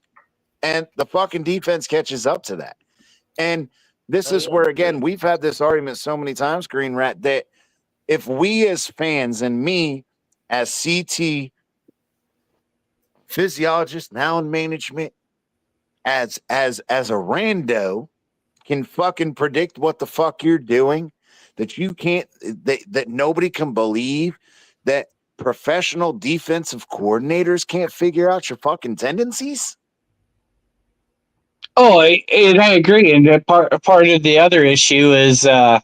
and the fucking defense catches up to that. And this is where, again, we've had this argument so many times, Green Rat, that if we as fans and me as CT physiologist, now in management, as a rando, can fucking predict what the fuck you're doing, that you can't, that nobody can believe, that professional defensive coordinators can't figure out your fucking tendencies. Oh, and I agree. And part of the other issue is a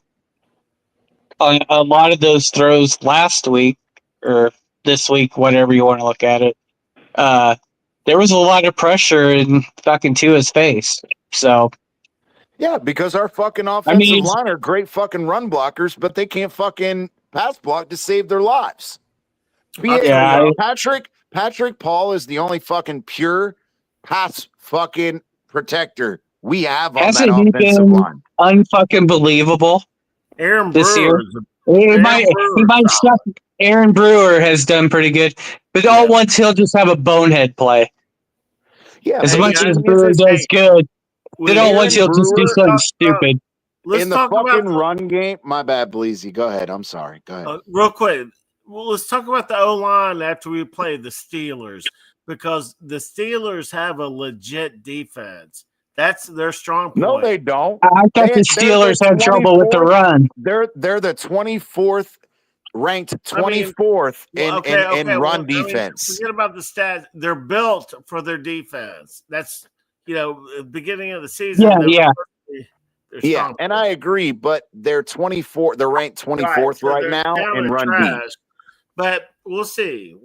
lot of those throws last week or this week, whatever you want to look at it. There was a lot of pressure in fucking Tua's face. So yeah, because our fucking offensive I mean, line are great fucking run blockers, but they can't fucking pass block to save their lives. Patrick Paul is the only fucking pure pass fucking protector we have on that hasn't he offensive been line. unfucking believable Aaron this year? Brewer. He might suck. Aaron Brewer has done pretty good, but all once he'll just have a bonehead play. Yeah, As but much the as thing Brewer is, does good, then all Aaron once he'll just do Brewer, something stupid. Let's in the talk fucking about run game. My bad, Bleezy. Go ahead. I'm sorry. Go ahead. real quick. Well, let's talk about the O-line after we play the Steelers, because the Steelers have a legit defense. That's their strong point. No, they don't. I thought the Steelers had trouble with the run. They're the 24th ranked 24th in run defense. Forget about the stats. They're built for their defense. That's, beginning of the season. Yeah, and I agree, but they're 24. They're ranked 24th right now in run D. But we'll see.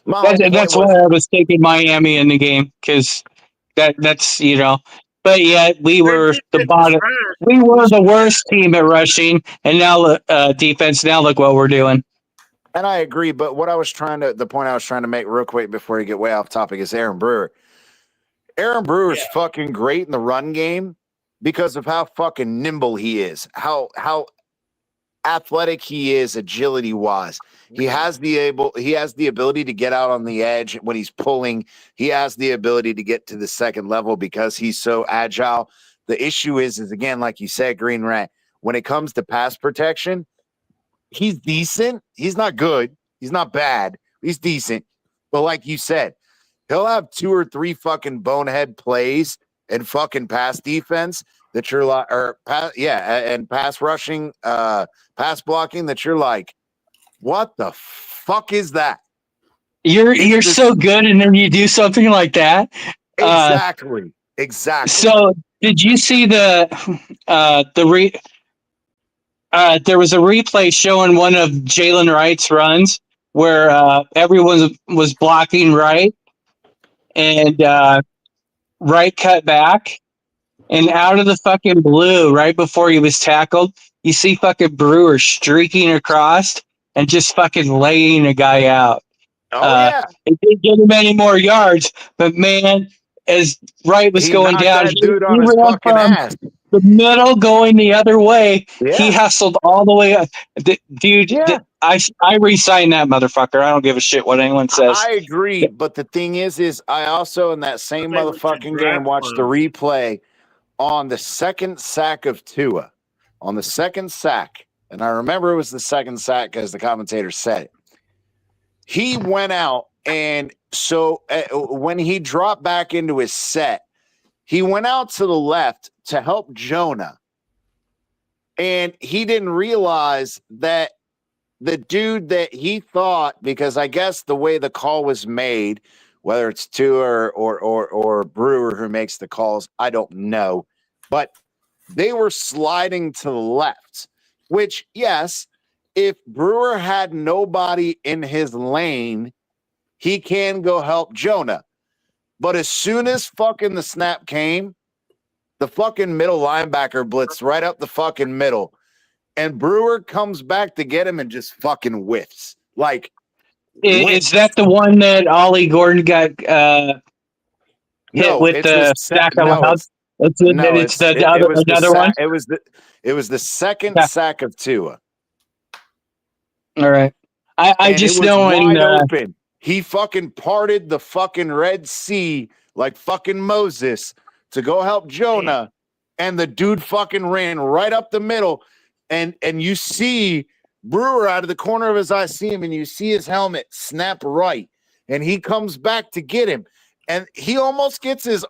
That's why I was taking Miami in the game, because that's But yeah, we were the bottom. We were the worst team at rushing, and now defense. Now look what we're doing. And I agree, but the point I was trying to make real quick before you get way off topic is Aaron Brewer. Aaron Brewer is fucking great in the run game because of how fucking nimble he is, how athletic he is, agility wise. He has the ability to get out on the edge when he's pulling. He has the ability to get to the second level because he's so agile. The issue is again, like you said, Green Rat, when it comes to pass protection, he's decent. He's not good. He's not bad. He's decent. But like you said, he'll have 2 or 3 fucking bonehead plays and fucking pass defense that you're like, and pass rushing, pass blocking that you're like, what the fuck is that? You're so good, and then you do something like that. Exactly. So did you see there was a replay showing one of Jalen Wright's runs where everyone was blocking Wright, and Wright cut back, and out of the fucking blue, right before he was tackled, you see fucking Brewer streaking across and just fucking laying a guy out. It didn't get him any more yards, but man, as Wright was going down, he ran from the middle going the other way. Yeah. He hustled all the way up. Dude, I re-signed that motherfucker. I don't give a shit what anyone says. I agree, but the thing is I also in that same motherfucking game watched the replay on the second sack of Tua. On the second sack, and I remember it was the second sack because the commentator said it. He went out, and so when he dropped back into his set, he went out to the left to help Jonah. And he didn't realize that the dude that he thought, because I guess the way the call was made, whether it's Tua or Brewer who makes the calls, I don't know. But they were sliding to the left, which, yes, if Brewer had nobody in his lane, he can go help Jonah. But as soon as fucking the snap came, the fucking middle linebacker blitzed right up the fucking middle. And Brewer comes back to get him and just fucking whiffs. Like, is that the one that Ollie Gordon got hit with the sack allowed? It's another one. It was the second sack of Tua. All right. I just know wide open. He fucking parted the fucking Red Sea like fucking Moses to go help Jonah, and the dude fucking ran right up the middle, and you see Brewer out of the corner of his eye, see him, and you see his helmet snap right, and he comes back to get him, and he almost gets his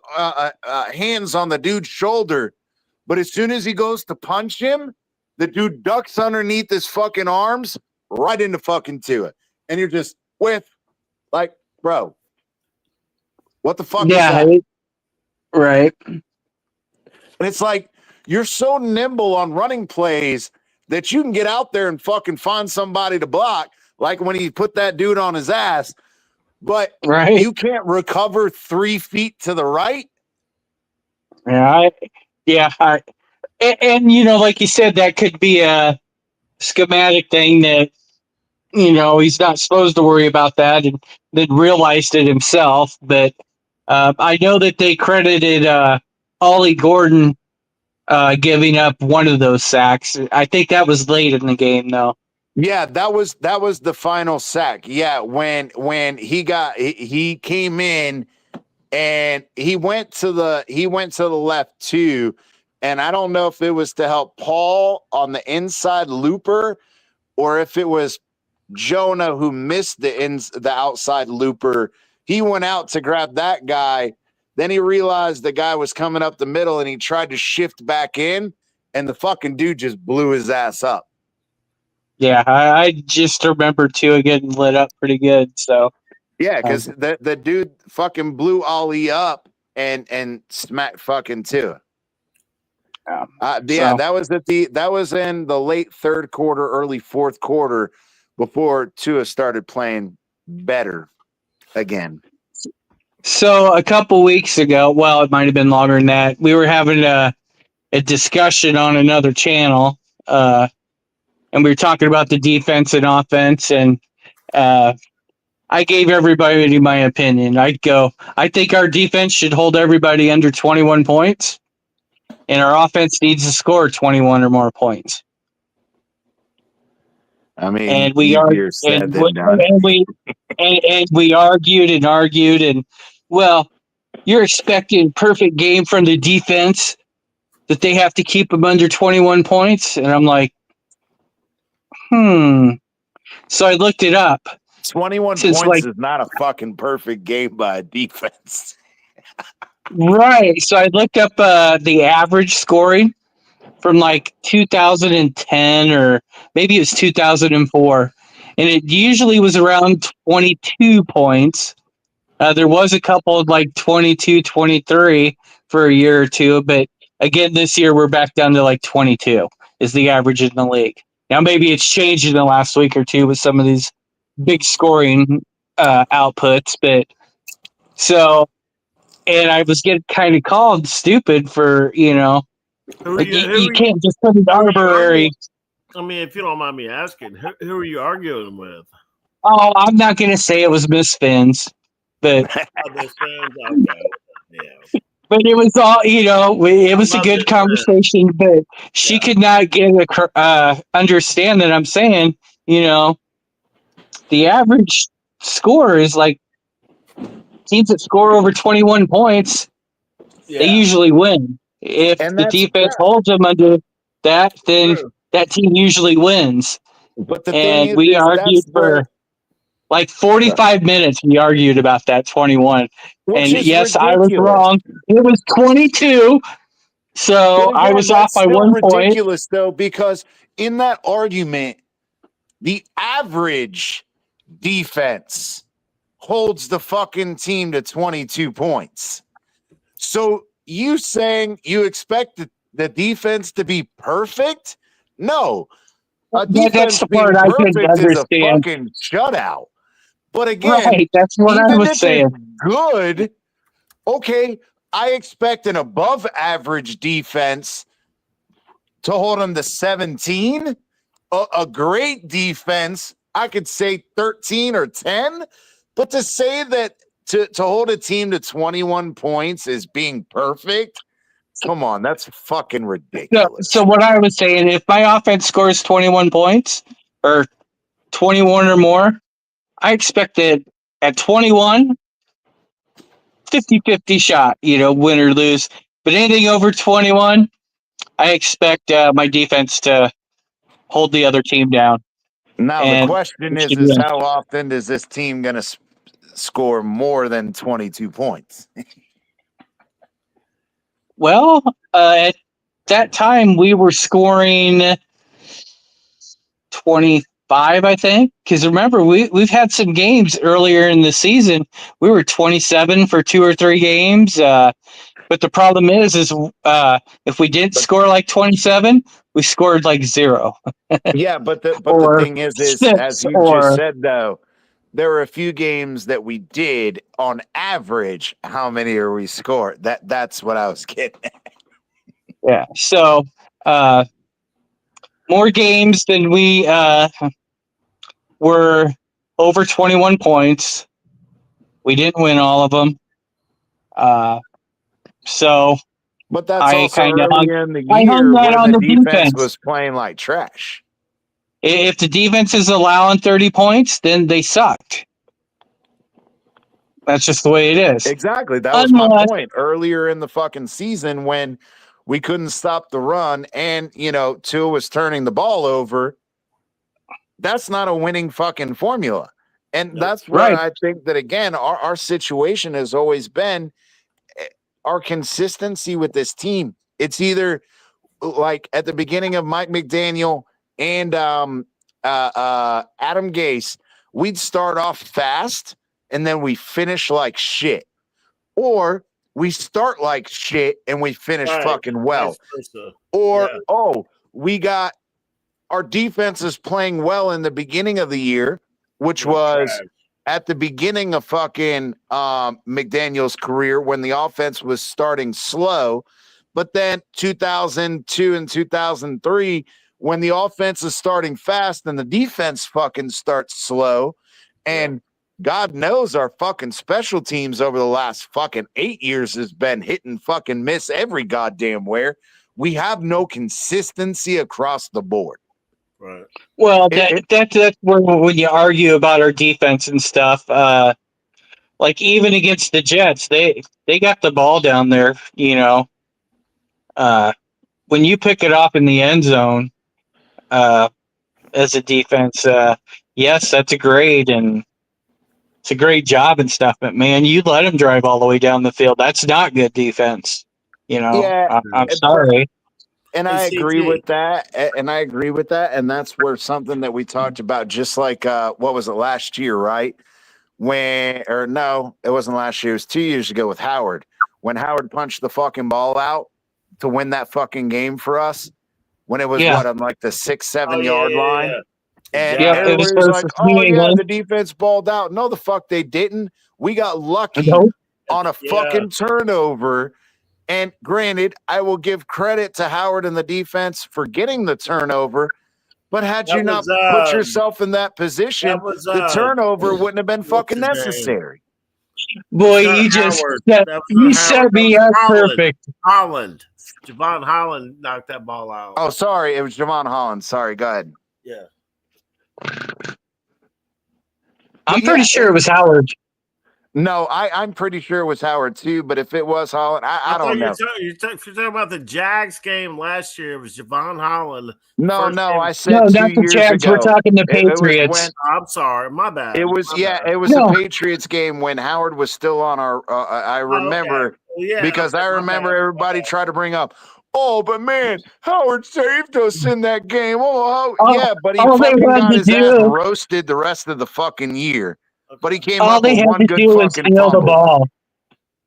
hands on the dude's shoulder, but as soon as he goes to punch him, the dude ducks underneath his fucking arms right into fucking Tua, and you're just with like, bro, what the fuck is that? Right. And it's like, you're so nimble on running plays that you can get out there and fucking find somebody to block, like when he put that dude on his ass, but you can't recover 3 feet to the right. And you know, like you said, that could be a schematic thing that, you know, he's not supposed to worry about that, and then realized it himself. But I know that they credited Ollie Gordon giving up one of those sacks. I think that was late in the game, though. Yeah, that was the final sack. Yeah, when he came in and he went to the left too, and I don't know if it was to help Paul on the inside looper or if it was Jonah who missed the outside looper. He went out to grab that guy. Then he realized the guy was coming up the middle, and he tried to shift back in, and the fucking dude just blew his ass up. Yeah, I just remember Tua getting lit up pretty good. So yeah, because the dude fucking blew Ollie up and smacked fucking Tua. That was in the late third quarter, early fourth quarter, before Tua started playing better again. So a couple weeks ago, well, it might have been longer than that, we were having a discussion on another channel, and we were talking about the defense and offense, and I gave everybody my opinion. I think our defense should hold everybody under 21 points, and our offense needs to score 21 or more points. I mean, and we argued, and we argued, and well, you're expecting perfect game from the defense that they have to keep them under 21 points, and I'm like, So I looked it up. 21 points is not a fucking perfect game by a defense. Right. So I looked up the average scoring from like 2010 or maybe it was 2004. And it usually was around 22 points. There was a couple of like 22, 23 for a year or two. But again, this year we're back down to like 22 is the average in the league. Now, maybe it's changed in the last week or two with some of these big scoring outputs. But so, and I was getting kind of called stupid for, you can't just put an arbitrary. I mean, if you don't mind me asking, who are you arguing with? Oh, I'm not going to say it was Miss Phins, but Miss Phins, okay. Yeah. But it was all, it was a good conversation, but she could not understand that I'm saying, the average score is like teams that score over 21 points, they usually win. If And the that's defense holds them under that, then True. that team usually wins. but the thing And we is argued that's for the like 45 minutes. We argued about that 21. which And is yes, I was ridiculous. wrong. It was 22. So But I again, was off that's by still 1 point. ridiculous though, because in that argument, the average defense holds the fucking team to 22 points. So you saying you expect the defense to be perfect? No. A That's defense the being part I couldn't perfect is a understand. fucking shutout. But again, Right. That's what I even was if saying. it's good, okay, I expect an above average defense to hold them to 17. A great defense, I could say 13 or 10. But to say that to hold a team to 21 points is being perfect, come on, that's fucking ridiculous. So what I was saying, if my offense scores 21 points or 21 or more, I expect that at 21, 50-50 shot, win or lose. But anything over 21, I expect my defense to hold the other team down. Now the And question we is should win. how often is this team going to score more than 22 points? Well, at that time, we were scoring 25, I think. Because remember, we've had some games earlier in the season. We were 27 for 2 or 3 games. But the problem is if we didn't score like 27, we scored like 0. Yeah, but the or thing is 6 as you just or said though, there were a few games that we did on average. How many are we scored? That's what I was getting at. yeah. So more games than we were over 21 points. We didn't win all of them. So But that's I also kind of earlier in the hung year that where on the the defense defense. was playing like trash. If the defense is allowing 30 points, then they sucked. That's just the way it is. Exactly. That was my Unless point earlier in the fucking season when we couldn't stop the run and, Tua was turning the ball over. That's not a winning fucking formula. And that's where right. I think that, again, our situation has always been our consistency with this team. It's either like at the beginning of Mike McDaniel and Adam Gase, we'd start off fast and then we finish like shit. Or we start like shit and we finish fucking well. Or, we got our defense is playing well in the beginning of the year, which was at the beginning of fucking McDaniel's career when the offense was starting slow. But then 2002 and 2003, when the offense is starting fast and the defense fucking starts slow. And God knows our fucking special teams over the last fucking 8 years has been hit and fucking miss every goddamn where. We have no consistency across the board. Right. Well, that's where when you argue about our defense and stuff, like even against the Jets, they got the ball down there, when you pick it off in the end zone, as a defense, yes, that's a great and it's a great job and stuff, but man, you let them drive all the way down the field. That's not good defense. Yeah, I'm sorry. And I Hey, agree CT. with that. And that's where something that we talked about, just like what was it last year, right? No, it wasn't last year. It was 2 years ago with Howard. When Howard punched the fucking ball out to win that fucking game for us, when it was on like the 6-7 yard line. And it was everybody was like, versus oh, New yeah, England. the defense balled out. No, the fuck they didn't. We got lucky Nope. on a fucking turnover. And granted, I will give credit to Howard and the defense for getting the turnover. But had you not put yourself in that position, the turnover wouldn't have been fucking necessary. Boy, you set me up perfect. Holland. Javon Holland knocked that ball out. Oh, sorry. It was Javon Holland. Sorry. Go ahead. Yeah. I'm pretty sure it was Howard. No, I'm pretty sure it was Howard too, but if it was Holland, I don't know. You're talking about the Jags game last year. It was Javon Holland. No, First game. I said No, 2 not the years Jags. ago. We're talking the It was Patriots. when I'm sorry, my bad. it was. My Yeah, bad. it was No. the Patriots game when Howard was still on our. I remember Okay. Well, yeah, because okay, I my remember bad. everybody tried to bring up. Oh, but man, Howard saved us in that game. Yeah, but he all they fucking had got to his ass do- roasted the rest of the fucking year. Okay. But he came All up they with had one to good do was fucking steal the fumble. ball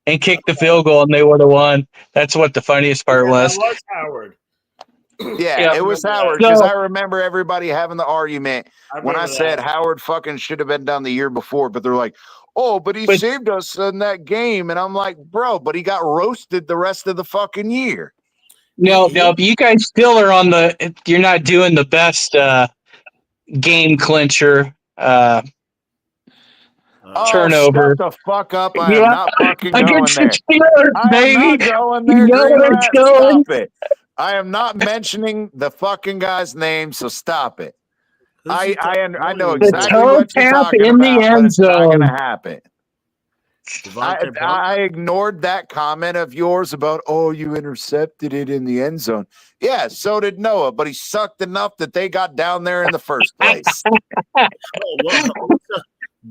and kick the field goal, and they would have won. That's what the funniest part Yeah, was. that was Howard. Yeah, Yeah. it was remember Howard that. because So- I remember everybody having the argument when I remember said that. Howard fucking should have been done the year before, but they're like, oh, but he But- saved us in that game. And I'm like, bro, but he got roasted the rest of the fucking year. No, you guys still are on the. You're not doing the best game clincher. Turnover. Shut the fuck up. I Yeah, am not fucking going against there. the Steelers, I am baby. not going there, You know Green where Rat. it's going. Stop it. I am not mentioning the fucking guy's name, so stop it. I know The exactly toe what you're tap talking in the about, but end it's not going to zone. happen. Devontae Booker. I ignored that comment of yours about, oh, you intercepted it in the end zone. Yeah, so did Noah, but he sucked enough that they got down there in the first place.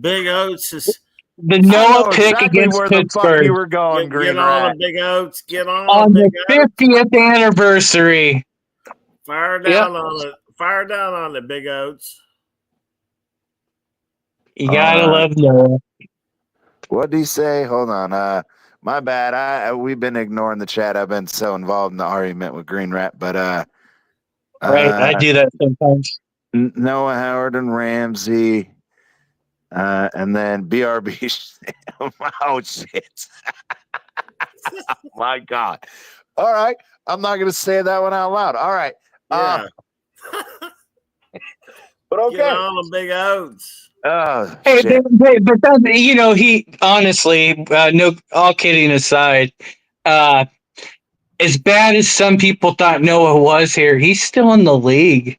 Big Oats is The I know Noah pick exactly against where the fuck Pittsburgh you were going, Green get on Rat. the Big Oats. Get on the the Big Oats. 50th anniversary. Fire down on it. Fire down on the Big Oats. You gotta love Noah. What did he say? Hold on. My bad. We've been ignoring the chat. I've been so involved in the argument with Green Rat, but Right, I do that sometimes. Noah Howard and Ramsey, and then BRB. Oh shit! My God! All right, I'm not gonna say that one out loud. All right, Yeah. but okay. Get on the Big Oats. Oh, Hey, shit. but that, he honestly, no, all kidding aside, as bad as some people thought Noah was here, he's still in the league.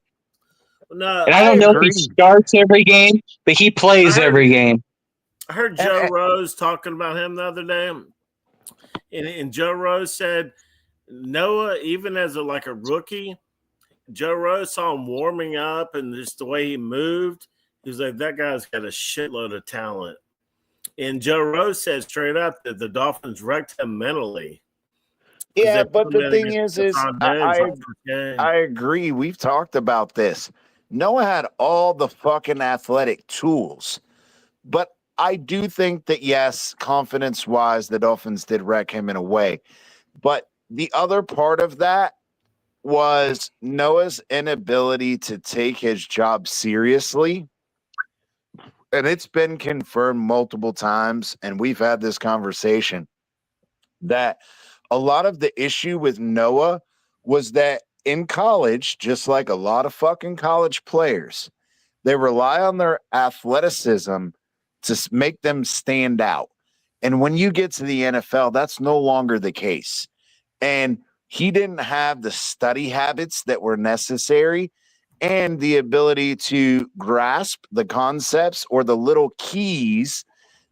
No, And I don't know if he starts every game, but he plays every game. I heard Joe Rose talking about him the other day, and Joe Rose said Noah, even as a rookie, Joe Rose saw him warming up and just the way he moved. He was like, that guy's got a shitload of talent. And Joe Rose said straight up that the Dolphins wrecked him mentally. Yeah, but the thing is I agree. We've talked about this. Noah had all the fucking athletic tools, but I do think that, yes, confidence-wise, the Dolphins did wreck him in a way. But the other part of that was Noah's inability to take his job seriously. And it's been confirmed multiple times, and we've had this conversation, that a lot of the issue with Noah was that in college, just like a lot of fucking college players, they rely on their athleticism to make them stand out. And when you get to the NFL, that's no longer the case. And he didn't have the study habits that were necessary and the ability to grasp the concepts or the little keys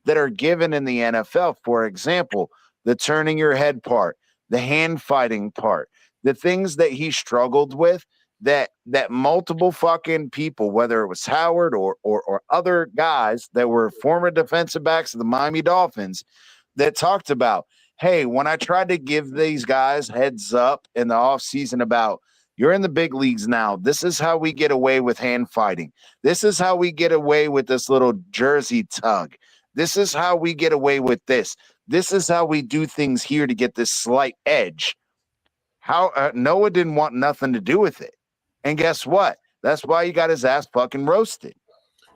that are given in the NFL. For example, the turning your head part, the hand fighting part, the things that he struggled with that multiple fucking people, whether it was Howard or other guys that were former defensive backs of the Miami Dolphins, that talked about, hey, when I tried to give these guys heads up in the offseason about, you're in the big leagues now. This is how we get away with hand fighting. This is how we get away with this little jersey tug. This is how we get away with this. This is how we do things here to get this slight edge. How Noah didn't want nothing to do with it. And guess what? That's why he got his ass fucking roasted.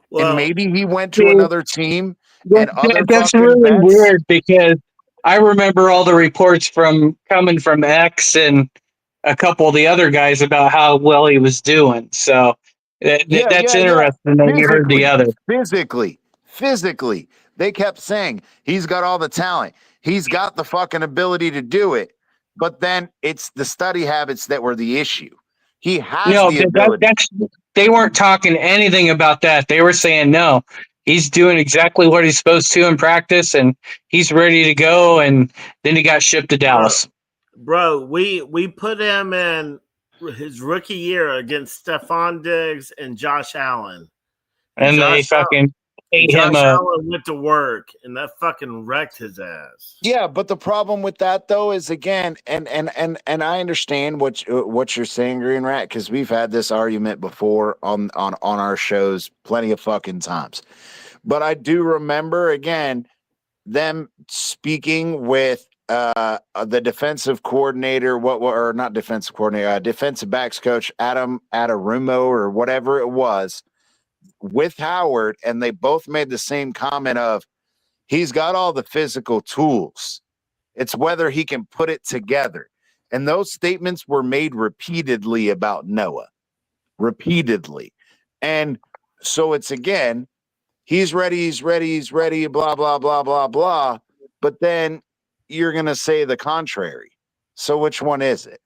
Well, and maybe he went to another team and other that's fucking really vets. weird because I remember all the reports coming from X and a couple of the other guys about how well he was doing. So that's interesting that you heard the other. Physically, they kept saying he's got all the talent. He's got the fucking ability to do it. But then it's the study habits that were the issue. He has the ability. They weren't talking anything about that. They were saying, no, he's doing exactly what he's supposed to in practice, and he's ready to go. And then he got shipped to Dallas. Bro, we put him in his rookie year against Stephon Diggs and Josh Allen. And they fucking ate him Josh up. Allen went to work, and that fucking wrecked his ass. Yeah, but the problem with that though is again, and I understand what you're saying, Green Rat, because we've had this argument before on our shows plenty of fucking times. But I do remember again them speaking with the defensive coordinator, or not defensive coordinator, defensive backs coach Adam Adarumo or whatever it was, with Howard, and they both made the same comment of he's got all the physical tools. It's whether he can put it together. And those statements were made repeatedly about Noah. Repeatedly. And so it's again, he's ready, blah, blah, blah, blah, blah. But then you're going to say the contrary. So which one is it?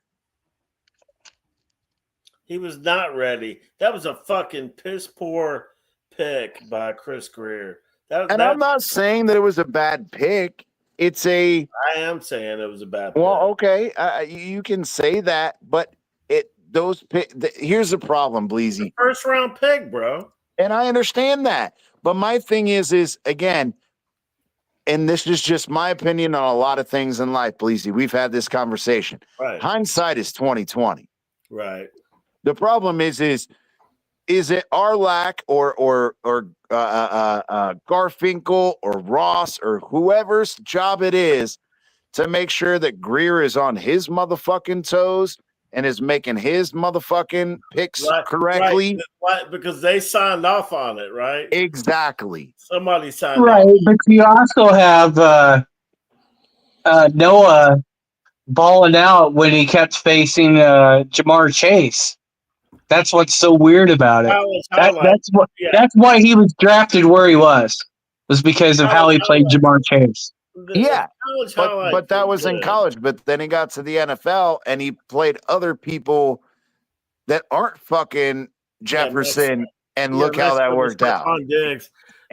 He was not ready. That was a fucking piss poor pick by Chris Greer. I'm not saying that it was a bad pick. I am saying it was a bad pick. Well, okay, you can say that, but here's the problem, Bleezy. First round pick, bro. And I understand that. But my thing is again, and this is just my opinion on a lot of things in life, Bleezy. We've had this conversation. Right. Hindsight is 20/20. Right. The problem is it Arlack or Garfinkel or Ross or whoever's job it is to make sure that Greer is on his motherfucking toes and is making his motherfucking picks correctly? Right, because they signed off on it, right? Exactly. Somebody signed right, off. but you also have Noah balling out when he kept facing Jamar Chase. That's what's so weird about it. That's why he was drafted where he was because of how he played Jamar Chase. Yeah, but that was in college. But then he got to the NFL and he played other people that aren't fucking Jefferson. And look how that worked out.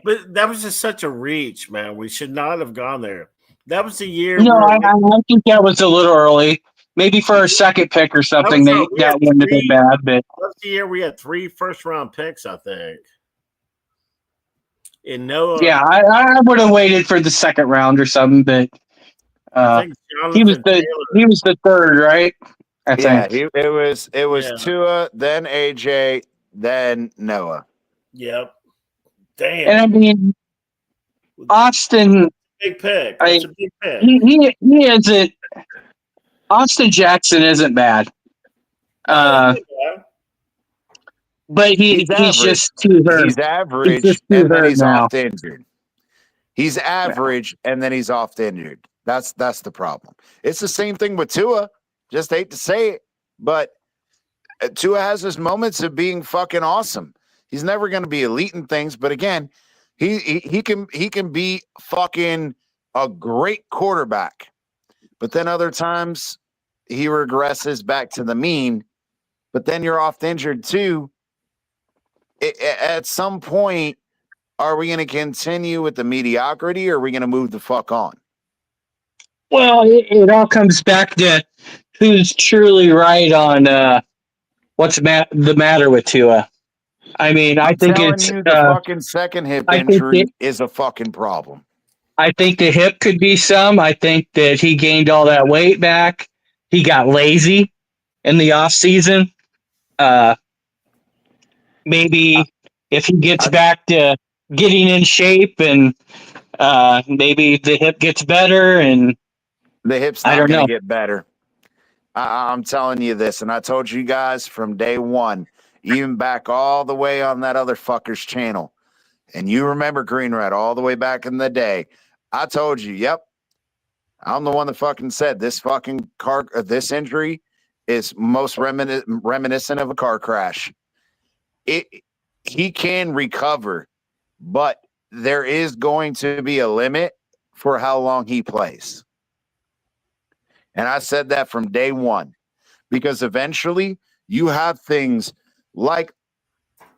But that was just such a reach, man. We should not have gone there. That was the year. I think that was a little early. Maybe for a second pick or something, that wouldn't have been bad. But that's the year we had 3 first-round picks, I think. In Noah, yeah, I would have waited for the second round or something, but I think he was the third, right? I think. Yeah, it was Tua, then AJ, then Noah. Yep. Damn. And I mean, Austin. Big pick. That's a big pick. He isn't. Austin Jackson isn't bad. But he's just too hurt. He's average, and then he's oft injured. He's average, and then he's oft injured. That's the problem. It's the same thing with Tua. Just hate to say it, but Tua has his moments of being fucking awesome. He's never going to be elite in things, but again, he can be fucking a great quarterback. But then other times he regresses back to the mean. But then you're oft injured too. At some point, are we going to continue with the mediocrity or are we going to move the fuck on? Well, it all comes back to who's truly right on what's the matter with Tua. I mean, I think it's the fucking second hip injury is a fucking problem. I think the hip could be some. I think that he gained all that weight back. He got lazy in the off season. Maybe if he gets back to getting in shape and maybe the hip gets better and the hip's not going to get better. I'm telling you this, and I told you guys from day one, even back all the way on that other fucker's channel. And you remember Green Red all the way back in the day. I told you, yep. I'm the one that fucking said this fucking this injury is most reminiscent of a car crash. He can recover, but there is going to be a limit for how long he plays. And I said that from day one, because eventually you have things like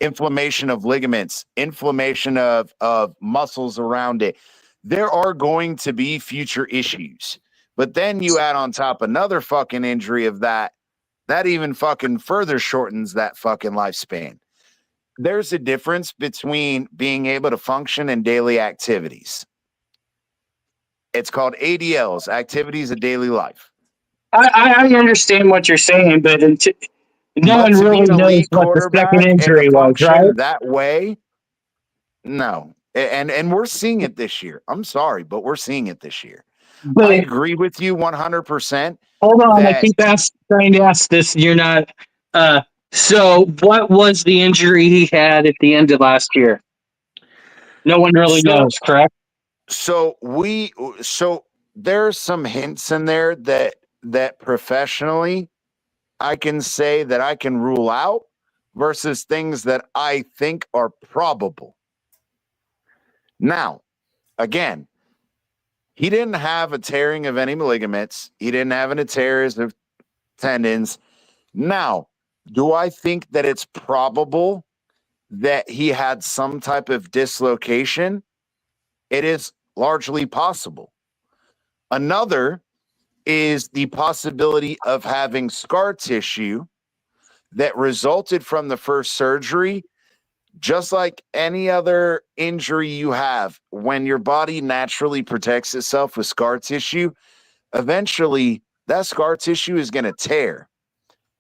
inflammation of ligaments, inflammation of muscles around it. There are going to be future issues. But then you add on top another fucking injury of that even fucking further shortens that fucking lifespan. There's a difference between being able to function in daily activities. It's called ADLs, activities of daily life. I understand what you're saying, but no one to really be an knows elite what the second quarterback and injury to was, function right? that way, no. And we're seeing it this year. I'm sorry, but we're seeing it this year. But I agree with you 100%. hold on, I that keep trying to ask this. You're not. So, what was the injury he had at the end of last year? No one really knows, correct? So there's some hints in there that professionally I can say that I can rule out versus things that I think are probable. Now, again, he didn't have a tearing of any ligaments. He didn't have any tears of tendons. Now, do I think that it's probable that he had some type of dislocation? It is largely possible. Another is the possibility of having scar tissue that resulted from the first surgery. Just like any other injury you have, when your body naturally protects itself with scar tissue, eventually that scar tissue is going to tear.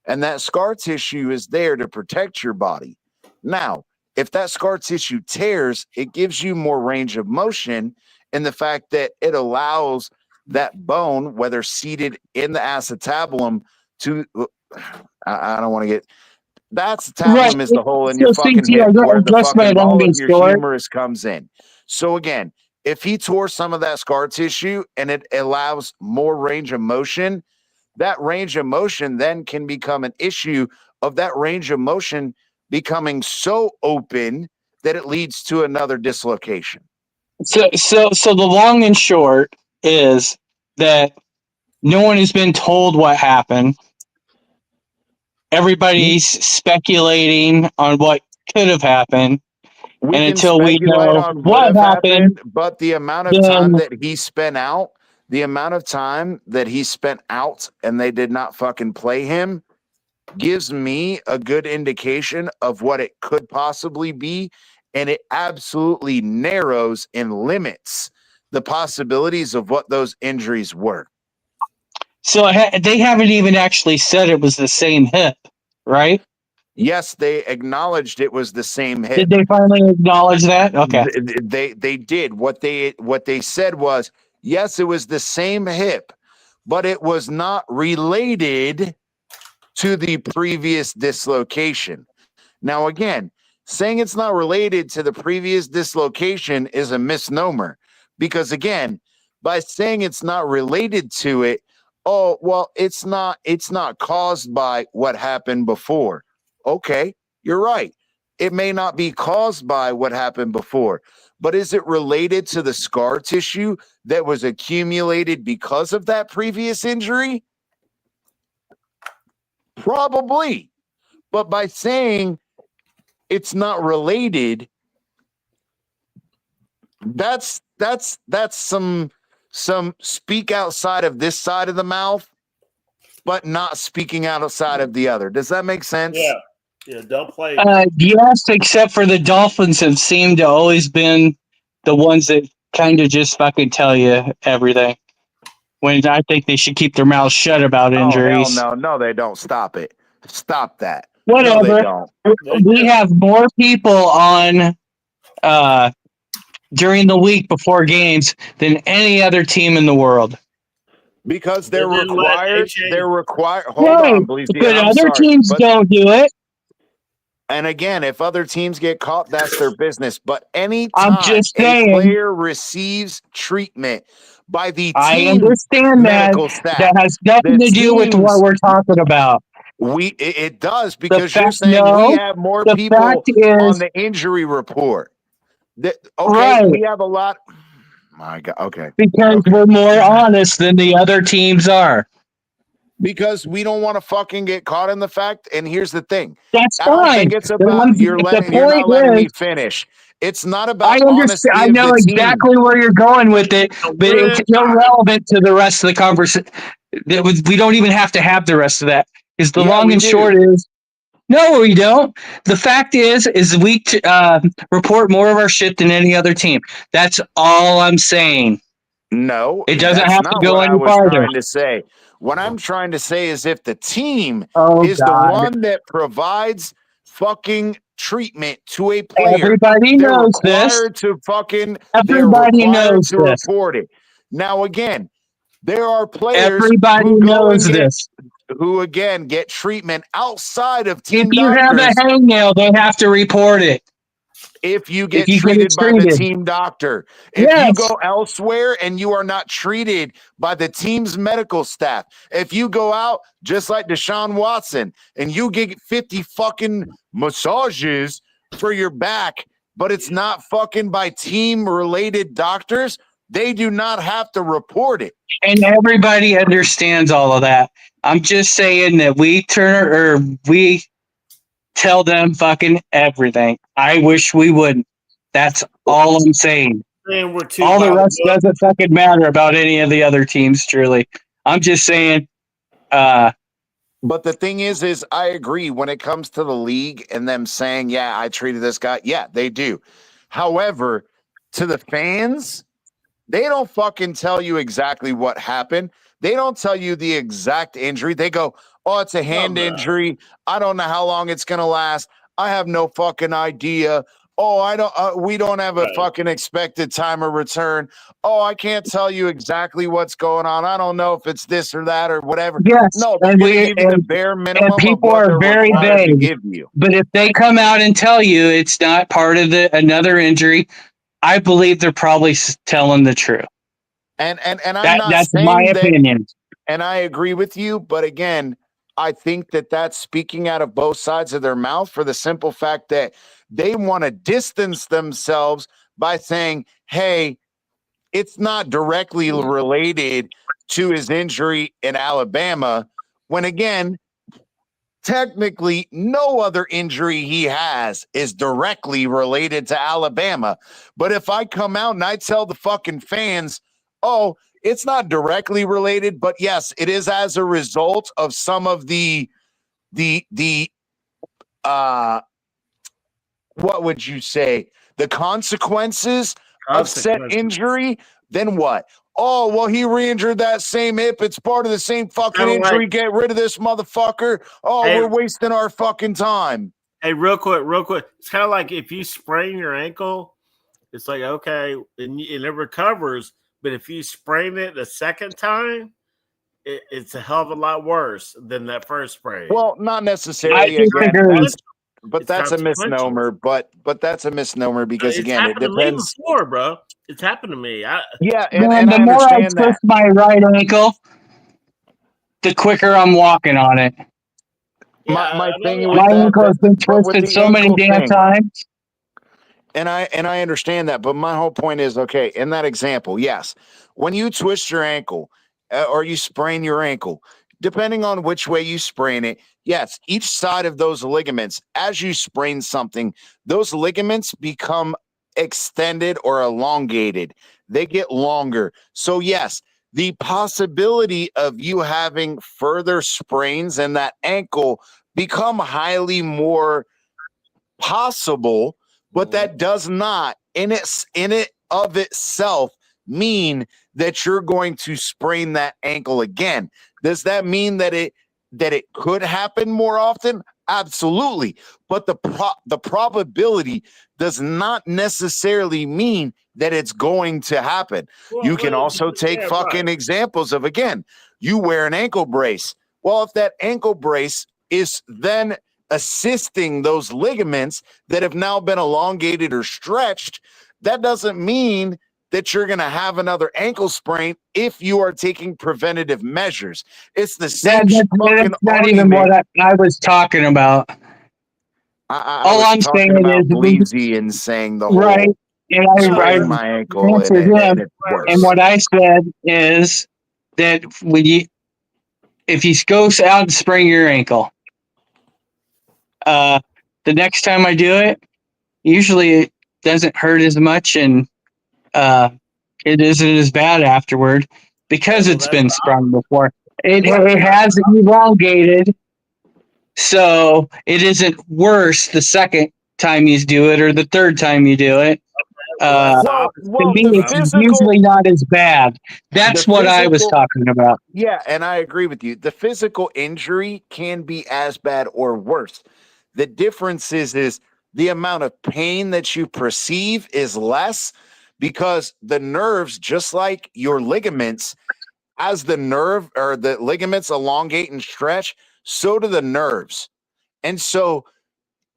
And that scar tissue is there to protect your body. Now, if that scar tissue tears, it gives you more range of motion in the fact that it allows that bone, whether seated in the acetabulum, to, I don't want to get, the acetabulum is the hole in your fucking hip where the fucking ball of your humerus comes in. So again, if he tore some of that scar tissue and it allows more range of motion, that range of motion then can become an issue of that range of motion becoming so open that it leads to another dislocation. So the long and short is that no one has been told what happened. Everybody's speculating on what could have happened. We and can until we speculate know on what happened, but the amount of time that he spent out, and they did not fucking play him gives me a good indication of what it could possibly be. And it absolutely narrows and limits the possibilities of what those injuries were. So they haven't even actually said it was the same hip, right? Yes, they acknowledged it was the same hip. Did they finally acknowledge that? Okay. They did. What they said was, yes, it was the same hip, but it was not related to the previous dislocation. Now, again, saying it's not related to the previous dislocation is a misnomer because, again, by saying it's not related to it, oh, well, it's not caused by what happened before. Okay, you're right. It may not be caused by what happened before, but is it related to the scar tissue that was accumulated because of that previous injury? Probably. But by saying it's not related, that's some speak outside of this side of the mouth, but not speaking outside of the other. Does that make sense? Yeah, don't play. Yes, except for the Dolphins have seemed to always been the ones that kind of just fucking tell you everything. When I think they should keep their mouths shut about injuries. Oh, hell no, they don't. Stop it. Stop that. Whatever. No, they don't. We have more people on during the week before games than any other team in the world. Because they're required. Hold right. on, please. But other teams don't do it. And again, if other teams get caught, that's their business. But any I'm time just a saying, player receives treatment by the I team understand medical that. staff, That has nothing to do with what we're talking about. It does, because fact, you're saying no, we have more the people fact is, on the injury report. Okay, right. We have a lot. My God. Okay. Because we're more honest than the other teams are. Because we don't want to fucking get caught in the fact. And here's the thing. That's I don't fine. think it's about you're not letting me finish. It's not about I honesty understand. I of know the team. exactly where you're going with it, but it's irrelevant to the rest of the conversation. We don't even have to have the rest of that. Because the long and short is, no, we don't. The fact is we report more of our shit than any other team. That's all I'm saying. No, it doesn't that's have to not go what I any was farther. trying to say. What I'm trying to say is if the team is God. the one that provides fucking treatment to a player, Everybody they're knows required this. to fucking Everybody they're required knows to this. report it. Now again, there are players Everybody who go knows and this. who again get treatment outside of If team you have doctors. a hangnail, they have to report it. If you get treated by the team doctor, if you go elsewhere and you are not treated by the team's medical staff, if you go out just like Deshaun Watson and you get 50 fucking massages for your back, but it's not fucking by team related doctors, they do not have to report it. And everybody understands all of that. I'm just saying that we tell them fucking everything. I wish we wouldn't. That's all I'm saying. All the rest doesn't fucking matter about any of the other teams, truly. I'm just saying. But the thing is I agree when it comes to the league and them saying, yeah, I treated this guy. Yeah, they do. However, to the fans, they don't fucking tell you exactly what happened. They don't tell you the exact injury. They go, oh, it's a hand injury. I don't know how long it's going to last. I have no fucking idea. Oh, we don't have a fucking expected time of return. Oh, I can't tell you exactly what's going on. I don't know if it's this or that or whatever. Yes. No, they're going to give you the bare minimum and people of what are they're very required to vague. give you. But if they come out and tell you it's not part of another injury, I believe they're probably telling the truth. And I'm not that's saying my opinion. And I agree with you, but again, I think that's speaking out of both sides of their mouth for the simple fact that they want to distance themselves by saying, hey, it's not directly related to his injury in Alabama, when again, technically no other injury he has is directly related to Alabama. But if I come out and I tell the fucking fans, oh, it's not directly related, but yes, it is as a result of some of the what would you say? The consequences of said injury, then what? Oh, well, he re-injured that same hip. It's part of the same fucking injury. Get rid of this motherfucker. Oh, we're wasting our fucking time. Hey, real quick. It's kind of like if you sprain your ankle, it's like, okay, and it recovers. But if you sprain it the second time, it's a hell of a lot worse than that first sprain. Well, not necessarily. Again, that's a misnomer. But that's a misnomer because again, it depends. To me before, bro. It's happened to me. And the I more I understand twist my right ankle, the quicker I'm walking on it. My thing my ankle has been twisted so many damn times. And I understand that, but my whole point is, okay, in that example, yes, when you twist your ankle or you sprain your ankle, depending on which way you sprain it, yes, each side of those ligaments, as you sprain something, those ligaments become extended or elongated. They get longer. So yes, the possibility of you having further sprains in that ankle become highly more possible, but that does not in it of itself mean that you're going to sprain that ankle again. Does that mean that it could happen more often? Absolutely. But the probability does not necessarily mean that it's going to happen. You can also take fucking examples of, again, you wear an ankle brace. Well, if that ankle brace is then assisting those ligaments that have now been elongated or stretched, that doesn't mean that you're going to have another ankle sprain if you are taking preventative measures. It's the same fucking not argument. even what I was talking about. All I'm saying about Bleezy and saying the right, whole and I my ankle answered him. And what I said is that if you go out and sprain your ankle, the next time I do it, usually it doesn't hurt as much, and it isn't as bad afterward because it's been sprung before. It has elongated, so it isn't worse the second time you do it or the third time you do it. To me, the it's physical, usually not as bad. That's what I was talking about. Yeah, and I agree with you. The physical injury can be as bad or worse. The difference is the amount of pain that you perceive is less because the nerves, just like your ligaments, as the nerve or the ligaments elongate and stretch, so do the nerves. And so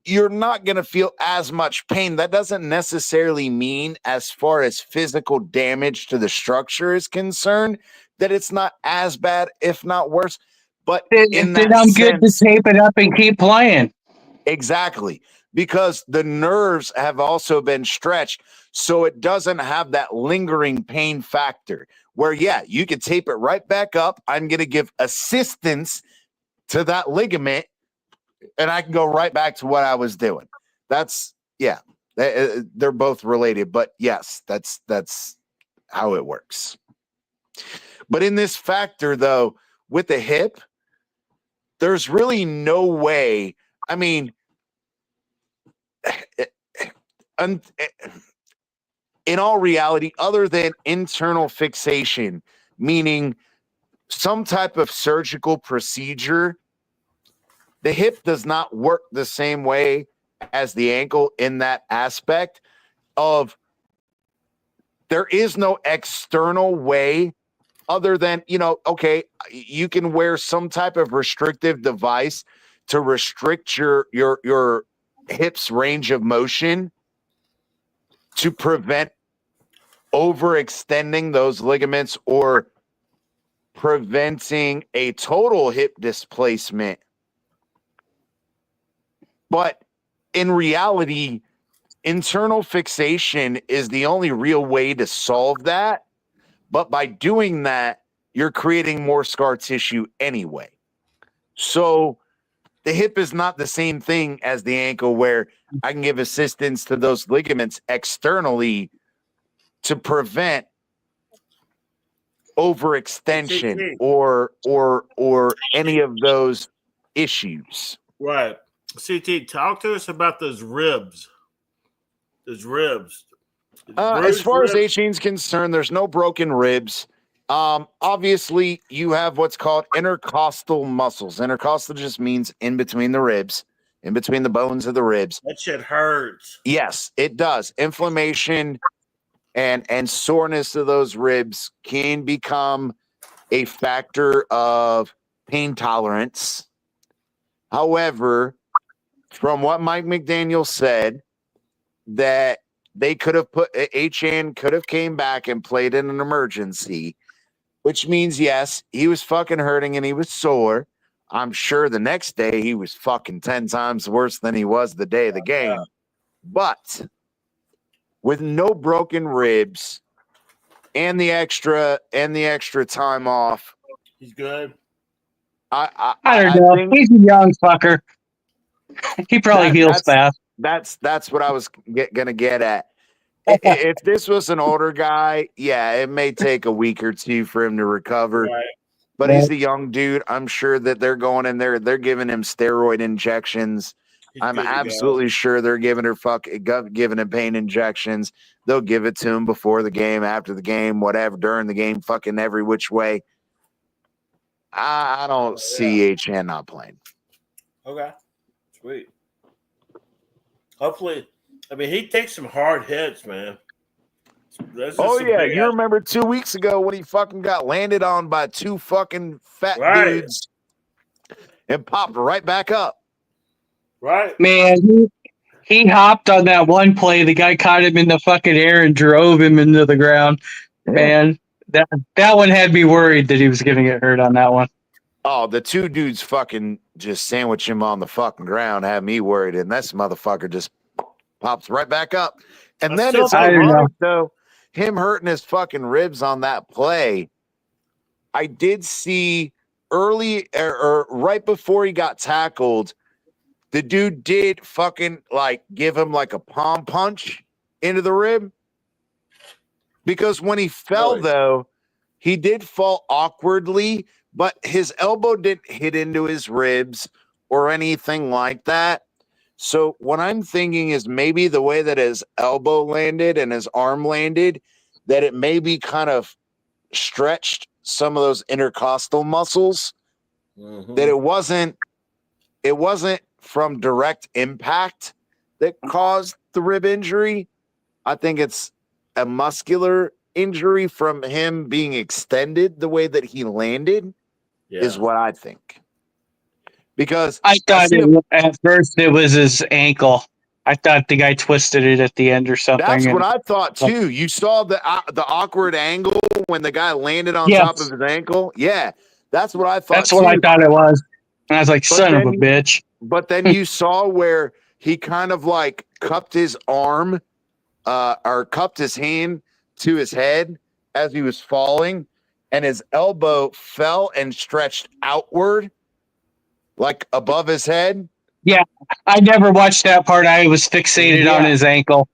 you're not going to feel as much pain. That doesn't necessarily mean, as far as physical damage to the structure is concerned, that it's not as bad, if not worse. But in Then that I'm good to sense, tape it up and keep playing. exactly, because the nerves have also been stretched, so it doesn't have that lingering pain factor. Where, yeah, you can tape it right back up. I'm going to give assistance to that ligament, and I can go right back to what I was doing. That's, yeah, they're both related, but yes, that's how it works. But in this factor, though, with the hip, there's really no way. I mean, in all reality, other than internal fixation, meaning some type of surgical procedure, the hip does not work the same way as the ankle in that aspect of there is no external way other than, okay, you can wear some type of restrictive device to restrict your hips range of motion to prevent overextending those ligaments or preventing a total hip displacement. But in reality, internal fixation is the only real way to solve that. But by doing that, you're creating more scar tissue anyway. So the hip is not the same thing as the ankle, where I can give assistance to those ligaments externally to prevent overextension or any of those issues. Right. CT, talk to us about those ribs. Those ribs. As far as H-Chain's concerned, there's no broken ribs. Obviously, you have what's called intercostal muscles. Intercostal just means in between the ribs, in between the bones of the ribs. That shit hurts. Yes, it does. Inflammation and soreness of those ribs can become a factor of pain tolerance. However, from what Mike McDaniel said, that they could have put HN could have came back and played in an emergency, which means, yes, he was fucking hurting and he was sore. I'm sure the next day he was fucking 10 times worse than he was the day of the game. But with no broken ribs and the extra time off, he's good. I don't know. Think he's a young fucker. He probably heals fast. That's what I was gonna get at. If this was an older guy, yeah, it may take a week or two for him to recover. Right. But he's a young dude. I'm sure that they're going in there. They're giving him steroid injections. I'm absolutely sure they're giving him pain injections. They'll give it to him before the game, after the game, whatever, during the game, fucking every which way. I don't see HN not playing. Okay. Sweet. Hopefully, I mean, he takes some hard hits, man. Oh, yeah. You remember 2 weeks ago when he fucking got landed on by two fucking fat dudes and popped right back up. Right. Man, he hopped on that one play. The guy caught him in the fucking air and drove him into the ground. Yeah. Man, that one had me worried that he was going to get hurt on that one. Oh, the two dudes fucking just sandwich him on the fucking ground had me worried, and this motherfucker just pops right back up. And then it's ironic, though, him hurting his fucking ribs on that play. I did see early or right before he got tackled, the dude did fucking like give him like a palm punch into the rib. Because when he fell, though, he did fall awkwardly, but his elbow didn't hit into his ribs or anything like that. So what I'm thinking is maybe the way that his elbow landed and his arm landed, that it maybe kind of stretched some of those intercostal muscles. That it wasn't from direct impact that caused the rib injury. I think it's a muscular injury from him being extended the way that he landed is what I think. Because I thought at first it was his ankle. I thought the guy twisted it at the end or something. That's what I thought too. You saw the awkward angle when the guy landed on top of his ankle. Yeah, that's what I thought. That's what I thought it was. And I was like, son of a bitch. But then you saw where he kind of like cupped his arm or cupped his hand to his head as he was falling, and his elbow fell and stretched outward like above his head. Yeah, I never watched that part. I was fixated on his ankle.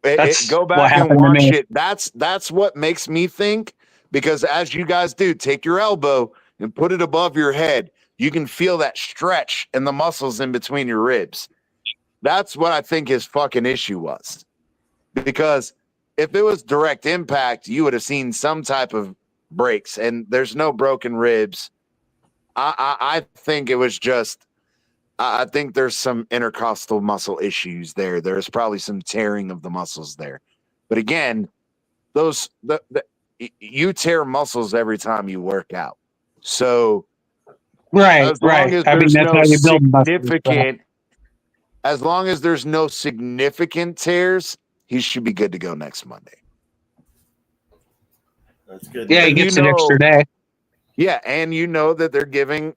Go back and watch it. That's what makes me think, because as you guys do, take your elbow and put it above your head. You can feel that stretch in the muscles in between your ribs. That's what I think his fucking issue was. Because if it was direct impact, you would have seen some type of breaks, and there's no broken ribs. I think it was just, I think there's some intercostal muscle issues there. There's probably some tearing of the muscles there. But again, you tear muscles every time you work out. So as long as there's no significant tears, he should be good to go next Monday. That's good. Yeah, he gets an extra day. Yeah, and you know that they're giving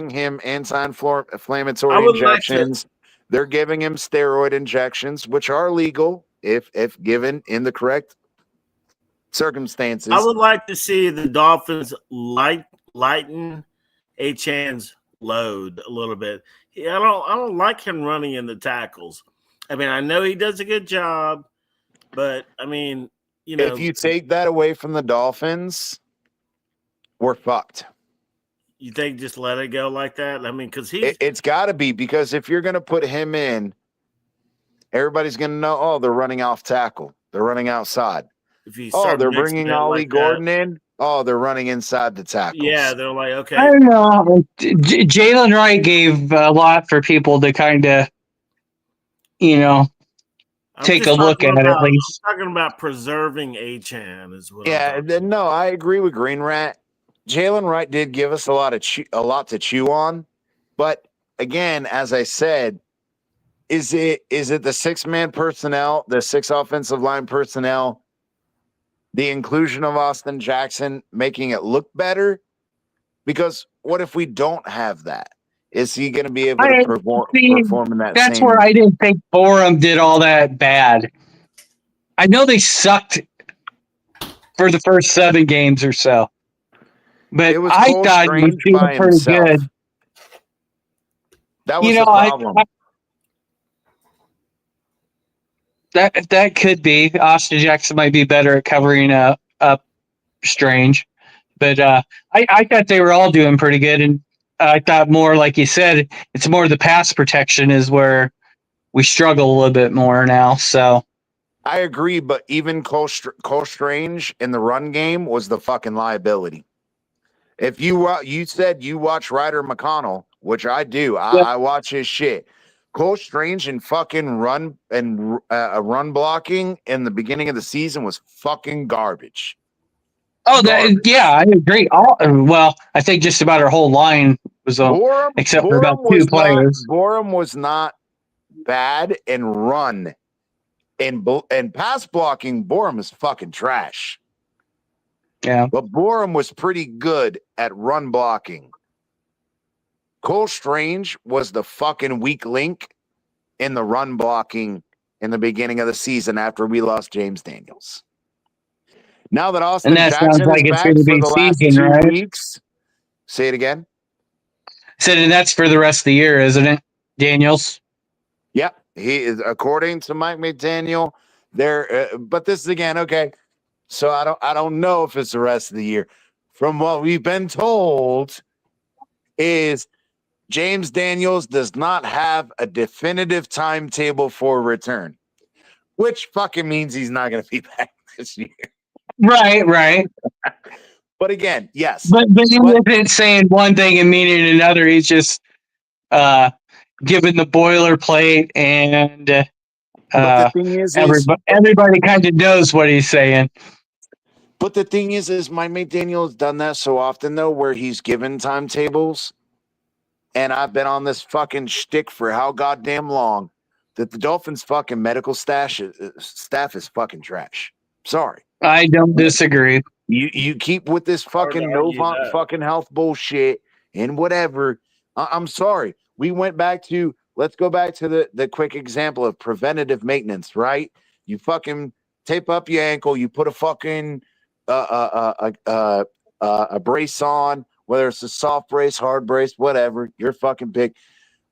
him anti-inflammatory injections. They're giving him steroid injections, which are legal if given in the correct circumstances. I would like to see the Dolphins lighten Achan's load a little bit. I don't like him running in the tackles. I mean, I know he does a good job, but I mean, if you take that away from the Dolphins, we're fucked. You think just let it go like that? I mean, because it's got to be, because if you're going to put him in, everybody's going to know, oh, they're running off tackle. They're running outside. Oh, they're bringing Ollie Gordon in. Oh, they're running inside the tackles. Yeah, they're like, okay. I don't know. Jalen Wright gave a lot for people to kind of, take a look at at least. I'm talking about preserving Achan is what. Yeah, no, I agree with Green Rat. Jalen Wright did give us a lot to chew on, but again, as I said, is it the 6-man personnel, the 6 offensive line personnel, the inclusion of Austin Jackson making it look better? Because what if we don't have that? Is he going to be able to perform in that? That's where I didn't think Borum did all that bad. I know they sucked for the first 7 games or so, but I thought he was doing pretty good. That was the problem. That could be. Austin Jackson might be better at covering up Strange, but I thought they were all doing pretty good, and I thought more, like you said, it's more the pass protection is where we struggle a little bit more now. So I agree, but even Cole Strange in the run game was the fucking liability. If you said you watch Ryder McConnell, which I do, I watch his shit. Cole Strange and fucking run blocking in the beginning of the season was fucking garbage. Oh, I agree. I think just about our whole line was except for about 2 players. Borum was not bad in run, and pass blocking. Borum is fucking trash. Yeah, but Borum was pretty good at run blocking. Cole Strange was the fucking weak link in the run blocking in the beginning of the season after we lost James Daniels. Now that Austin Jackson is back for the last 2 weeks, Say it again. Said, and that's for the rest of the year, isn't it, Daniels? Yep, he is. According to Mike McDaniel, there. But this is again okay. So I don't know if it's the rest of the year. From what we've been told, is James Daniels does not have a definitive timetable for return, which fucking means he's not going to be back this year. Right. But again, yes. But he isn't saying one thing and meaning another. He's just giving the boilerplate, and but the thing is everybody kind of knows what he's saying. But the thing is Mike McDaniel has done that so often, though, where he's given timetables, and I've been on this fucking shtick for how goddamn long, that the Dolphins' fucking medical staff is fucking trash. Sorry. I don't disagree. You keep with this fucking fucking health bullshit and whatever. I'm sorry. Let's go back to the quick example of preventative maintenance, right? You fucking tape up your ankle, you put a fucking a brace on, whether it's a soft brace, hard brace, whatever, you're fucking big.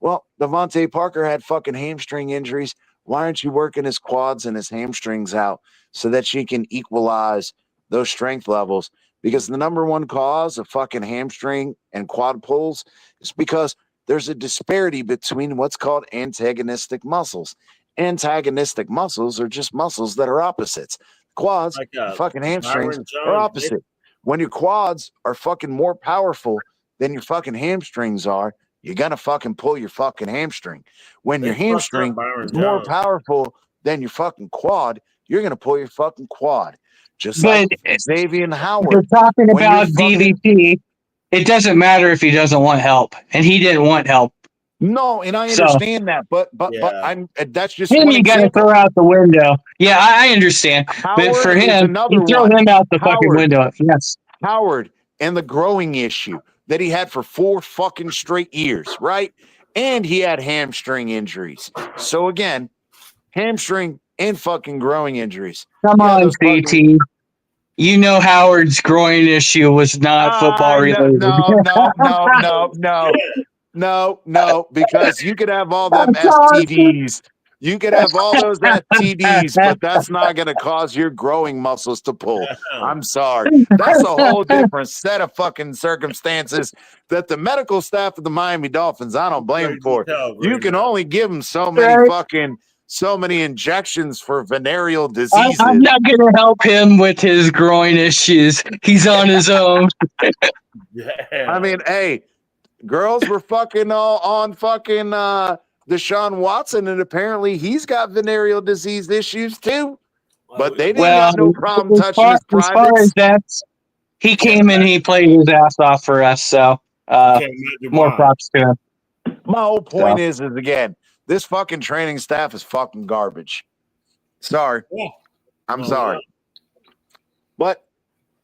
Well, Devontae Parker had fucking hamstring injuries. Why aren't you working his quads and his hamstrings out so that she can equalize those strength levels? Because the number one cause of fucking hamstring and quad pulls is because there's a disparity between what's called antagonistic muscles. Antagonistic muscles are just muscles that are opposites. Quads, fucking hamstrings are opposite. When your quads are fucking more powerful than your fucking hamstrings are, you're going to fucking pull your fucking hamstring. When your hamstring is more powerful than your fucking quad, you're going to pull your fucking quad. Just like Xavier Howard. We're talking about DVT. It doesn't matter if he doesn't want help, and he didn't want help. No, and I understand that, but that's just him. You got to throw out the window. Yeah, I understand. Howard, but for him, you throw him out the fucking window. Yes, Howard and the growing issue that he had for 4 fucking straight years, right? And he had hamstring injuries. So again, hamstring and fucking growing injuries. Come on, CT. You know Howard's groin issue was not football related. No, because you could have all them STDs. You could have all those STDs, but that's not going to cause your growing muscles to pull. I'm sorry. That's a whole different set of fucking circumstances that the medical staff of the Miami Dolphins, I don't blame them for. You can only give them so many injections for venereal diseases. I'm not going to help him with his groin issues. He's on his own. I mean, hey, girls were fucking all on fucking Deshaun Watson, and apparently he's got venereal disease issues too. But they didn't have no problem touching his privates. As far as that, he came and he played his ass off for us, so more props to him. My whole point is again, this fucking training staff is fucking garbage. Sorry. I'm sorry. But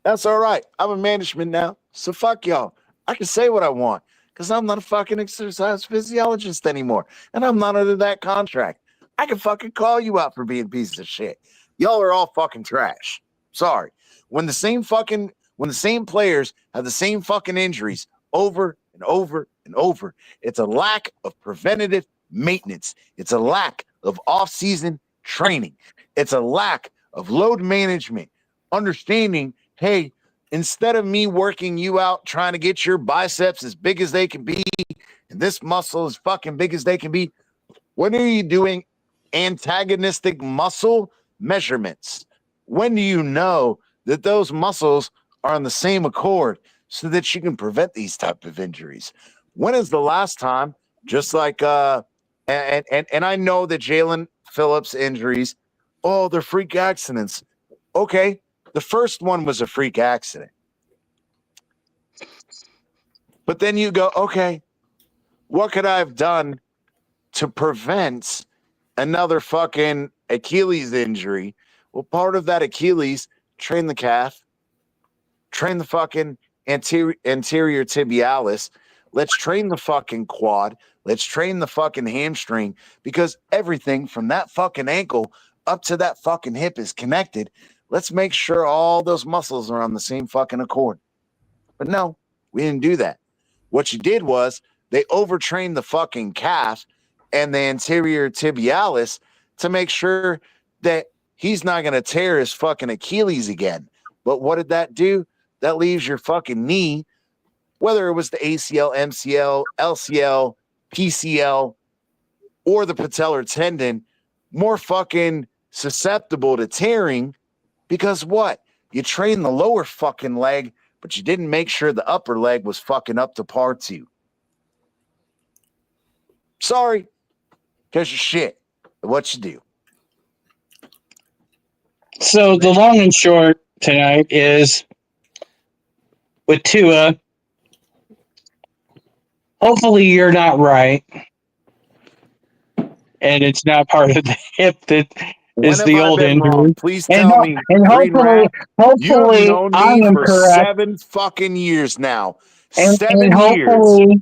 that's all right. I'm a management now, so fuck y'all. I can say what I want. Because I'm not a fucking exercise physiologist anymore. And I'm not under that contract. I can fucking call you out for being pieces of shit. Y'all are all fucking trash. Sorry. When the same players have the same fucking injuries over and over and over, it's a lack of preventative maintenance. It's a lack of off-season training. It's a lack of load management. Understanding, hey, instead of me working you out, trying to get your biceps as big as they can be, and this muscle as fucking big as they can be, when are you doing antagonistic muscle measurements? When do you know that those muscles are on the same accord so that you can prevent these type of injuries? When is the last time, just like, and I know that Jalen Phillips injuries, they're freak accidents. Okay. The first one was a freak accident. But then you go, okay, what could I have done to prevent another fucking Achilles injury? Well, part of that Achilles, train the calf, train the fucking anterior tibialis. Let's train the fucking quad. Let's train the fucking hamstring, because everything from that fucking ankle up to that fucking hip is connected. Let's make sure all those muscles are on the same fucking accord. But no, we didn't do that. What you did was they overtrained the fucking calf and the anterior tibialis to make sure that he's not going to tear his fucking Achilles again. But what did that do? That leaves your fucking knee, whether it was the ACL, MCL, LCL, PCL, or the patellar tendon, more fucking susceptible to tearing because what? You trained the lower fucking leg, but you didn't make sure the upper leg was fucking up to par too. Sorry, because you're shit at what you do. So the long and short tonight is with Tua. Hopefully you're not right, and it's not part of the hip that is When the have I old been wrong? injury. Please And, tell me, and Green Rat, you have hopefully known I me am for correct, 7 fucking years now. and 7 years. hopefully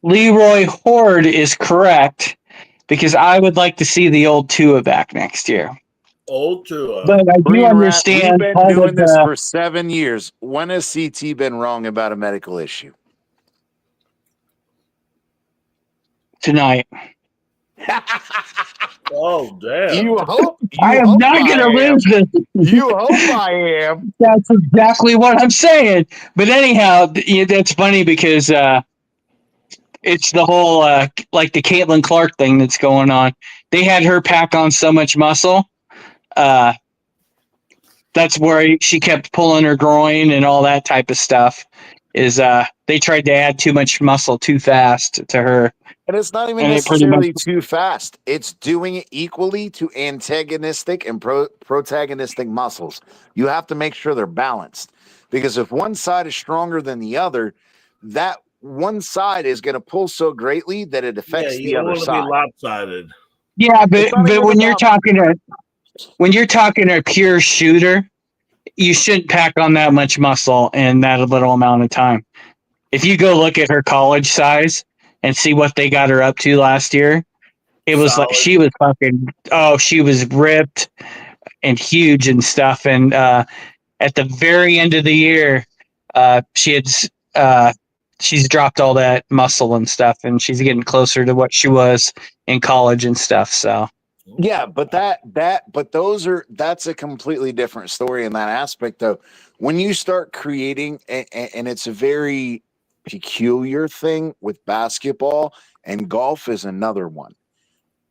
Leroy Horde is correct because I would like to see the old Tua back next year. Old Tua. But I do Green Rat, we've understand been kind doing of this for 7 years. When has CT been wrong about a medical issue? tonight. Oh, damn. You hope. I am not going to lose this. You hope I am. That's exactly what I'm saying. But anyhow, that's funny because it's the whole like the Caitlin Clark thing that's going on. They had her pack on so much muscle. That's where she kept pulling her groin and all that type of stuff. Is they tried to add too much muscle too fast to her. And it's not even And it pretty necessarily much- too fast. It's doing it equally to antagonistic and protagonistic muscles. You have to make sure they're balanced. Because if one side is stronger than the other, that one side is going to pull so greatly that it affects you the don't other want to side. be lopsided. Yeah, It's but not even when you're about- talking a pure shooter, you shouldn't pack on that much muscle in that little amount of time. If you go look at her college size and see what they got her up to last year, it was Solid. like she was ripped and huge and stuff. And at the very end of the year, she's dropped all that muscle and stuff, and she's getting closer to what she was in college and stuff. So Yeah, but that's a completely different story in that aspect, though. When you start creating, and it's a very peculiar thing with basketball, and golf is another one,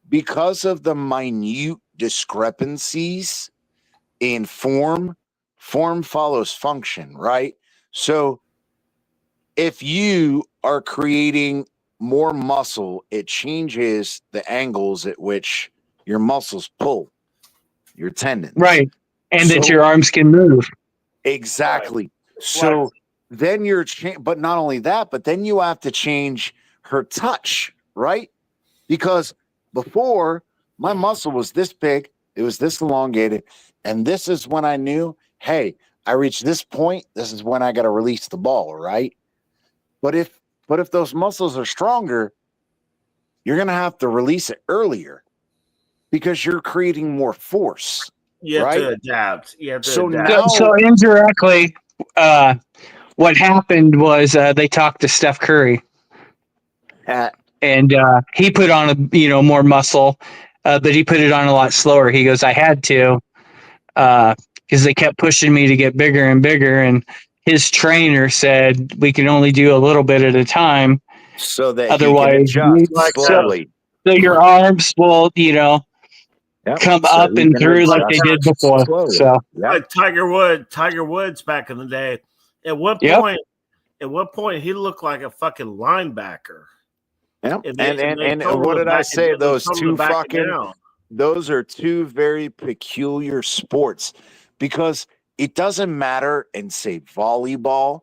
because of the minute discrepancies in form follows function, right? So if you are creating more muscle, it changes the angles at which your muscles pull your tendons. right, and that So- your arms can move. Exactly. So then you're, but not only that, but then you have to change her touch, right? Because before my muscle was this big, it was this elongated, and this is when I knew, hey, I reached this point, this is when I got to release the ball, right? But if those muscles are stronger, you're going to have to release it earlier because you're creating more force. You have Right? to adapt. You have to So adapt. now- So indirectly, what happened was they talked to Steph Curry, and he put on more muscle, but he put it on a lot slower. He goes, I had to, because they kept pushing me to get bigger and bigger, and his trainer said we can only do a little bit at a time. so that Otherwise, he can adjust like slowly. So your arms will, Yep. come So up he and can through like they adjust did before. slowly. So Yep. Like Tiger Woods back in the day. At one point, he looked like a fucking linebacker. Yep. And they And told what him did to I back- say? they Those told him two to back it fucking, down. those are two very peculiar sports, because it doesn't matter in, say, volleyball.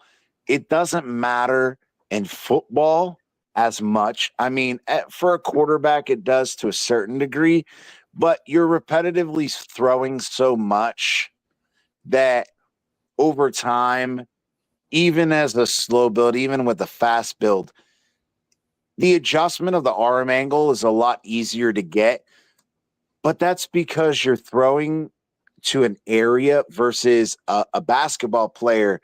It doesn't matter in football as much. I mean, for a quarterback, it does to a certain degree, but you're repetitively throwing so much that over time, even as a slow build, even with a fast build, the adjustment of the arm angle is a lot easier to get. But that's because you're throwing to an area versus a basketball player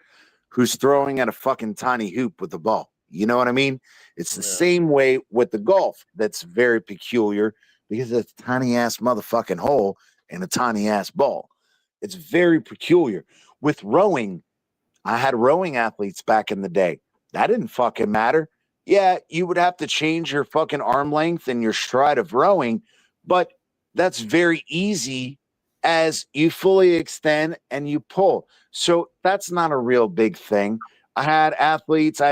who's throwing at a fucking tiny hoop with the ball. You know what I mean? It's the Yeah. same way with the golf. That's very peculiar because it's a tiny ass motherfucking hole and a tiny ass ball. It's very peculiar. With rowing, I had rowing athletes back in the day. That didn't fucking matter. Yeah, you would have to change your fucking arm length and your stride of rowing, but that's very easy as you fully extend and you pull. So that's not a real big thing. I had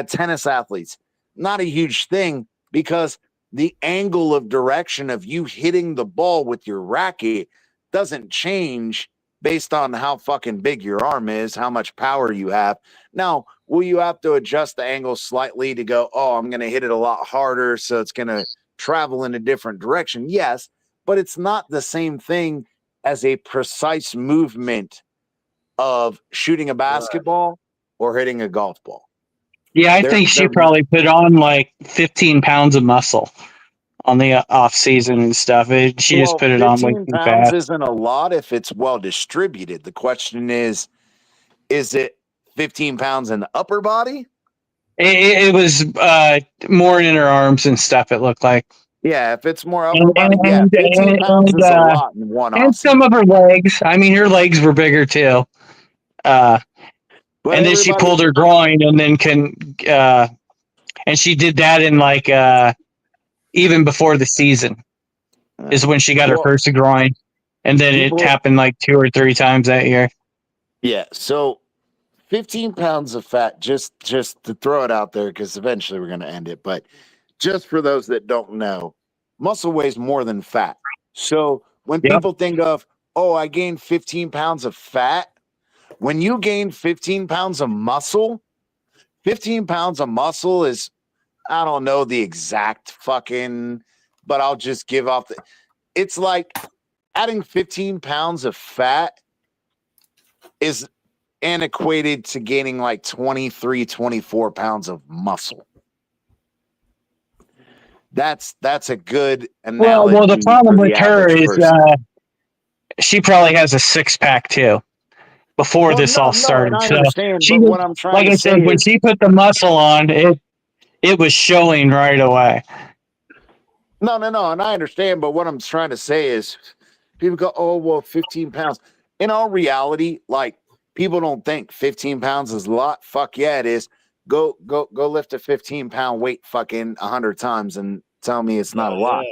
tennis athletes, not a huge thing because the angle of direction of you hitting the ball with your racket doesn't change based on how fucking big your arm is, how much power you have. Now, will you have to adjust the angle slightly to go, oh, I'm going to hit it a lot harder, so it's going to travel in a different direction? Yes, but it's not the same thing as a precise movement of shooting a basketball or hitting a golf ball. Yeah, I think she probably put on like 15 pounds of muscle on the off season and stuff. She just put it on like 15 too pounds fast. isn't a lot if it's well distributed. The question is it 15 pounds in the upper body? It was more in her arms and stuff, it looked like. Yeah, if it's more upper body, yeah. 15 pounds is a lot in one and off some of her legs. I mean, her legs were bigger too. But and then she pulled her groin and then and she did that in like even before the season is when she got her first groin. And then it happened like 2 or 3 times that year. Yeah, so 15 pounds of fat, just to throw it out there, because eventually we're going to end it. But just for those that don't know, muscle weighs more than fat. So when people think of, oh, I gained 15 pounds of fat, when you gain 15 pounds of muscle, 15 pounds of muscle is, I don't know the exact fucking, but I'll just give off it's like adding 15 pounds of fat is antiquated to gaining like 23, 24 pounds of muscle. That's a good analogy. Well, the problem with her is she probably has a 6-pack too. Before this all started, I so understand, but what I'm trying to say is, when she put the muscle on, it was showing right away. No, and I understand, but what I'm trying to say is, people go, "Oh, well, 15 pounds." In all reality, like, people don't think 15 pounds is a lot. Fuck yeah, it is. Go lift a 15-pound weight fucking 100 times and tell me it's not a lot.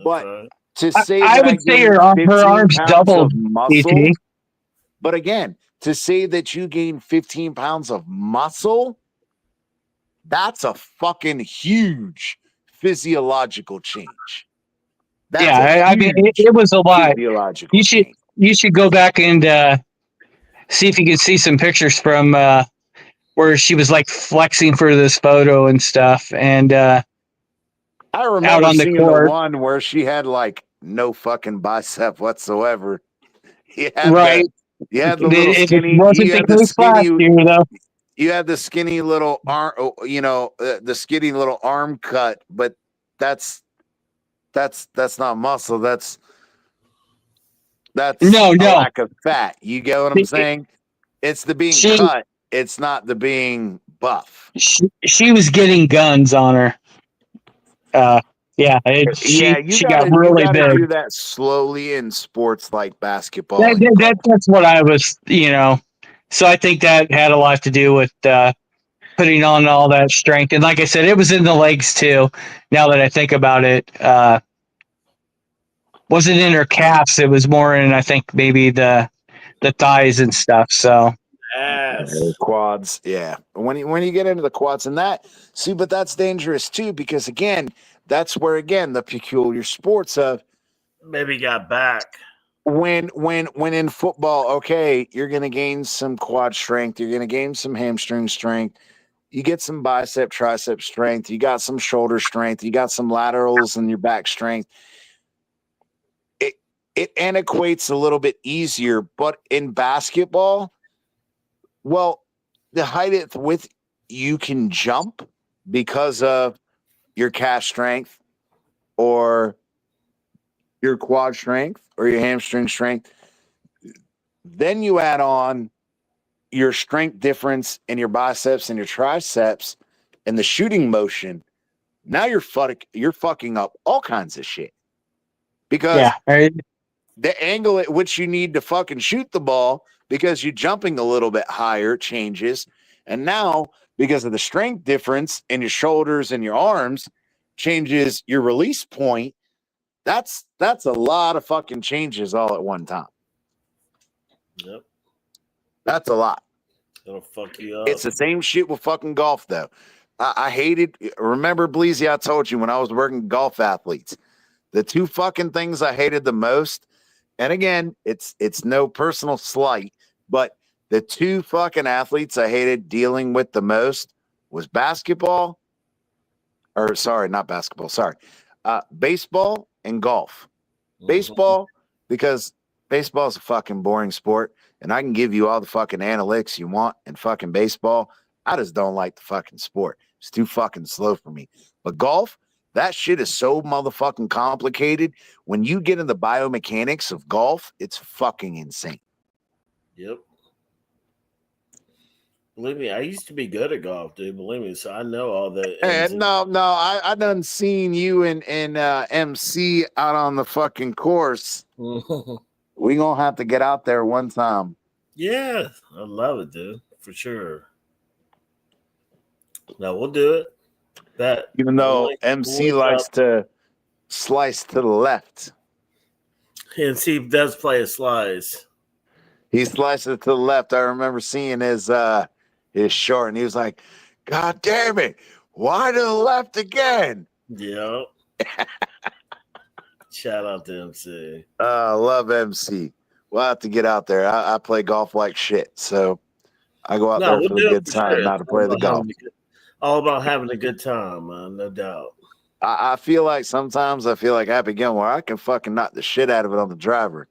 But to say I would say her arms doubled muscle, but again, to say that you gain 15 pounds of muscle, that's a fucking huge physiological change. I mean, it was a lot. You should go back and see if you can see some pictures from where she was like flexing for this photo and stuff. And I remember out on seeing the court, the one where she had like no fucking bicep whatsoever. You had the little skinny. You had the skinny. You had the skinny little arm. You know, the skinny little arm cut. But that's not muscle. That's no lack of fat. You get what I'm saying? It's the being cut. It's not the being buff. She was getting guns on her. She got really big. Do that slowly in sports like basketball. That's what I was, So I think that had a lot to do with putting on all that strength. And like I said, it was in the legs too. Now that I think about it, wasn't in her calves. It was more in, I think, maybe the thighs and stuff. So quads, yeah. When you get into the quads and that, see, but that's dangerous too, because again, that's where the peculiar sports of maybe got back. When in football, okay, you're gonna gain some quad strength, you're gonna gain some hamstring strength, you get some bicep, tricep strength, you got some shoulder strength, you got some laterals and your back strength. It antiquates a little bit easier, but in basketball, well, the height width, you can jump because of your calf strength or your quad strength or your hamstring strength. Then you add on your strength difference in your biceps and your triceps. and the shooting motion, now you're fucking up all kinds of shit. Because Yeah, right. the angle at which you need to fucking shoot the ball, because you're jumping a little bit higher, changes. And now, because of the strength difference in your shoulders and your arms, changes your release point. That's a lot of fucking changes all at one time. Yep. That's a lot. It'll fuck you up. It's the same shit with fucking golf, though. I hated. Remember, Bleezy, I told you when I was working golf athletes, the two fucking things I hated the most. And again, it's no personal slight, but the two fucking athletes I hated dealing with the most was baseball, baseball and golf. Baseball, because baseball is a fucking boring sport, and I can give you all the fucking analytics you want in fucking baseball. I just don't like the fucking sport. It's too fucking slow for me. But golf, that shit is so motherfucking complicated. When you get in the biomechanics of golf, it's fucking insane. Yep. Believe me, I used to be good at golf, dude. Believe me, so I know all the. I done seen you and MC out on the fucking course. We gonna have to get out there one time. Yeah, I love it, dude, for sure. No, we'll do it. That Even though MC likes to slice to the left. And MC does play a slice. He sliced it to the left. I remember seeing his short, and he was like, "God damn it, why to the left again?" Yeah. Shout out to MC. I love MC. We'll have to get out there. I play golf like shit, so I go out there for the good time, not to play the golf. All about having a good time, man, no doubt. I feel like sometimes Happy Gilmore, I can fucking knock the shit out of it on the driver.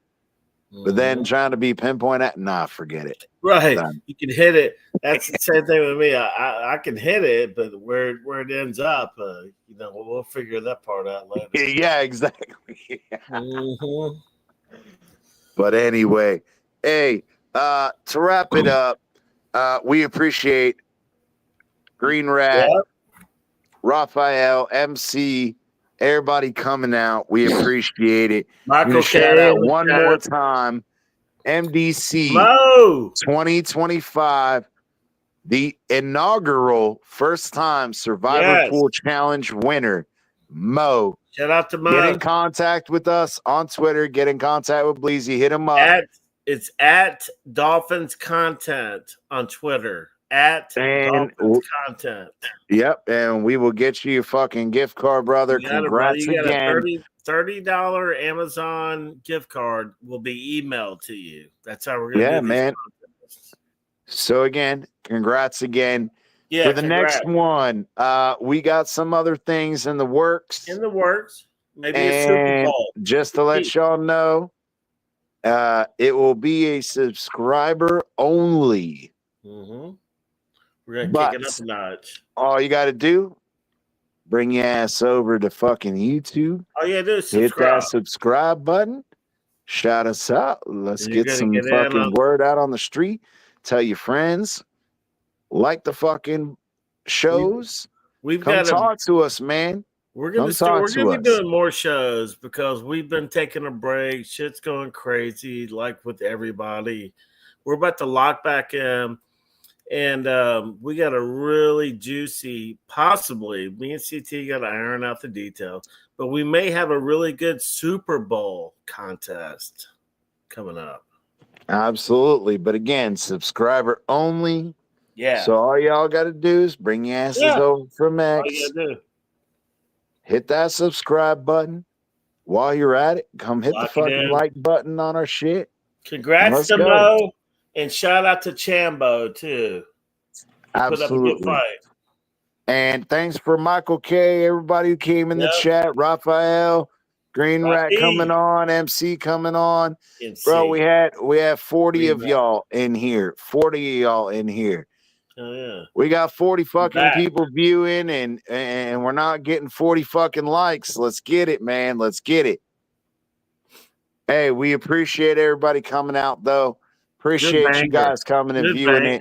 But then trying to be pinpoint at, nah, forget it. Right. You can hit it. That's the same thing with me. I can hit it, but where it ends up, we'll figure that part out later. Yeah, exactly. But anyway, hey, to wrap it up, we appreciate Green Rat, Raphael, MC, everybody coming out. We appreciate it. Michael shout out one more time. MDC 2025, the inaugural first time Survivor Pool Challenge winner, Mo. Shout out to Mo. Get in contact with us on Twitter. Get in contact with Bleezy. Hit him up. It's at Dolphins Content on Twitter. At Dolphins Content. Yep, and we will get you a fucking gift card, brother. Congrats again. $30 Amazon gift card will be emailed to you. That's how we're gonna do man. Contests. So again, congrats again. Yeah, for the next one, we got some other things in the works. Maybe a Super Bowl. Just to let y'all know, it will be a subscriber only. We're gonna kick it up a notch. All you got to do, bring your ass over to fucking YouTube. All you got to do is hit that subscribe button. Shout us out. Let's get some fucking word out on the street. Tell your friends. Like the fucking shows. Come talk to us, man. We're gonna be doing more shows because we've been taking a break. Shit's going crazy, like with everybody. We're about to lock back in. And we got a really juicy, possibly, me and CT got to iron out the details, but we may have a really good Super Bowl contest coming up. Absolutely. But again, subscriber only. Yeah. So all y'all got to do is bring your asses over from X. All you gotta do. Hit that subscribe button. While you're at it, come hit the fucking like button on our shit. Congrats to Mo. And shout out to Chambo, too. Absolutely. Put up a good fight. And thanks for Michael K, everybody who came in the chat. Raphael, Green Rat coming on, MC coming on. Bro, we had 40 of y'all in here. 40 of y'all in here. Oh, yeah. We got 40 fucking people viewing, and we're not getting 40 fucking likes. Let's get it, man. Let's get it. Hey, we appreciate everybody coming out, though. Appreciate you guys coming and viewing it.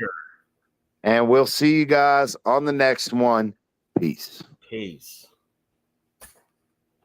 And we'll see you guys on the next one. Peace. Peace.